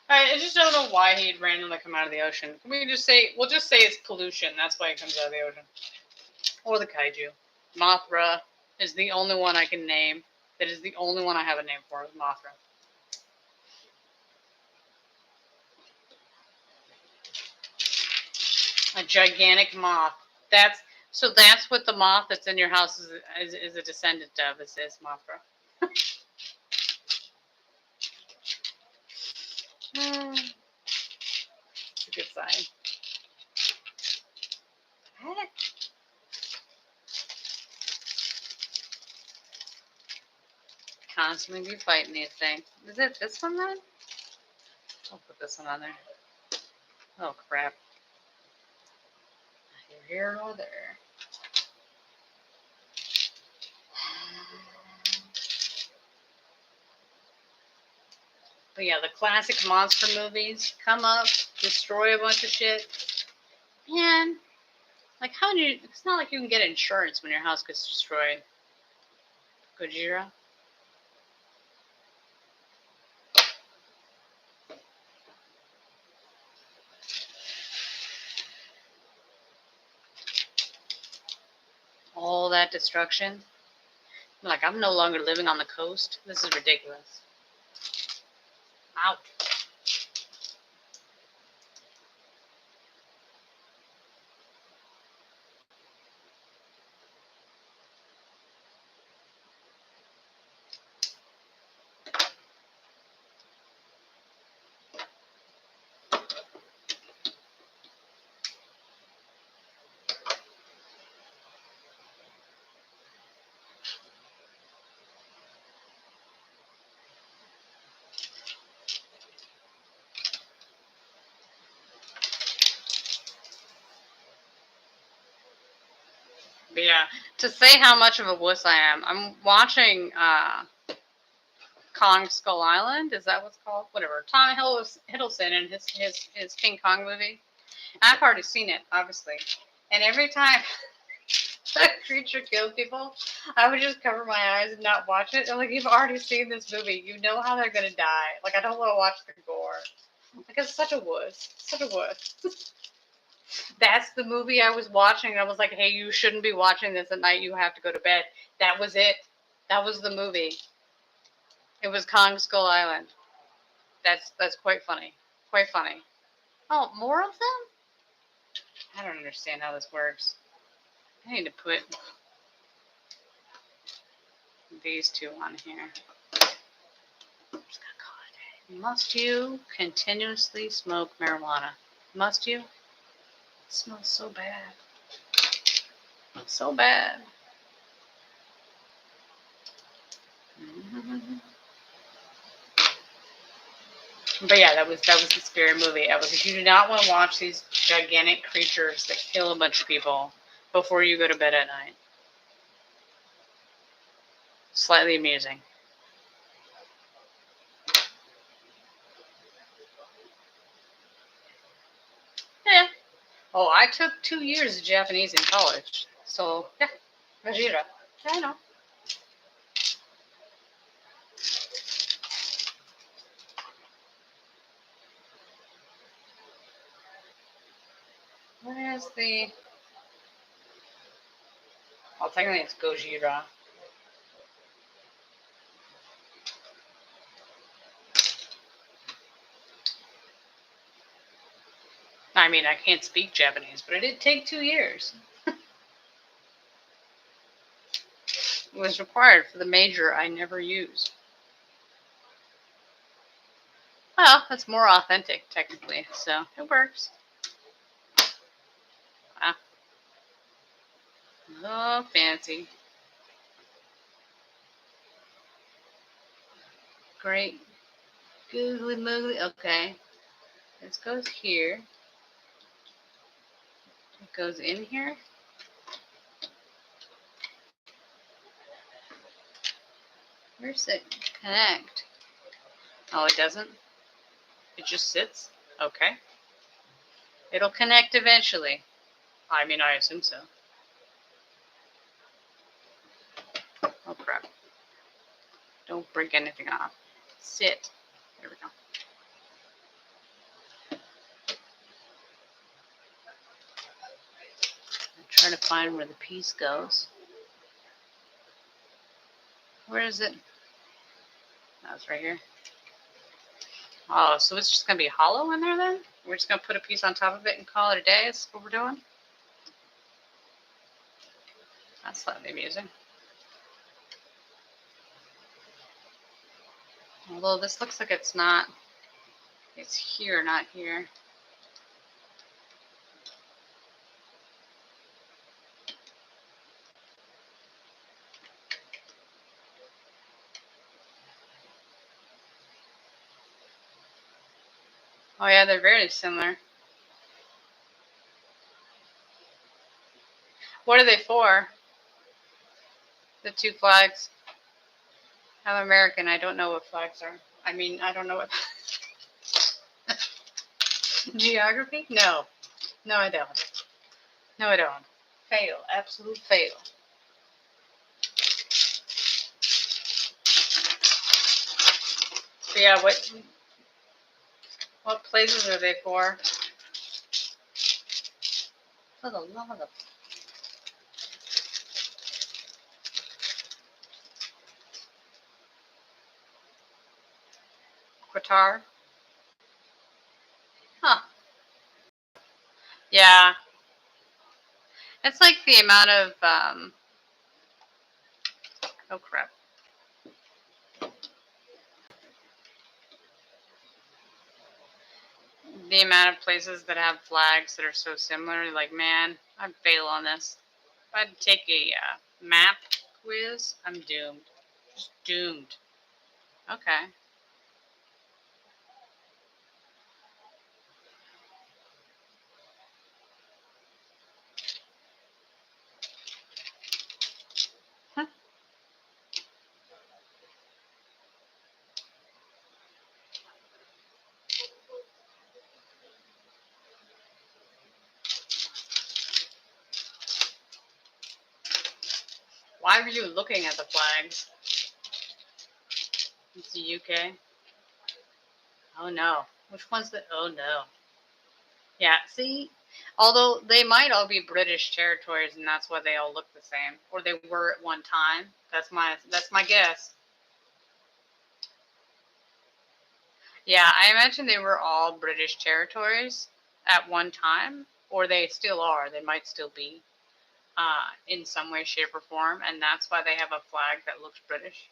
I just don't know why he'd randomly come out of the ocean. Can we just say, we'll just say it's pollution. That's why he comes out of the ocean. Or the kaiju. Mothra is the only one I can name. That is the only one I have a name for, is Mothra. A gigantic moth That's what the moth that's in your house is a descendant of. Is this Mothra? It's a good sign. What? Constantly be fighting these things. Is it this one then? I'll put this one on there. Oh crap. Neither here nor there. But yeah, the classic monster movies come up, destroy a bunch of shit. Man, like how do you? It's not like you can get insurance when your house gets destroyed. Gojira. All that destruction. Like, I'm no longer living on the coast. This is ridiculous. Ouch. But yeah, to say how much of a wuss I am, I'm watching Kong Skull Island. Is that what's called? Whatever. Tom Hiddleston and his King Kong movie. I've already seen it, obviously. And every time that creature killed people, I would just cover my eyes and not watch it. And like, you've already seen this movie. You know how they're going to die. Like, I don't want to watch the gore. Like, it's such a wuss. Such a wuss. That's the movie I was watching. And I was like, hey, you shouldn't be watching this at night. You have to go to bed. That was it. That was the movie. It was Kong Skull Island. That's quite funny. Quite funny. Oh, more of them? I don't understand how this works. I need to put these two on here. Must you continuously smoke marijuana? Must you? It smells so bad. So bad. But yeah, that was the scary movie. I was like, you do not want to watch these gigantic creatures that kill a bunch of people before you go to bed at night. Slightly amusing. Yeah. Oh, I took 2 years of Japanese in college. So, yeah. Vajira. Yeah, I know. Where's the... Well, technically it's Gojira. I mean, I can't speak Japanese, but it did take 2 years. It was required for the major I never used. Well, that's more authentic, technically, so it works. Ah. Oh, fancy. Great. Googly moogly. Okay. This goes here. It goes in here. Where's it connect? Oh, it doesn't? It just sits? Okay. It'll connect eventually. I mean, I assume so. Oh, crap. Don't break anything off. Sit. There we go. I'm trying to find where the piece goes. Where is it? Oh, it's right here. Oh, so it's just going to be hollow in there then? We're just going to put a piece on top of it and call it a day? Is what we're doing? That's slightly amusing. Although this looks like it's not. It's here, not here. Oh yeah, they're very similar. What are they for? The two flags. I'm American. I don't know what flags are. I mean, I don't know what. Geography? No. No, I don't. No, I don't. Fail. Absolute fail. So yeah, what places are they for? For the love of the... Qatar? Huh. Yeah. It's like the amount of, oh crap. The amount of places that have flags that are so similar, like, man, I'd fail on this. If I'd take a map quiz, I'm doomed. Just doomed. Okay. Huh. Why were you looking at the flags? It's the UK. Oh no. Which one's the... Oh no. Yeah, see? Although they might all be British territories and that's why they all look the same. Or they were at one time. That's my guess. Yeah, I imagine they were all British territories at one time. Or they still are. They might still be. In some way, shape, or form. And that's why they have a flag that looks British.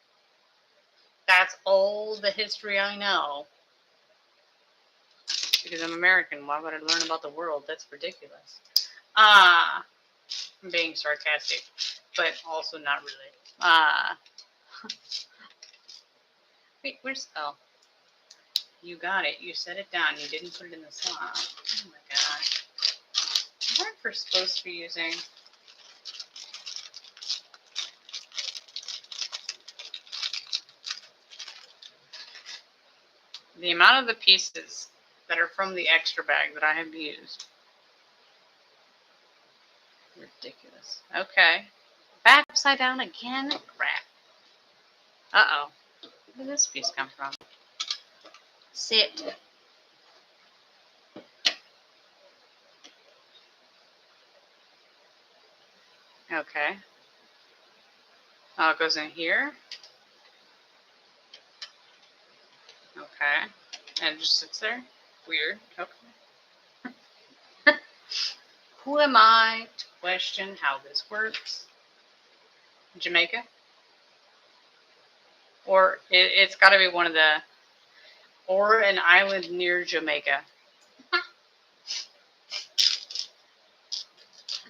That's all the history I know. Because I'm American. Why would I learn about the world? That's ridiculous. I'm being sarcastic, but also not really. Wait, where's... Oh. You got it. You set it down. You didn't put it in the slot. Oh my gosh. I wonder if we're supposed to be using... The amount of the pieces that are from the extra bag that I have used. Ridiculous. Okay. Back upside down again? Crap. Uh-oh. Where did this piece come from? Sit. Okay. Oh, it goes in here? Okay. And it just sits there? Weird. Okay. Who am I to question how this works? Jamaica? Or it's got to be one of the... Or an island near Jamaica.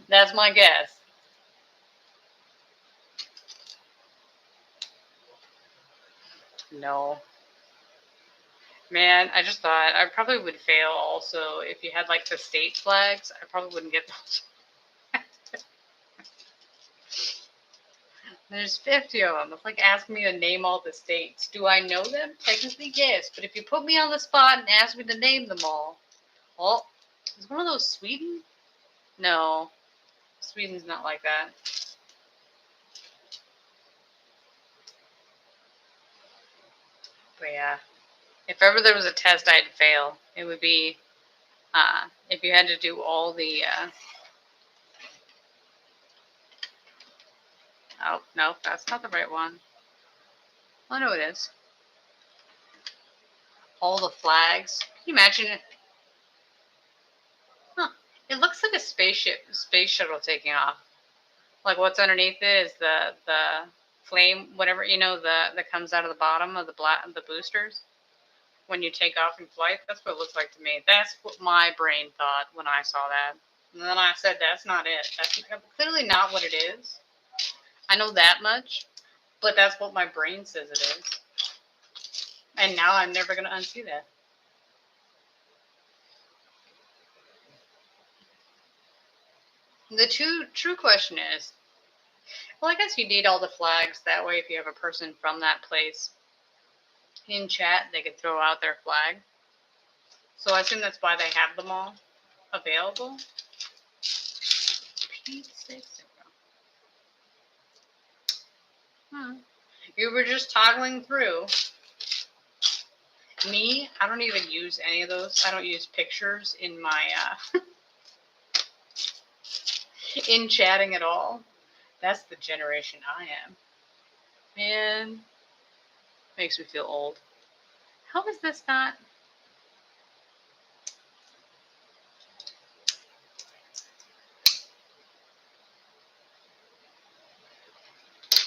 That's my guess. No. Man, I just thought I probably would fail also if you had like the state flags. I probably wouldn't get those. There's 50 of them. It's like asking me to name all the states. Do I know them? Technically, yes. But if you put me on the spot and ask me to name them all, oh, is one of those Sweden? No, Sweden's not like that. But yeah, if ever there was a test I'd fail, it would be if you had to do all the. Oh no, that's not the right one. Oh no, it is. All the flags. Can you imagine it? Huh. It looks like a spaceship, space shuttle taking off. Like what's underneath it is the flame, whatever, you know, that comes out of the bottom of the boosters when you take off in flight. That's what it looks like to me. That's what my brain thought when I saw that. And then I said, that's not it. That's clearly not what it is. I know that much, but that's what my brain says it is. And now I'm never going to unsee that. The true question is, well, I guess you need all the flags. That way, if you have a person from that place in chat, they could throw out their flag. So I assume that's why they have them all available. You were just toggling through. Me, I don't even use any of those. I don't use pictures in my in chatting at all. That's the generation I am. Man, makes me feel old. How is this not?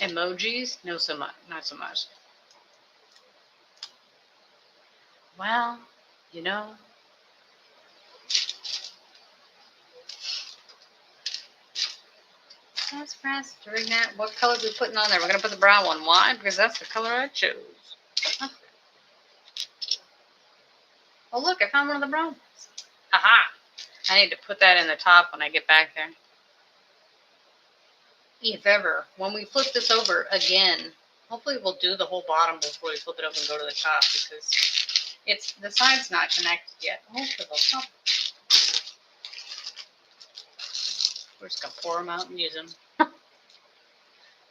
Emojis? No, so much. Not so much. Well, you know. Let's press during that. What color are we putting on there? We're going to put the brown one. Why? Because that's the color I chose. Huh. Oh, look, I found one of the brown ones. Aha! I need to put that in the top when I get back there. If ever, when we flip this over again, hopefully we'll do the whole bottom before we flip it up and go to the top, because the side's not connected yet. Hopefully they'll come. We're just going to pour them out and use them.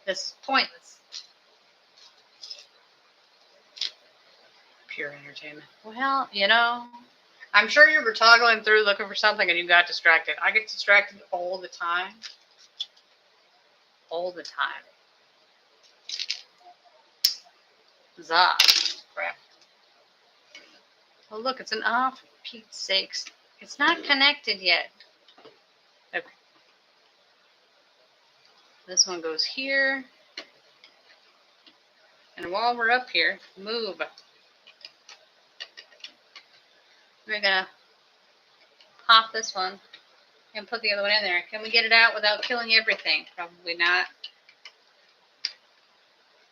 This is pointless. Pure entertainment. Well, you know, I'm sure you were toggling through looking for something and you got distracted. I get distracted all the time. All the time. Zah. Crap. Oh, look, it's an off. For Pete's sakes. It's not connected yet. Okay. This one goes here. And while we're up here, move. We're going to pop this one and put the other one in there. Can we get it out without killing everything? Probably not.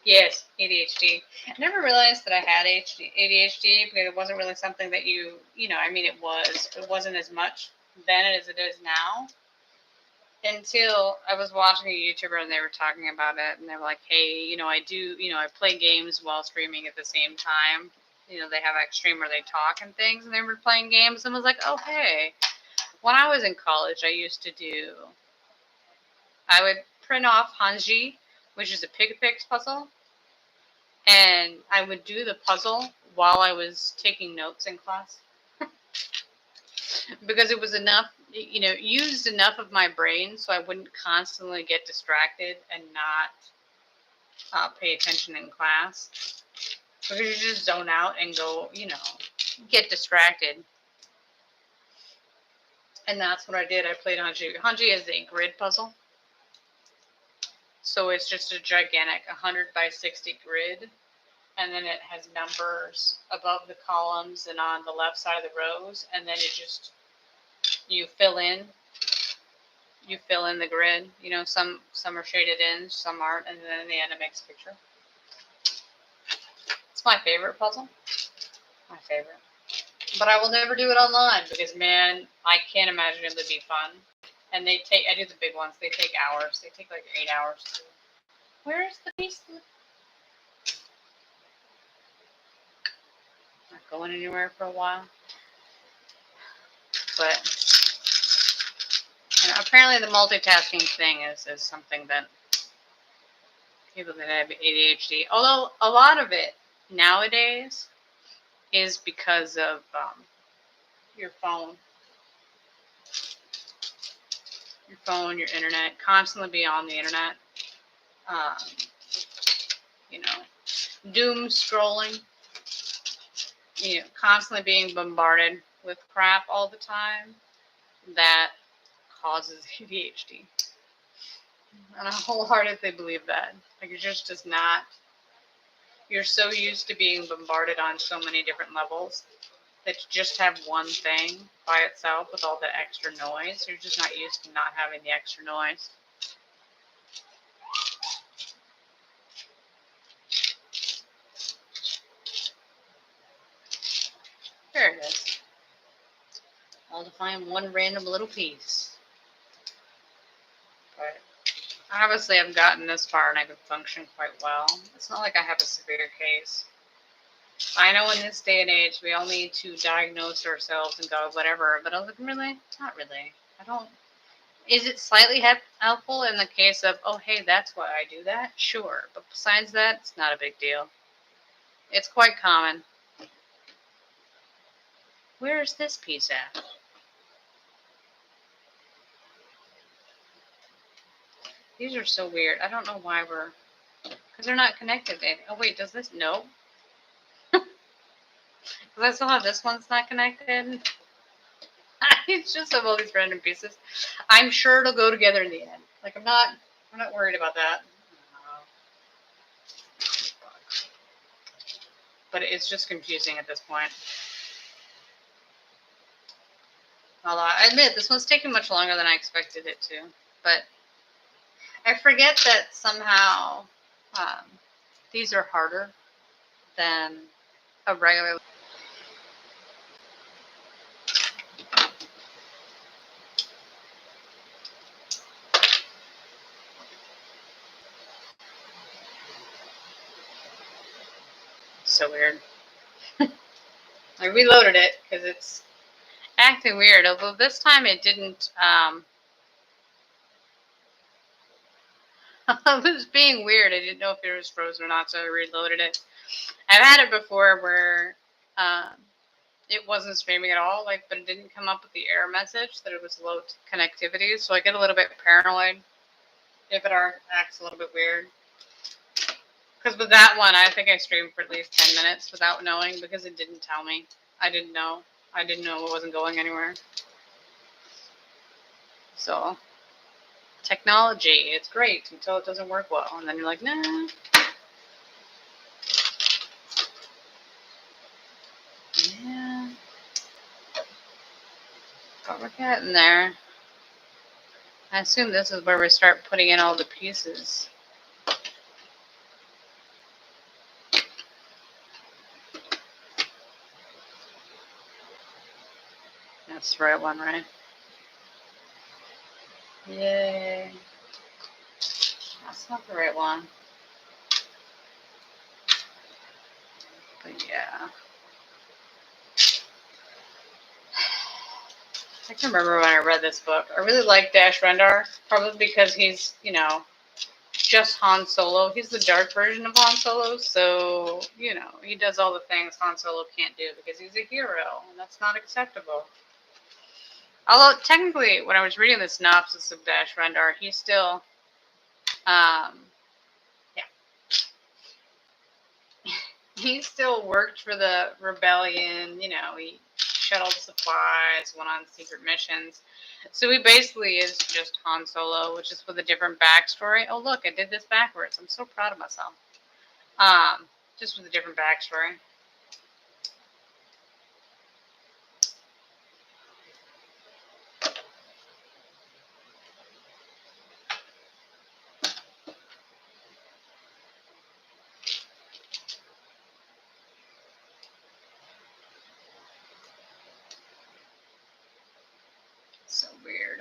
Yes, ADHD. I never realized that I had ADHD because it wasn't really something that you know, I mean, it wasn't as much then as it is now. Until I was watching a YouTuber and they were talking about it and they were like, hey, you know, I play games while streaming at the same time. You know, they have a stream where they talk and things and they were playing games and I was like, oh, hey. When I was in college, I would print off Hanji, which is a pick-a-picks puzzle. And I would do the puzzle while I was taking notes in class. Because it was enough, you know, used enough of my brain so I wouldn't constantly get distracted and not pay attention in class. Because you just zone out and go, you know, get distracted. And that's what I did. I played Hanji. Hanji is a grid puzzle. So it's just a gigantic 100 by 60 grid. And then it has numbers above the columns and on the left side of the rows. And then you fill in the grid. You know, some are shaded in, some aren't. And then in the end it makes a picture. It's my favorite puzzle. My favorite. But I will never do it online because, man, I can't imagine it would be fun. And I do the big ones. They take hours. They take like 8 hours. Where's the piece? Not going anywhere for a while. But, you know, apparently the multitasking thing is something that people that have ADHD, although a lot of it nowadays is because of your phone. Your internet, constantly be on the internet. You know, doom scrolling. You know, constantly being bombarded with crap all the time. That causes ADHD. And I wholeheartedly believe that. Like, it just does not. You're so used to being bombarded on so many different levels that you just have one thing by itself with all the extra noise. You're just not used to not having the extra noise. There it is. I'll define one random little piece. But obviously I've gotten this far and I can function quite well. It's not like I have a severe case. I know in this day and age we all need to diagnose ourselves and go whatever, but I was like, really? Not really. I don't. Is it slightly helpful in the case of, oh, hey, that's why I do that? Sure. But besides that, it's not a big deal. It's quite common. Where is this piece at? These are so weird. I don't know why we're... Because they're not connected. Oh, wait, does this... No. Because I still have this one's not connected. It's just of all these random pieces. I'm sure it'll go together in the end. Like, I'm not worried about that. But it's just confusing at this point. Although I admit this one's taking much longer than I expected it to. But I forget that somehow these are harder than a regular. So weird. I reloaded it because it's acting weird. Although this time it didn't. It was being weird. I didn't know if it was frozen or not, so I reloaded it. I've had it before where it wasn't streaming at all, like, but it didn't come up with the error message that it was low connectivity. So I get a little bit paranoid if it acts a little bit weird. Because with that one, I think I streamed for at least 10 minutes without knowing because it didn't tell me. I didn't know. I didn't know it wasn't going anywhere. So, technology, it's great until it doesn't work well. And then you're like, nah. Yeah. But we're getting there. I assume this is where we start putting in all the pieces. That's the right one, right? Yay. That's not the right one. But yeah. I can remember when I read this book. I really like Dash Rendar, probably because he's, just Han Solo. He's the dark version of Han Solo, so, he does all the things Han Solo can't do because he's a hero, and that's not acceptable. Although, technically, when I was reading the synopsis of Dash Rendar, he still, he still worked for the rebellion, he shuttled supplies, went on secret missions. So he basically is just Han Solo, which is with a different backstory. Oh, look, I did this backwards. I'm so proud of myself. Just with a different backstory. So weird.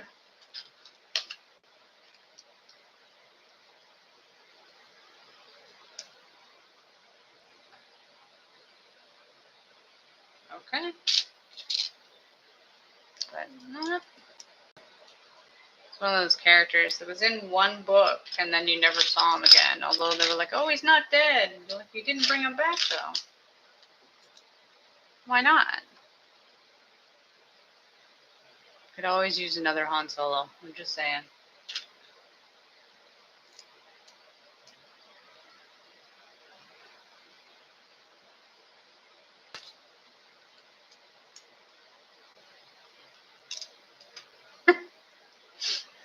Okay. But not. It's one of those characters that was in one book and then you never saw him again. Although they were like, oh, he's not dead. You're like, you didn't bring him back, though. Why not? Could always use another Han Solo. I'm just saying.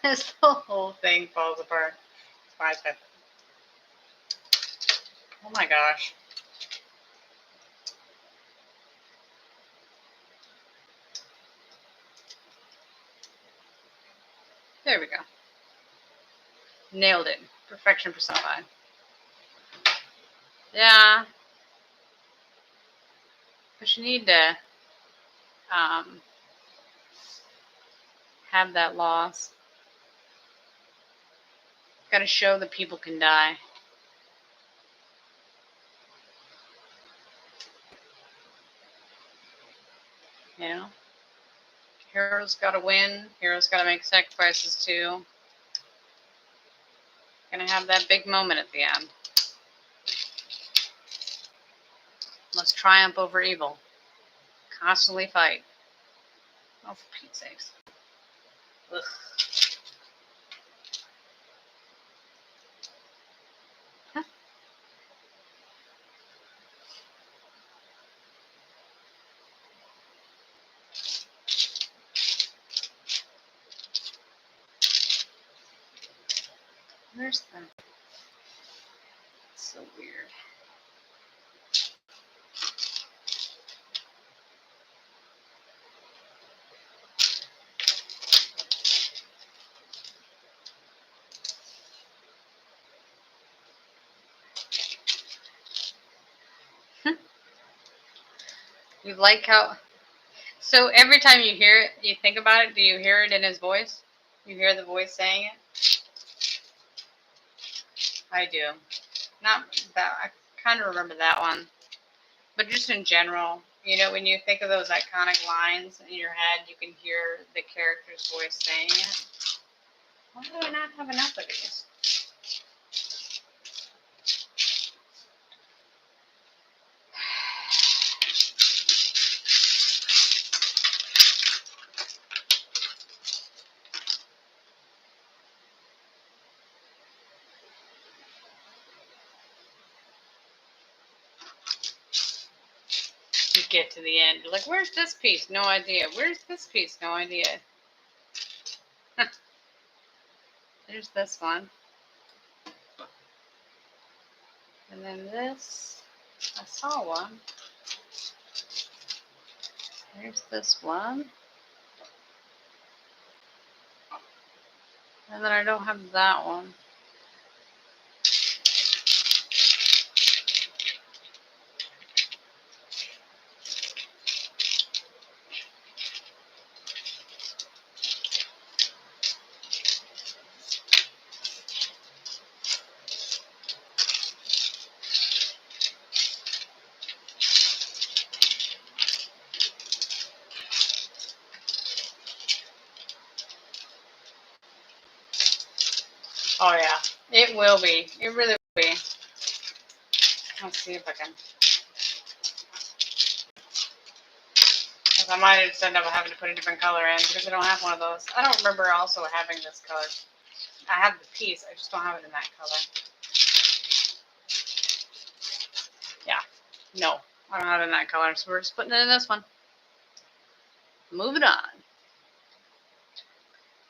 This whole thing falls apart. Oh my gosh. There we go. Nailed it. Perfection personified. Yeah. But you need to have that loss. Gotta show that people can die. You know? Heroes gotta win. Heroes gotta make sacrifices too. Gonna have that big moment at the end. Must triumph over evil. Constantly fight. Oh, for Pete's sakes. Ugh. Huh. Where's the... It's so weird. You like how... So every time you hear it, you think about it, do you hear it in his voice? You hear the voice saying it? I do. Not that... I kind of remember that one. But just in general, you know, when you think of those iconic lines in your head, you can hear the character's voice saying it. Why do I not have enough of these? You get to the end, you're like, where's this piece? No idea. Where's this piece? No idea. There's this one. And then this, I saw one. There's this one. And then I don't have that one. Oh yeah, it will be. It really will be. Let's see if I can. Because I might have ended up having to put a different color in because I don't have one of those. I don't remember also having this color. I have the piece, I just don't have it in that color. Yeah, no, I don't have it in that color, so we're just putting it in this one. Moving on.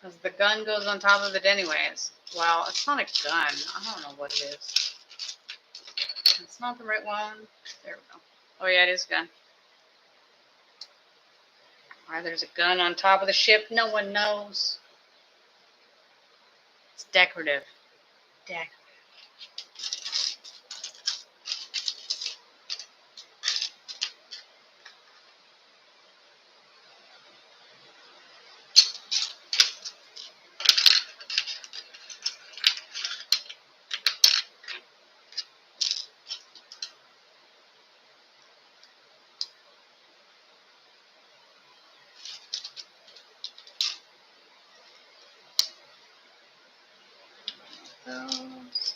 Because the gun goes on top of it anyways. Well, it's not a gun. I don't know what it is. It's not the right one. There we go. Oh yeah, it is a gun. Why there's a gun on top of the ship, no one knows. It's decorative. Decorative. Those.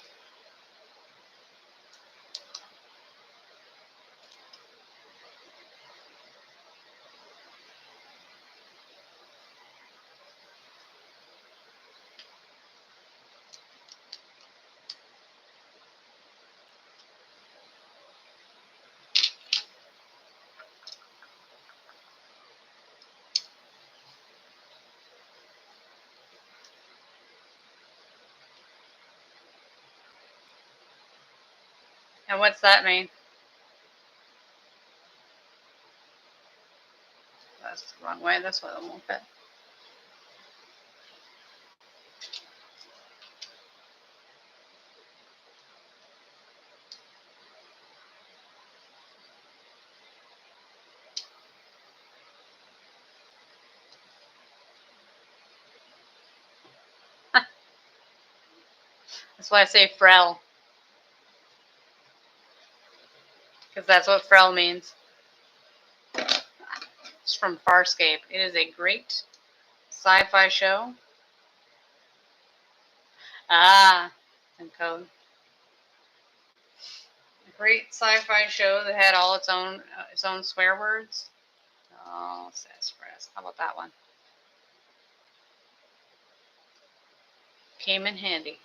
And what's that mean? That's the wrong way. That's why it won't fit. That's why I say Frel. Because that's what Frel means. It's from Farscape. It is a great sci-fi show. Ah, and code. A great sci-fi show that had all its own swear words. Oh, sassafras. How about that one? Came in handy.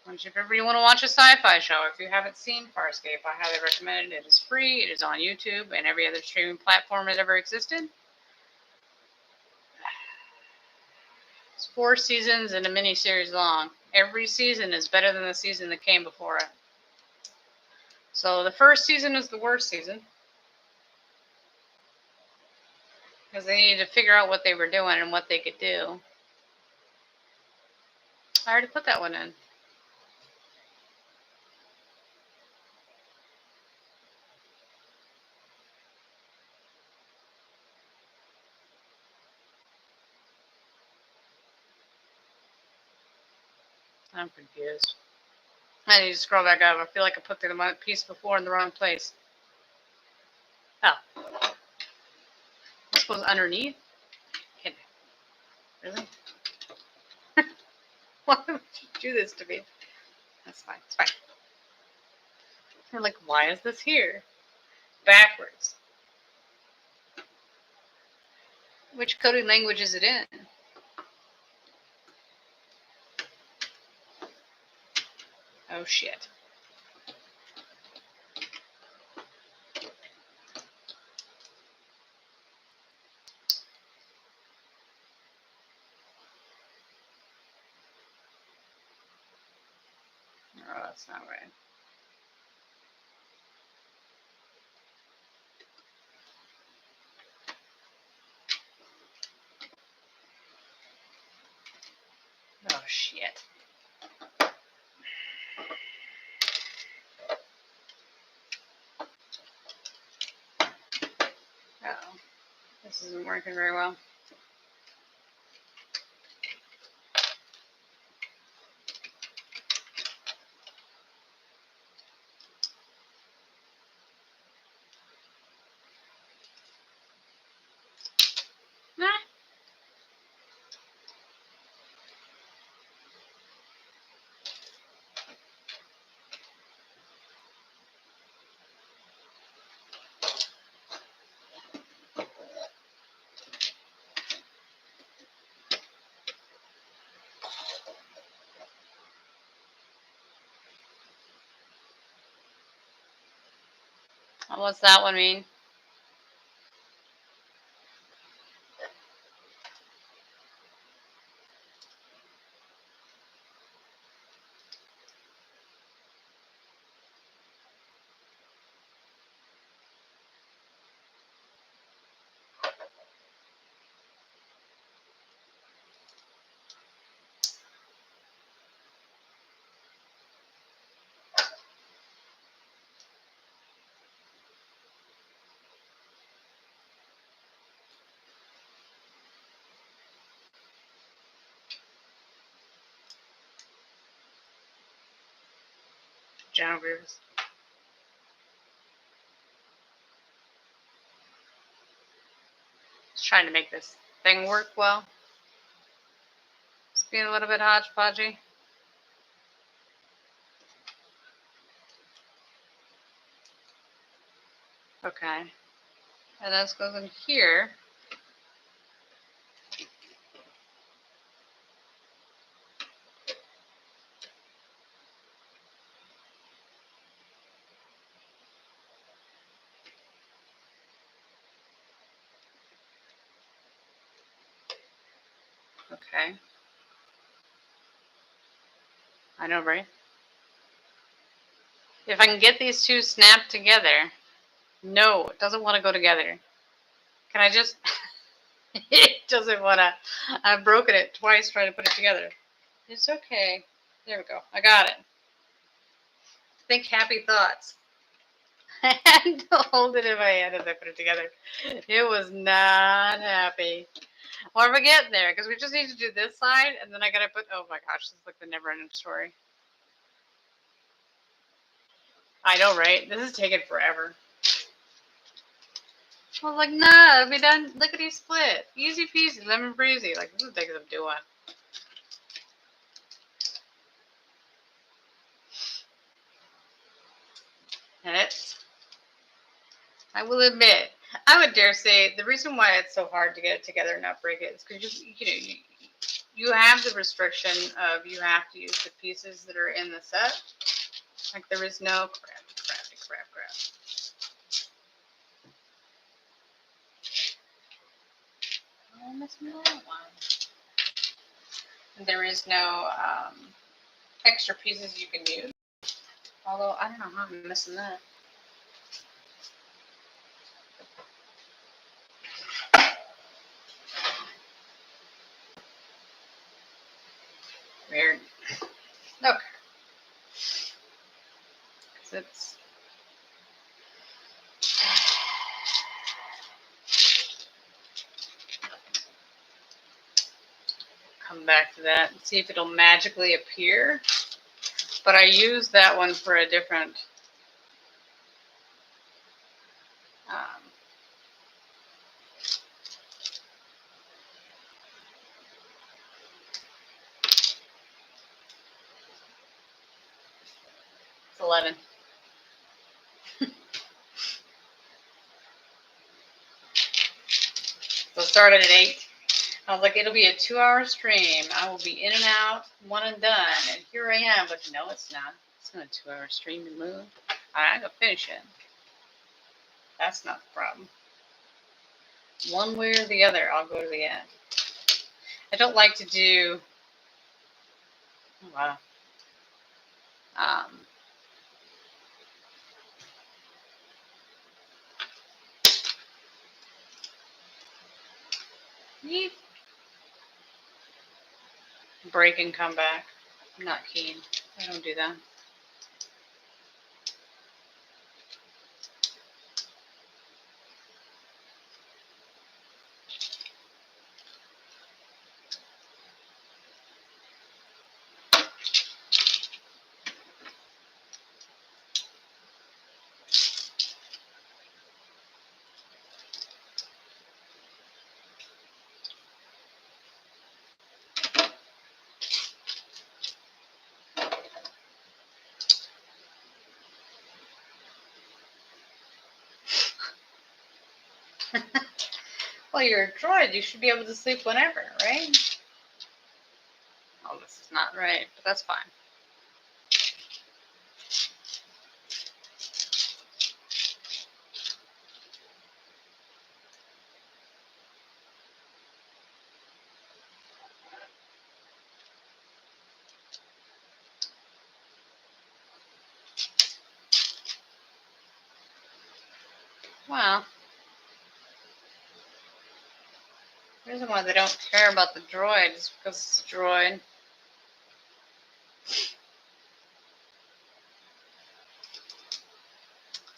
If ever you want to watch a sci-fi show, if you haven't seen Farscape, I highly recommend it. It is free. It is on YouTube and every other streaming platform that ever existed. It's 4 seasons and a mini-series long. Every season is better than the season that came before it. So the first season is the worst season. Because they needed to figure out what they were doing and what they could do. I already put that one in. I'm confused. I need to scroll back up. I feel like I put the piece before in the wrong place. Oh. This goes underneath? Really? Why would you do this to me? That's fine. It's fine. We're like, why is this here? Backwards. Which coding language is it in? Oh, shit. Oh, that's not right. Oh, shit. Uh-oh. This isn't working very well. What's that one mean? General Grievous. Just trying to make this thing work well. It's being a little bit hodgepodgey. Okay. And this goes in here. Okay. I know, right? If I can get these two snapped together. No, it doesn't want to go together. Can I just... It doesn't want to... I've broken it twice trying to put it together. It's okay. There we go. I got it. Think happy thoughts. I had to hold it in my hand as I put it together. It was not happy. Well, we're getting there because we just need to do this side, and then I gotta put. Oh my gosh, this is like the never-ending story. I know, right? This is taking forever. I was like, nah, it'll be done. Lickety split, easy peasy, lemon breezy. Like this is the things I'm doing. And it's. I will admit, I would dare say the reason why it's so hard to get it together and not break it is because you have the restriction of you have to use the pieces that are in the set. Like there is no crap. Oh, I'm missing that one. And there is no extra pieces you can use. Although I don't know how I'm missing that. Weird. Okay. It's come back to that and see if it'll magically appear. But I use that one for a different it's 11. So it started at 8. I was like, it'll be a 2-hour stream. I will be in and out, one and done. And here I am. But no, it's not. It's not a 2-hour stream to move. I gotta finish it. That's not the problem. One way or the other, I'll go to the end. I don't like to do... Oh, wow. Break and come back. I'm not keen. I don't do that. Well, you're a droid. You should be able to sleep whenever, right? Oh, this is not right, but that's fine. Well, the reason why they don't care about the droid is because it's a droid.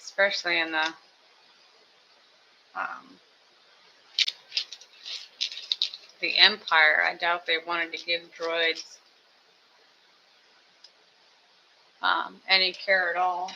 Especially in the Empire. I doubt they wanted to give droids any care at all.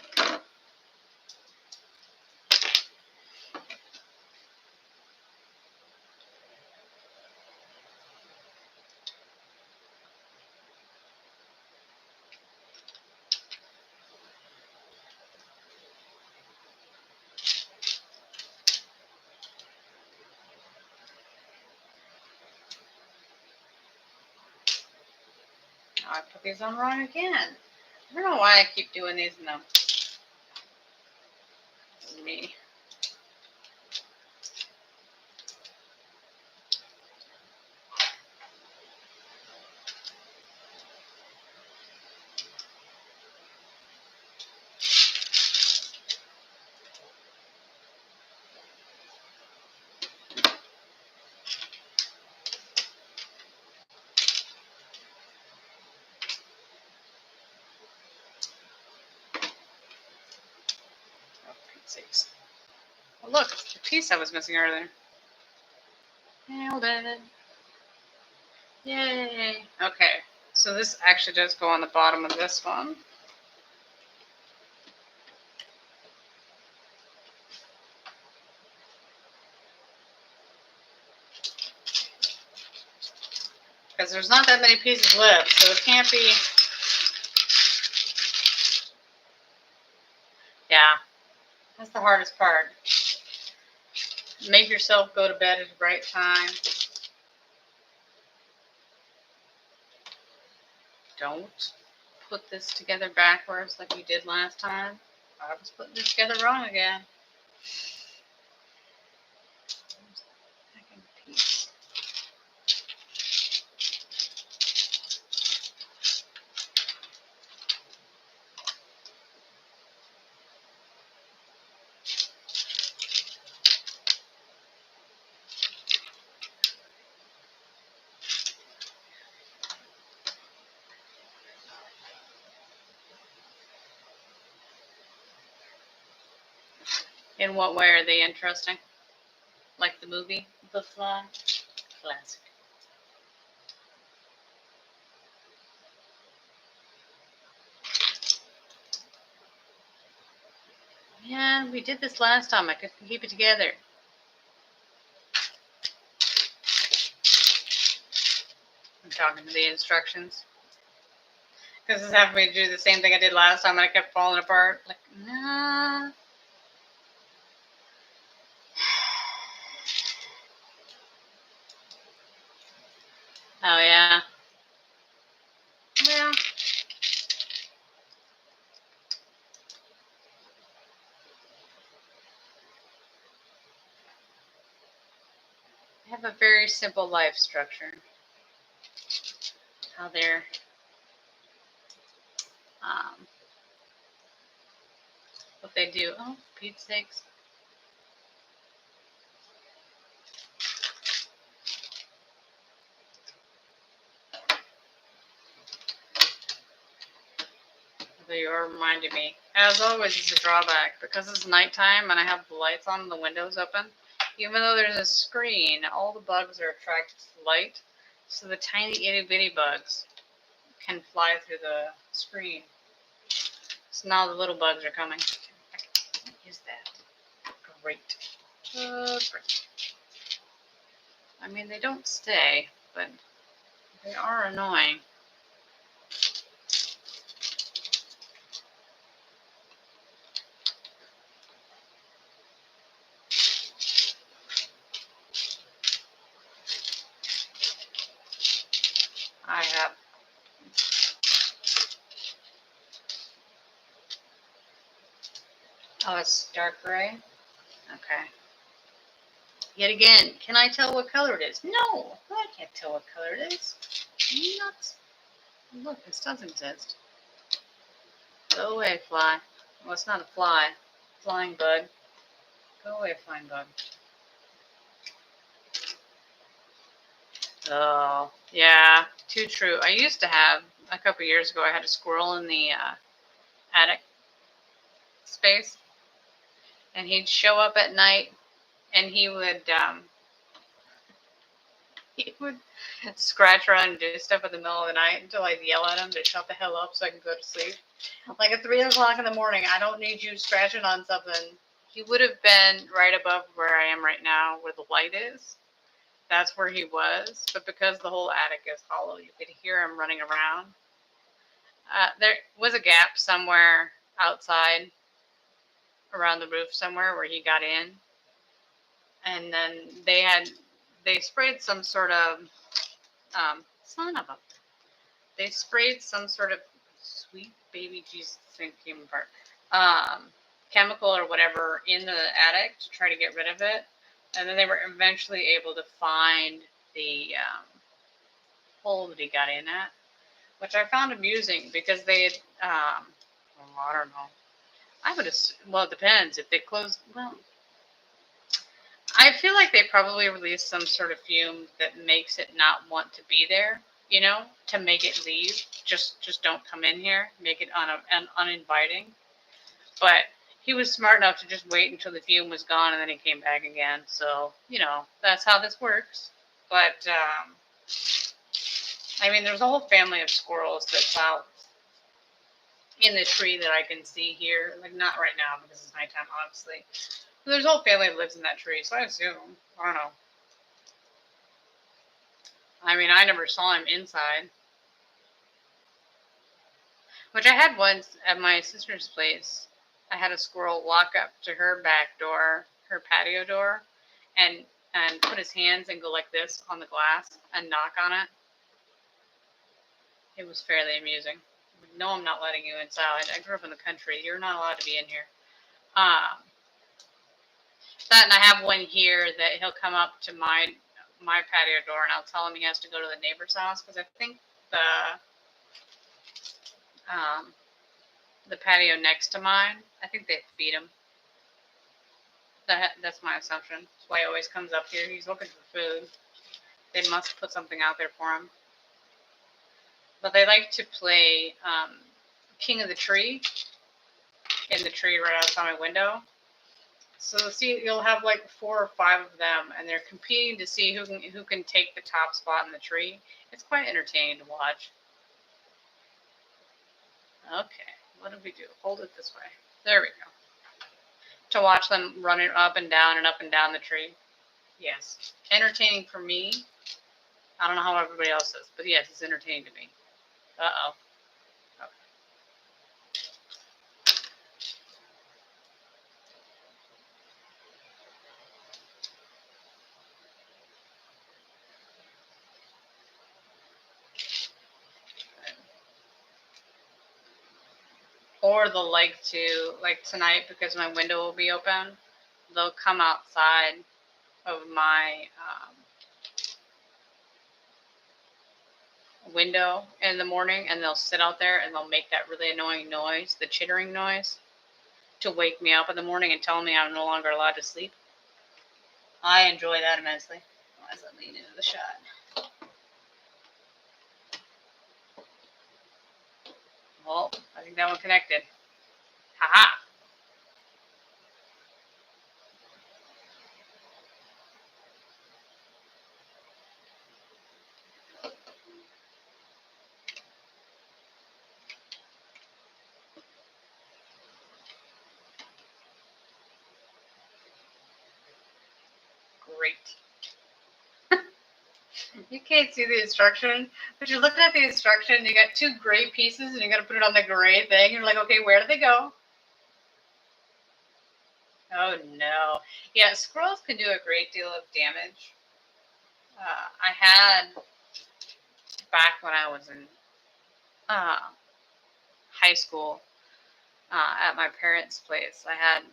Oh, I put these on wrong again. I don't know why I keep doing these in them. Me. sakes. Oh, look, the piece I was missing earlier. Nailed it. Yay. Okay, so this actually does go on the bottom of this one. Because there's not that many pieces left, so it can't be. Yeah, that's the hardest part. Make yourself go to bed at the right time. Don't put this together backwards like you did last time. I was putting this together wrong again. Second piece. In what way are they interesting? Like the movie, The Fly? Classic. Yeah, we did this last time. I couldn't keep it together. I'm talking to the instructions. Because this is having me to do the same thing I did last time and I kept falling apart. Like, nah. Oh, yeah. Well. I have a very simple life structure. How they're what they do. Oh, Pete's sakes. They are reminding me. As always, it's a drawback. Because it's nighttime and I have the lights on and the windows open, even though there's a screen, all the bugs are attracted to the light. So the tiny itty bitty bugs can fly through the screen. So now the little bugs are coming. What is that? Great. Great. I mean, they don't stay, but they are annoying. I have. Oh, it's dark gray? Okay. Yet again, can I tell what color it is? No, I can't tell what color it is. Nuts. Look, this does exist. Go away, fly. Well, it's not a fly. Flying bug. Go away, flying bug. Oh, yeah, too true. I used to have, a couple years ago, I had a squirrel in the attic space. And he'd show up at night and he would scratch around and do stuff in the middle of the night until I'd yell at him to shut the hell up so I could go to sleep. Like at 3 o'clock in the morning, I don't need you scratching on something. He would have been right above where I am right now, where the light is. That's where he was. But because the whole attic is hollow, you could hear him running around. There was a gap somewhere outside around the roof somewhere where he got in. And then they sprayed some sort of, son of a, they sprayed some sort of sweet baby Jesus thing came apart, chemical or whatever in the attic to try to get rid of it. And then they were eventually able to find the hole that he got in at, which I found amusing because they had, well, I don't know. I would assume, well, it depends. If they closed, well, I feel like they probably released some sort of fume that makes it not want to be there, you know, to make it leave. Just don't come in here. Make it uninviting. But he was smart enough to just wait until the fume was gone, and then he came back again. So, you know, that's how this works. But, I mean, there's a whole family of squirrels that's out in the tree that I can see here. Like, not right now because it's nighttime, obviously. But there's a whole family that lives in that tree, so I assume. I don't know. I mean, I never saw him inside. Which I had once at my sister's place. I had a squirrel walk up to her back door, her patio door, and put his hands and go like this on the glass and knock on it. It was fairly amusing. No, I'm not letting you inside. I grew up in the country. You're not allowed to be in here. That, and I have one here that he'll come up to my patio door, and I'll tell him he has to go to the neighbor's house because I think the patio next to mine, I think they feed him. That's my assumption. That's why he always comes up here. He's looking for food. They must put something out there for him. But they like to play King of the Tree in the tree right outside my window. So see, you'll have like 4 or 5 of them, and they're competing to see who can take the top spot in the tree. It's quite entertaining to watch. Okay, what did we do? Hold it this way. There we go. To watch them running up and down the tree. Yes, entertaining for me. I don't know how everybody else is, but yes, it's entertaining to me. Uh-oh. Okay. Or they'll like to, like tonight, because my window will be open, they'll come outside of my window in the morning, and they'll sit out there and they'll make that really annoying noise, the chittering noise, to wake me up in the morning and tell me I'm no longer allowed to sleep. I enjoy that immensely. As I lean into the shot. Well, I think that one connected. Haha. Great. You can't see the instruction, but you're looking at the instruction, you got 2 gray pieces, and you got to put it on the gray thing. You're like, okay, where do they go? Oh, no. Yeah, squirrels can do a great deal of damage. I had, back when I was in high school, at my parents' place, I had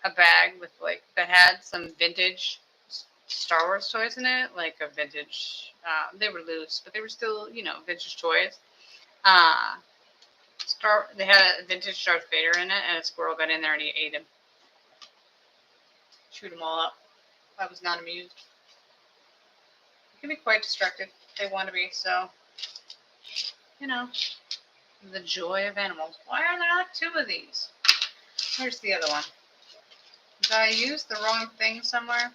a bag with, like, that had some vintage Star Wars toys in it, like a vintage, they were loose, but they were still, you know, vintage toys. They had a vintage Darth Vader in it, and a squirrel got in there and he ate him. Chewed them all up. I was not amused. It can be quite destructive if they want to be, so, you know, the joy of animals. Why are there not 2 of these? Where's the other one? Did I use the wrong thing somewhere?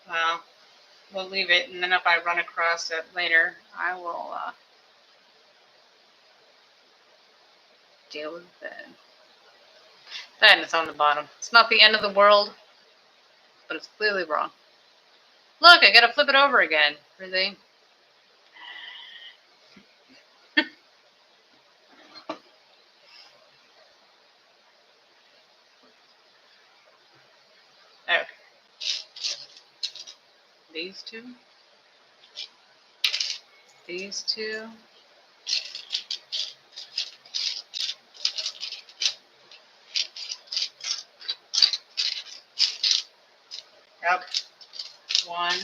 Well, we'll leave it, and then if I run across it later, I will deal with it. And it's on the bottom. It's not the end of the world, but it's clearly wrong. Look, I gotta flip it over again. Really? Okay. These 2. These 2. Yep. 1.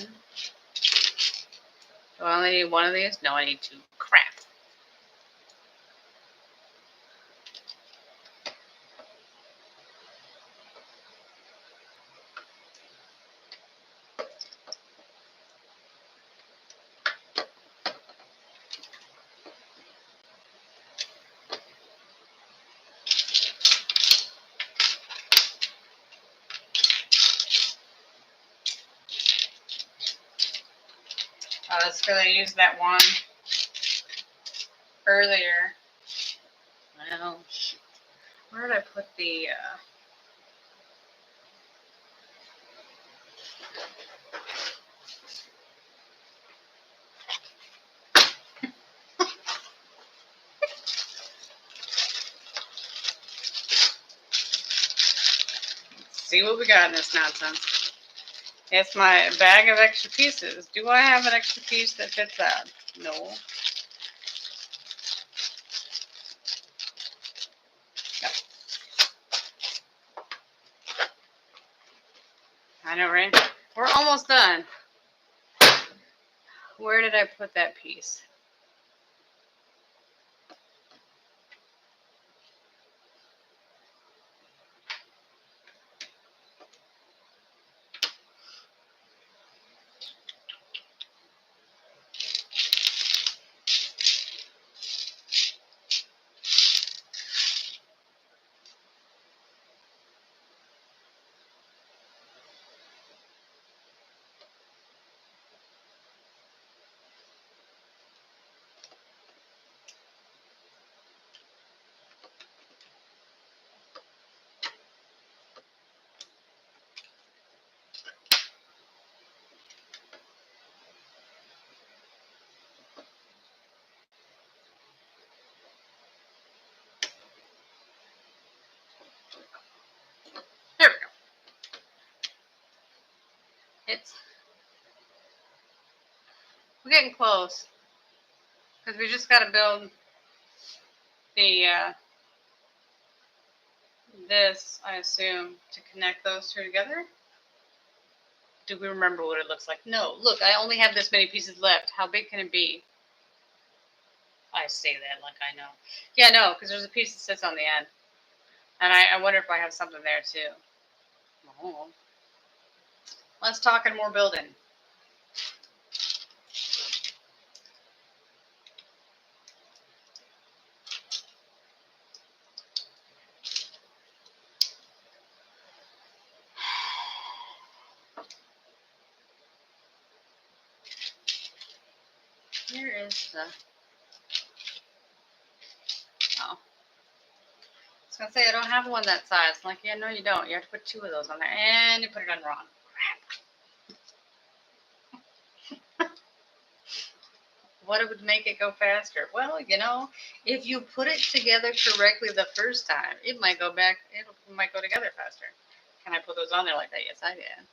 Do I only need 1 of these? No, I need 2. Crap. Oh, that's because I used that one earlier. Well, where did I put the... see what we got in this nonsense. It's my bag of extra pieces. Do I have an extra piece that fits that? No. I know, right? We're almost done. Where did I put that piece? There we go. We're getting close. Because we just got to build the, this, I assume, to connect those two together. Do we remember what it looks like? No. Look, I only have this many pieces left. How big can it be? I say that like I know. Yeah, no, because there's a piece that sits on the end. And I wonder if I have something there, too. Oh. Let's talk and more building. Here is the... Oh. I was going to say, I don't have one that size. I'm like, yeah, no, you don't. You have to put 2 of those on there. And you put it on wrong. Crap. What would make it go faster? Well, you know, if you put it together correctly the first time, it might go back. It might go together faster. Can I put those on there like that? Yes, I can.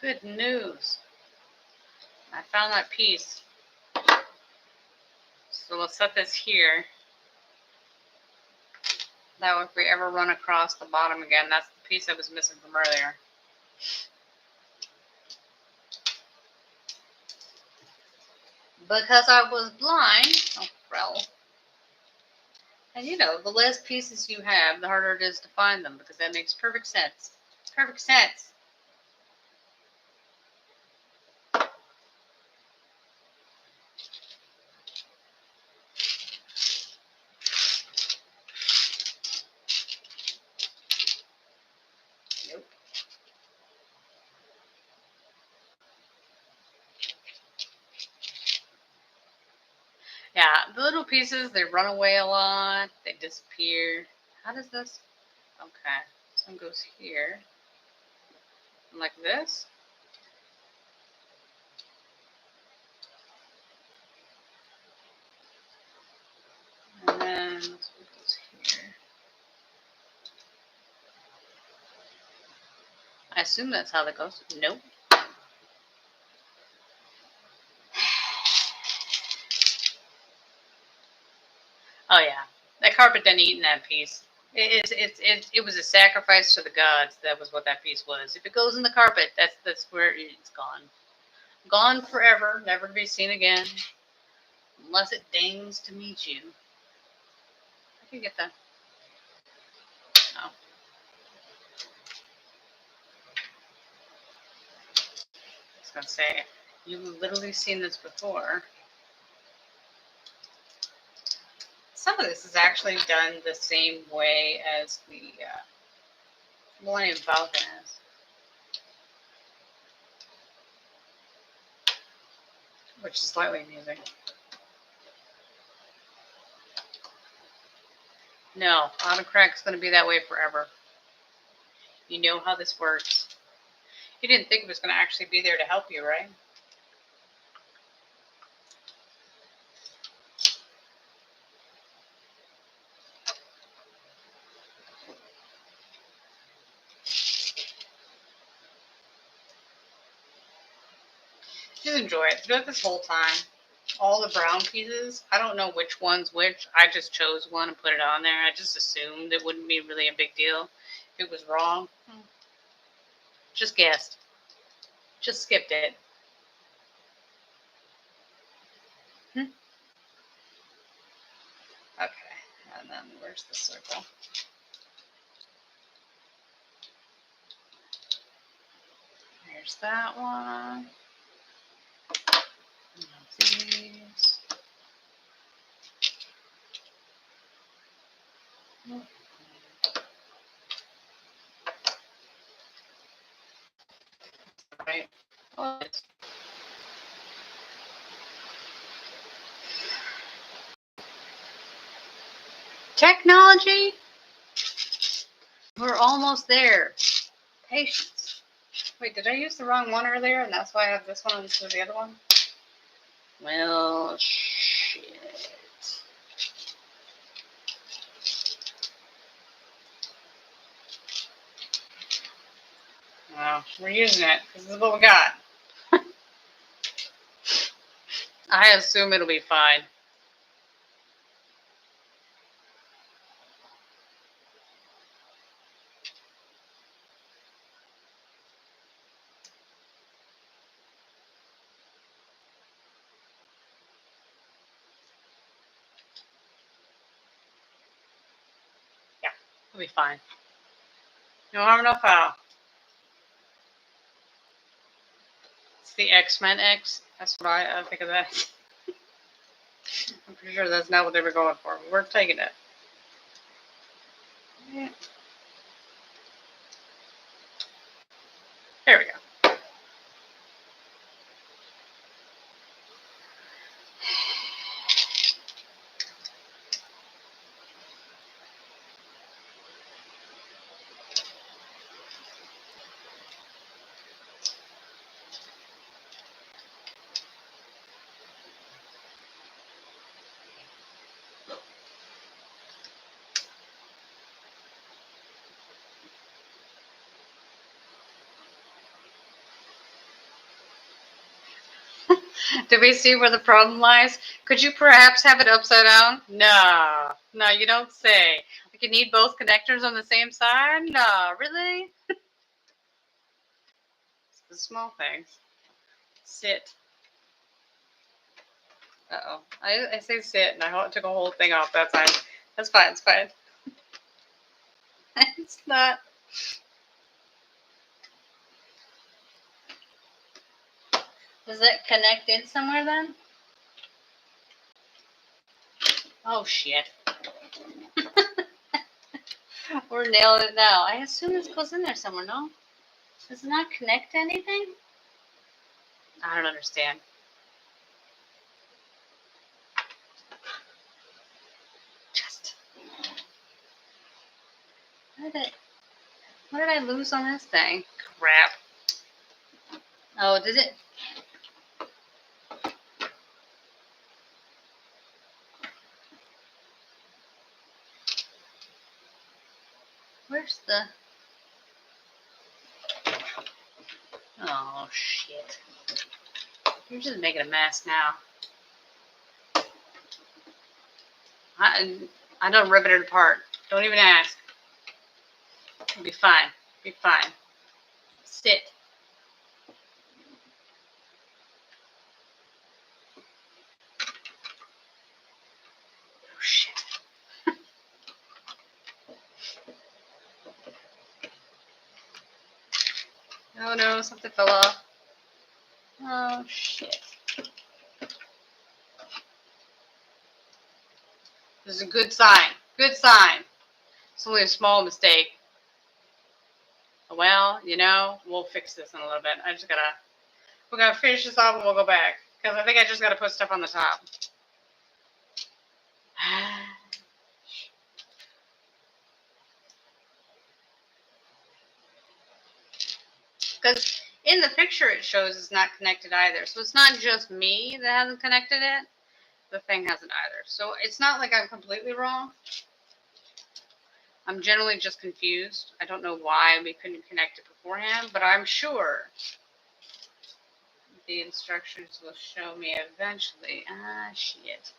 Good news. I found that piece. So we'll set this here. That way if we ever run across the bottom again, that's the piece I was missing from earlier. Because I was blind. Oh, well. And you know, the less pieces you have, the harder it is to find them, because that makes perfect sense. Perfect sense. Nope. Yeah, the little pieces, they run away a lot. They disappear. How does this? Okay. This one goes here. Like this. then this one goes here. I assume that's how that goes. Nope. Oh yeah, that carpet didn't eat in that piece. It was a sacrifice to the gods. That was what that piece was. If it goes in the carpet, that's where it's gone. Gone forever, never to be seen again. Unless it deigns to meet you. I can get that. Oh. I was gonna say, you've literally seen this before. Some of this is actually done the same way as the Millennium Falcon is. Which is slightly amusing. No, Autocrack's going to be that way forever. You know how this works. You didn't think it was going to actually be there to help you, right? Just enjoy it. Do it this whole time. All the brown pieces, I don't know which one's which. I just chose one and put it on there. I just assumed it wouldn't be really a big deal. If it was wrong, just guessed. Just skipped it. Okay, and then where's the circle? There's that one. These. Right. Oh, technology. We're almost there. Patience. Wait, did I use the wrong one earlier, and that's why I have this one instead of the other one? Well, shit. Well, we're using it, because this is what we got. I assume it'll be fine. Yeah, it'll be fine. No harm, no foul. It's the X-Men X. That's what I think of that. I'm pretty sure that's not what they were going for. But we're taking it. Yeah. There we go. Did we see where the problem lies? Could you perhaps have it upside down? No. No, you don't say. Like you need both connectors on the same side? No, really? It's the small things. Sit. Uh-oh. I say sit, and I took a whole thing off. That's fine. That's fine. It's fine. It's not. Does it connect in somewhere then? Oh, shit. We're nailing it now. I assume this goes in there somewhere, no? Does it not connect to anything? I don't understand. Just. What did I lose on this thing? Crap. Oh, did it? Where's the... Oh, shit. You're just making a mess now. I don't rip it apart. Don't even ask. It'll be fine. Be fine. Sit. Oh, shit. Oh, no. Something fell off. Oh, shit. This is a good sign. Good sign. It's only a small mistake. Well, you know, we'll fix this in a little bit. We're gonna finish this off and we'll go back. Because I think I just gotta put stuff on the top. Because in the picture it shows it's not connected either. So it's not just me that hasn't connected it. The thing hasn't either. So it's not like I'm completely wrong. I'm generally just confused. I don't know why we couldn't connect it beforehand, but I'm sure the instructions will show me eventually. Ah, shit.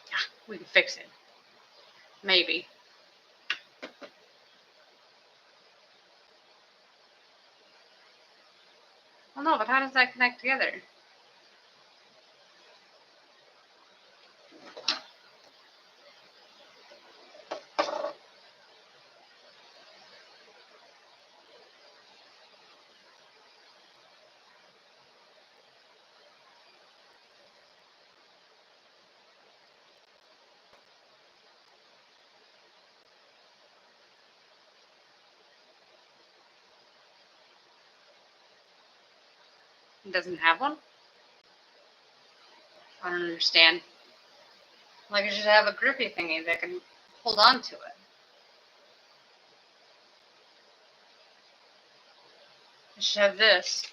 Yeah, we can fix it. Maybe. Well, no, but how does that connect together? It doesn't have one? I don't understand. Like, it should have a grippy thingy that can hold on to it. It should have this.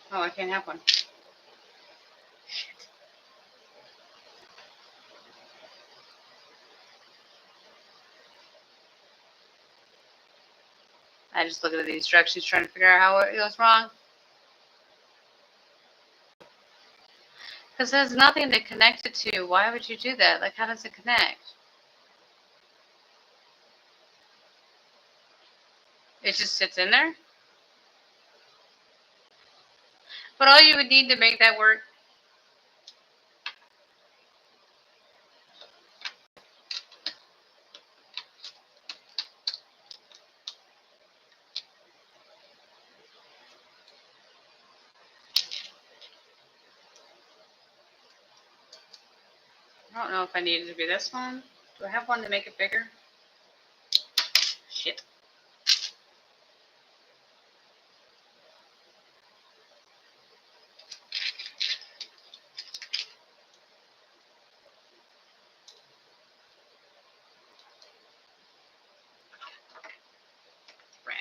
Oh, I can't have one. Shit. I just look at the instructions trying to figure out how it goes wrong. Because there's nothing to connect it to. Why would you do that? Like, how does it connect? It just sits in there? But all you would need to make that work... I don't know if I need it to be this one. Do I have one to make it bigger? Shit. Crap.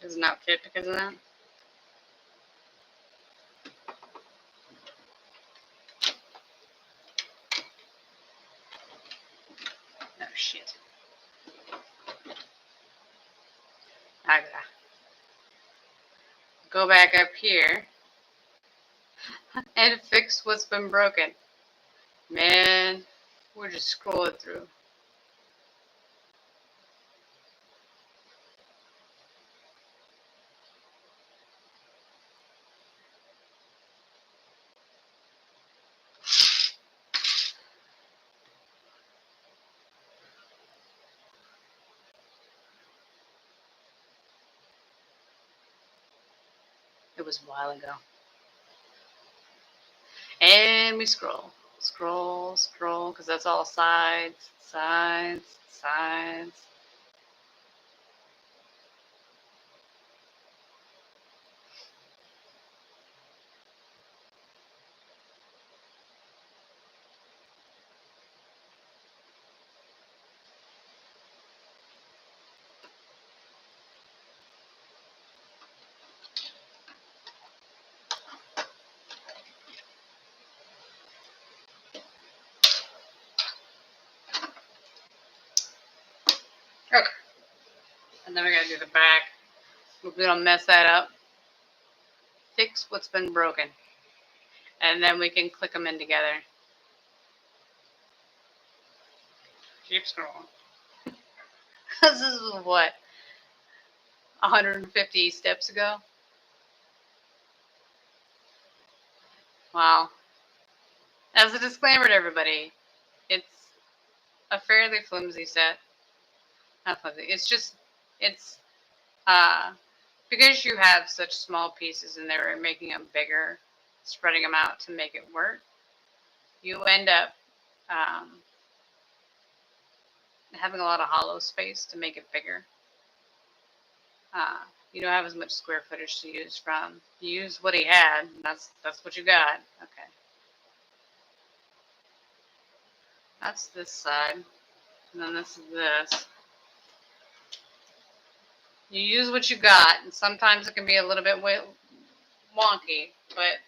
Does it not fit because of that? Oh, shit. I gotta go back up here and fix what's been broken. Man, we're just scrolling through. It was a while ago. And we scroll. Scroll, scroll, because that's all sides, sides, sides. Okay. And then we're going to do the back. We don't mess that up. Fix what's been broken. And then we can click them in together. Keep scrolling. This is what? 150 steps ago? Wow. As a disclaimer to everybody, it's a fairly flimsy set. Not flimsy. It's because you have such small pieces in there and making them bigger, spreading them out to make it work, you end up having a lot of hollow space to make it bigger. You don't have as much square footage to use from. You use what he had. That's what you got. Okay. That's this side. And then this is this. You use what you got, and sometimes it can be a little bit wonky, but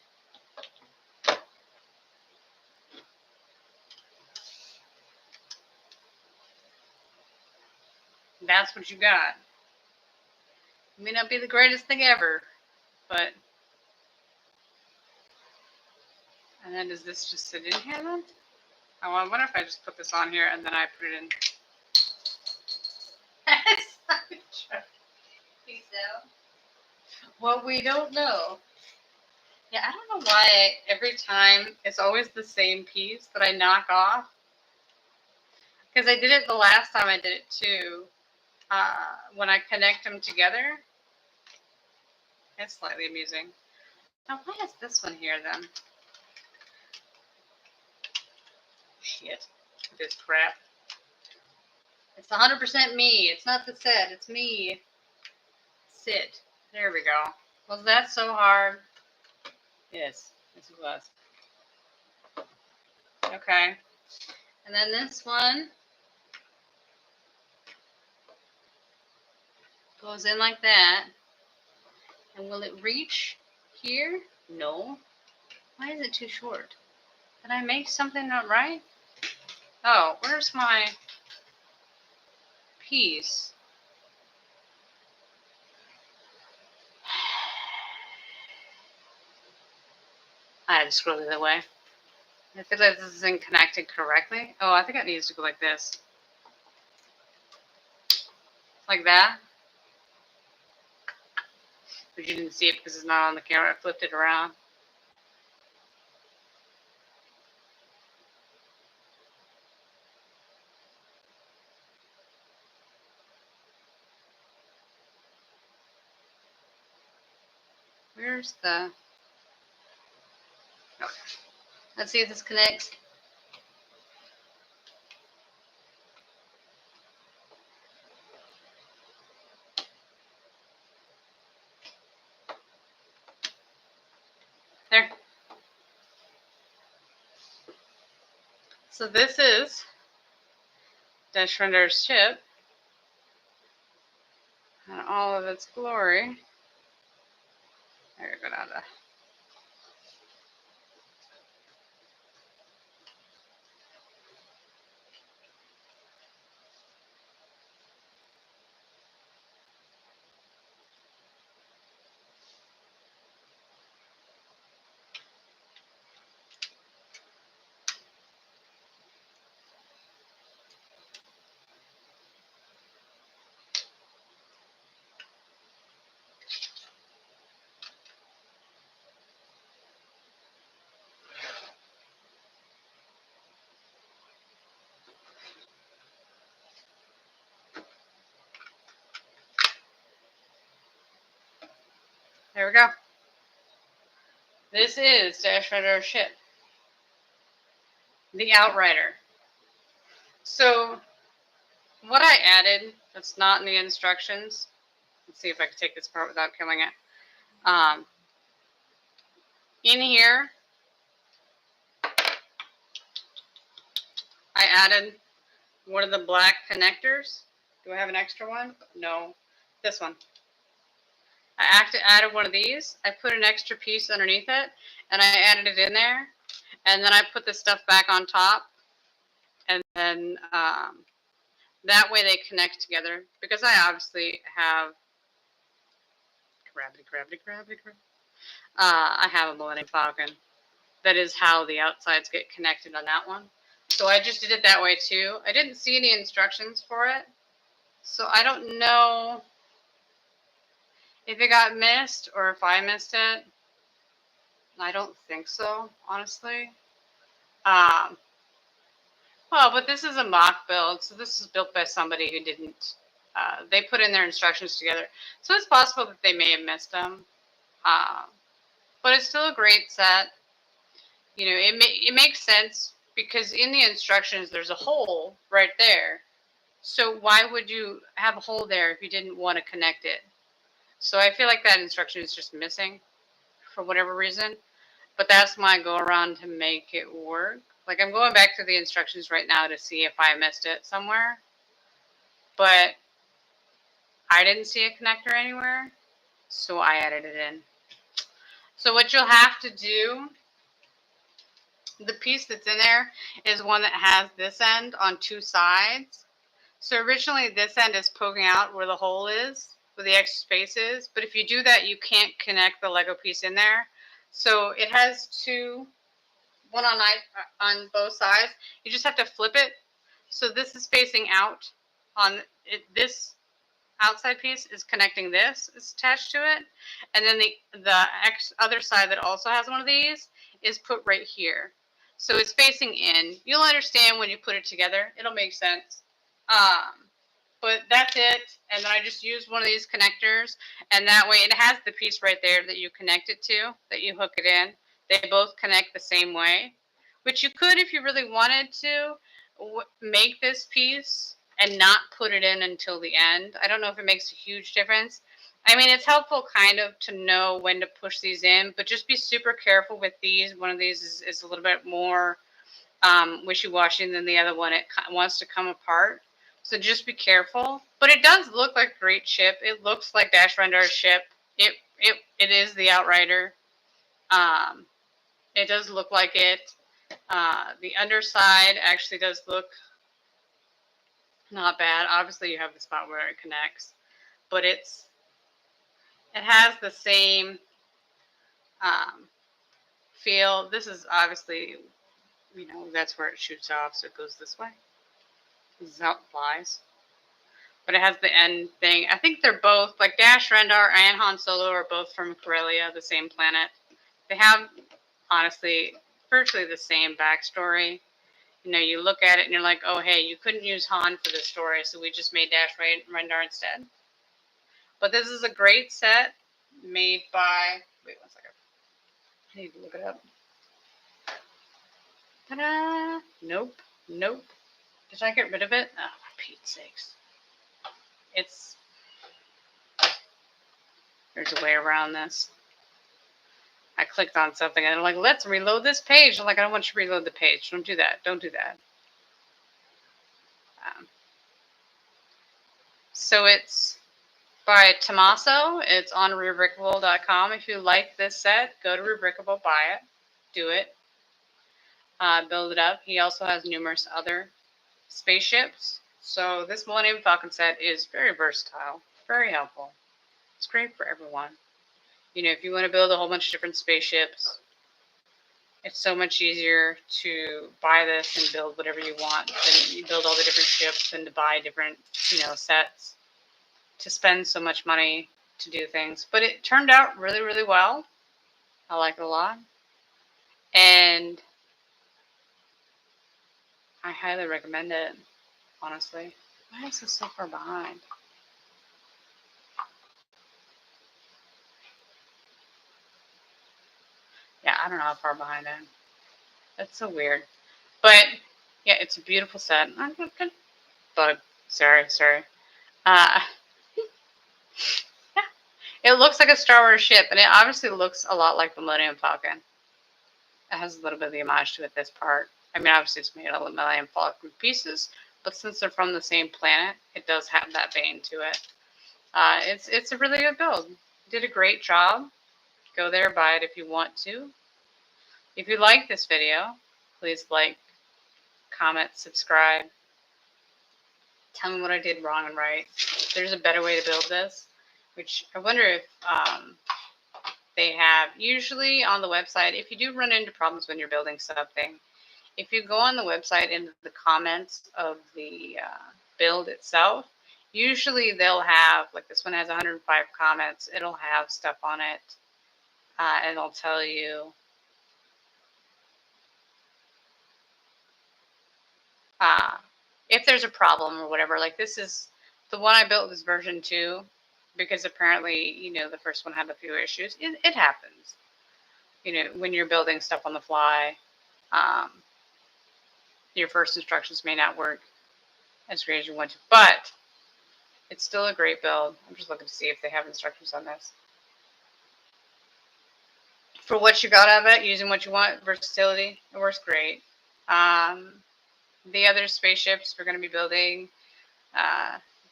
that's what you got. It may not be the greatest thing ever, but... And then does this just sit in here then? Oh, I wonder if I just put this on here and then I put it in. Well, we don't know. Yeah, I don't know why every time it's always the same piece that I knock off. Because I did it the last time I did it too. When I connect them together, it's slightly amusing. Now, why is this one here then? Shit. This crap. It's 100% me. It's not the set. It's me. Sit. There we go. Was that so hard? Yes. Yes, it was. Okay. And then this one goes in like that. And will it reach here? No. Why is it too short? Did I make something not right? Oh, where's my piece? I had to scroll the other way. I feel like this isn't connected correctly. Oh, I think it needs to go like this. Like that. But you didn't see it because it's not on the camera. I flipped it around. Where's the... Okay. Let's see if this connects. There. So this is Rendar's ship in all of its glory. There, go down to... There we go. This is Rendar's ship. The Outrider. So, what I added that's not in the instructions, let's see if I can take this part without killing it. In here, I added one of the black connectors. Do I have an extra one? No. This one. I added one of these. I put an extra piece underneath it, and I added it in there. And then I put this stuff back on top. And then That way they connect together, because I obviously have gravity. I have a Millennium Falcon. That is how the outsides get connected on that one. So I just did it that way too. I didn't see any instructions for it, so I don't know if it got missed or if I missed it. I don't think so, honestly. Um, well, but this is a mock build, so this is built by somebody who didn't. They put in their instructions together, so it's possible that they may have missed them. But it's still a great set. You know, it makes sense because in the instructions there's a hole right there. So why would you have a hole there if you didn't want to connect it? So I feel like that instruction is just missing for whatever reason. But that's my go around to make it work. Like, I'm going back to the instructions right now to see if I missed it somewhere. But I didn't see a connector anywhere, so I added it in. So what you'll have to do, the piece that's in there is one that has this end on two sides. So originally this end is poking out where the hole is, where the extra space is. But if you do that, you can't connect the Lego piece in there. So it has two, one on both sides. You just have to flip it. So this is facing out on it. This outside piece is connecting this, is attached to it. And then the other side that also has one of these is put right here. So it's facing in. You'll understand when you put it together. It'll make sense. But that's it. And then I just used one of these connectors. And that way it has the piece right there that you connect it to, that you hook it in. They both connect the same way. Which you could, if you really wanted to, make this piece and not put it in until the end. I don't know if it makes a huge difference. I mean, it's helpful kind of to know when to push these in, but just be super careful with these. One of these is a little bit more wishy-washy than the other one. It wants to come apart. So just be careful. But it does look like a great ship. It looks like Dash Rendar's ship. It is the Outrider. It does look like it. The underside actually does look not bad. Obviously, you have the spot where it connects, but it has the same feel. This is obviously, you know, that's where it shoots off, so it goes this way. This is how it flies. But it has the end thing. I think they're both, like Dash Rendar and Han Solo are both from Corellia, the same planet. They have, honestly, virtually the same backstory. You know, you look at it and you're like, oh, hey, you couldn't use Han for this story, so we just made Dash Rendar instead. But this is a great set made by, wait 1 second. I need to look it up. Ta-da! Nope. Did I get rid of it? Oh, for Pete's sakes. There's a way around this. I clicked on something and I'm like, let's reload this page. I'm like, I don't want you to reload the page. Don't do that. So it's by Tommaso. It's on Rubricable.com. If you like this set, go to Rubricable, buy it, do it, build it up. He also has numerous other spaceships. So this Millennium Falcon set is very versatile, very helpful. It's great for everyone. You know, if you want to build a whole bunch of different spaceships, it's so much easier to buy this and build whatever you want. Then you build all the different ships and to buy different, you know, sets, to spend so much money to do things. But it turned out really, really well. I like it a lot. And I highly recommend it, honestly. Why is this so far behind? Yeah, I don't know how far behind I am. That's so weird. But, yeah, it's a beautiful set. Bug. Sorry. Yeah. It looks like a Star Wars ship, and it obviously looks a lot like the Millennium Falcon. It has a little bit of the homage to it, this part. I mean, obviously it's made out of Millennium Falcon pieces, but since they're from the same planet, it does have that vein to it. It's a really good build. Did a great job. Go there, buy it if you want to. If you like this video, please like, comment, subscribe. Tell me what I did wrong and right. There's a better way to build this, which I wonder if they have. Usually on the website, if you do run into problems when you're building something, if you go on the website into the comments of the build itself, usually they'll have, like this one has 105 comments, it'll have stuff on it, and it'll tell you if there's a problem or whatever. Like this is, the one I built was version 2, because apparently, you know, the first one had a few issues. It happens, you know, when you're building stuff on the fly. Your first instructions may not work as great as you want to, but it's still a great build. I'm just looking to see if they have instructions on this. For what you got out of it, using what you want, versatility, it works great. The other spaceships we're going to be building,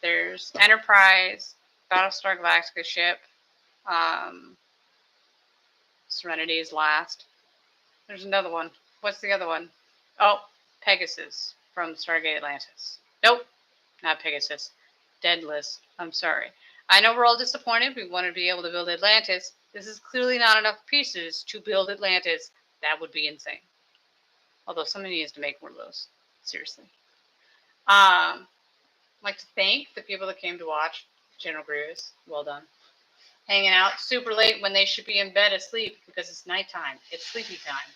there's Enterprise, Battlestar Galactica ship, Serenity is last. There's another one. What's the other one? Oh, Pegasus from Stargate Atlantis. Nope, not Pegasus. Daedalus. I'm sorry. I know we're all disappointed. We wanted to be able to build Atlantis. This is clearly not enough pieces to build Atlantis. That would be insane. Although somebody needs to make more of those. Seriously. I'd like to thank the people that came to watch. General Grievous, well done. Hanging out super late when they should be in bed asleep because it's nighttime. It's sleepy time.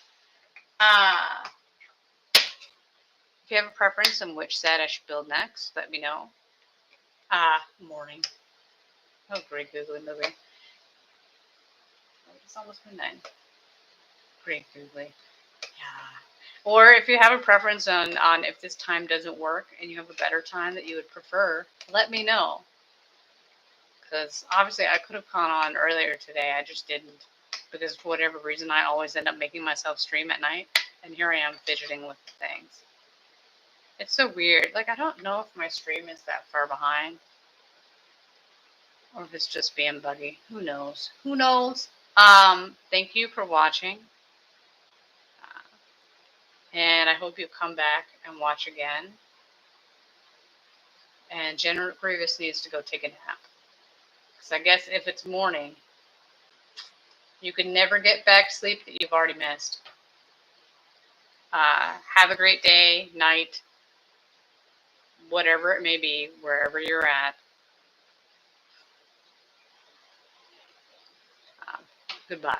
If you have a preference on which set I should build next, let me know. Morning. Oh, great Googly movie. It's almost midnight. Great Googly. Yeah. Or if you have a preference on if this time doesn't work and you have a better time that you would prefer, let me know. Because obviously I could have gone on earlier today. I just didn't. Because for whatever reason, I always end up making myself stream at night. And here I am fidgeting with things. It's so weird. Like, I don't know if my stream is that far behind. Or if it's just being buggy. Who knows? Who knows? Thank you for watching. And I hope you come back and watch again. And General Grievous needs to go take a nap. Because I guess if it's morning, you can never get back to sleep that you've already missed. Have a great day, night, whatever it may be, wherever you're at. Goodbye.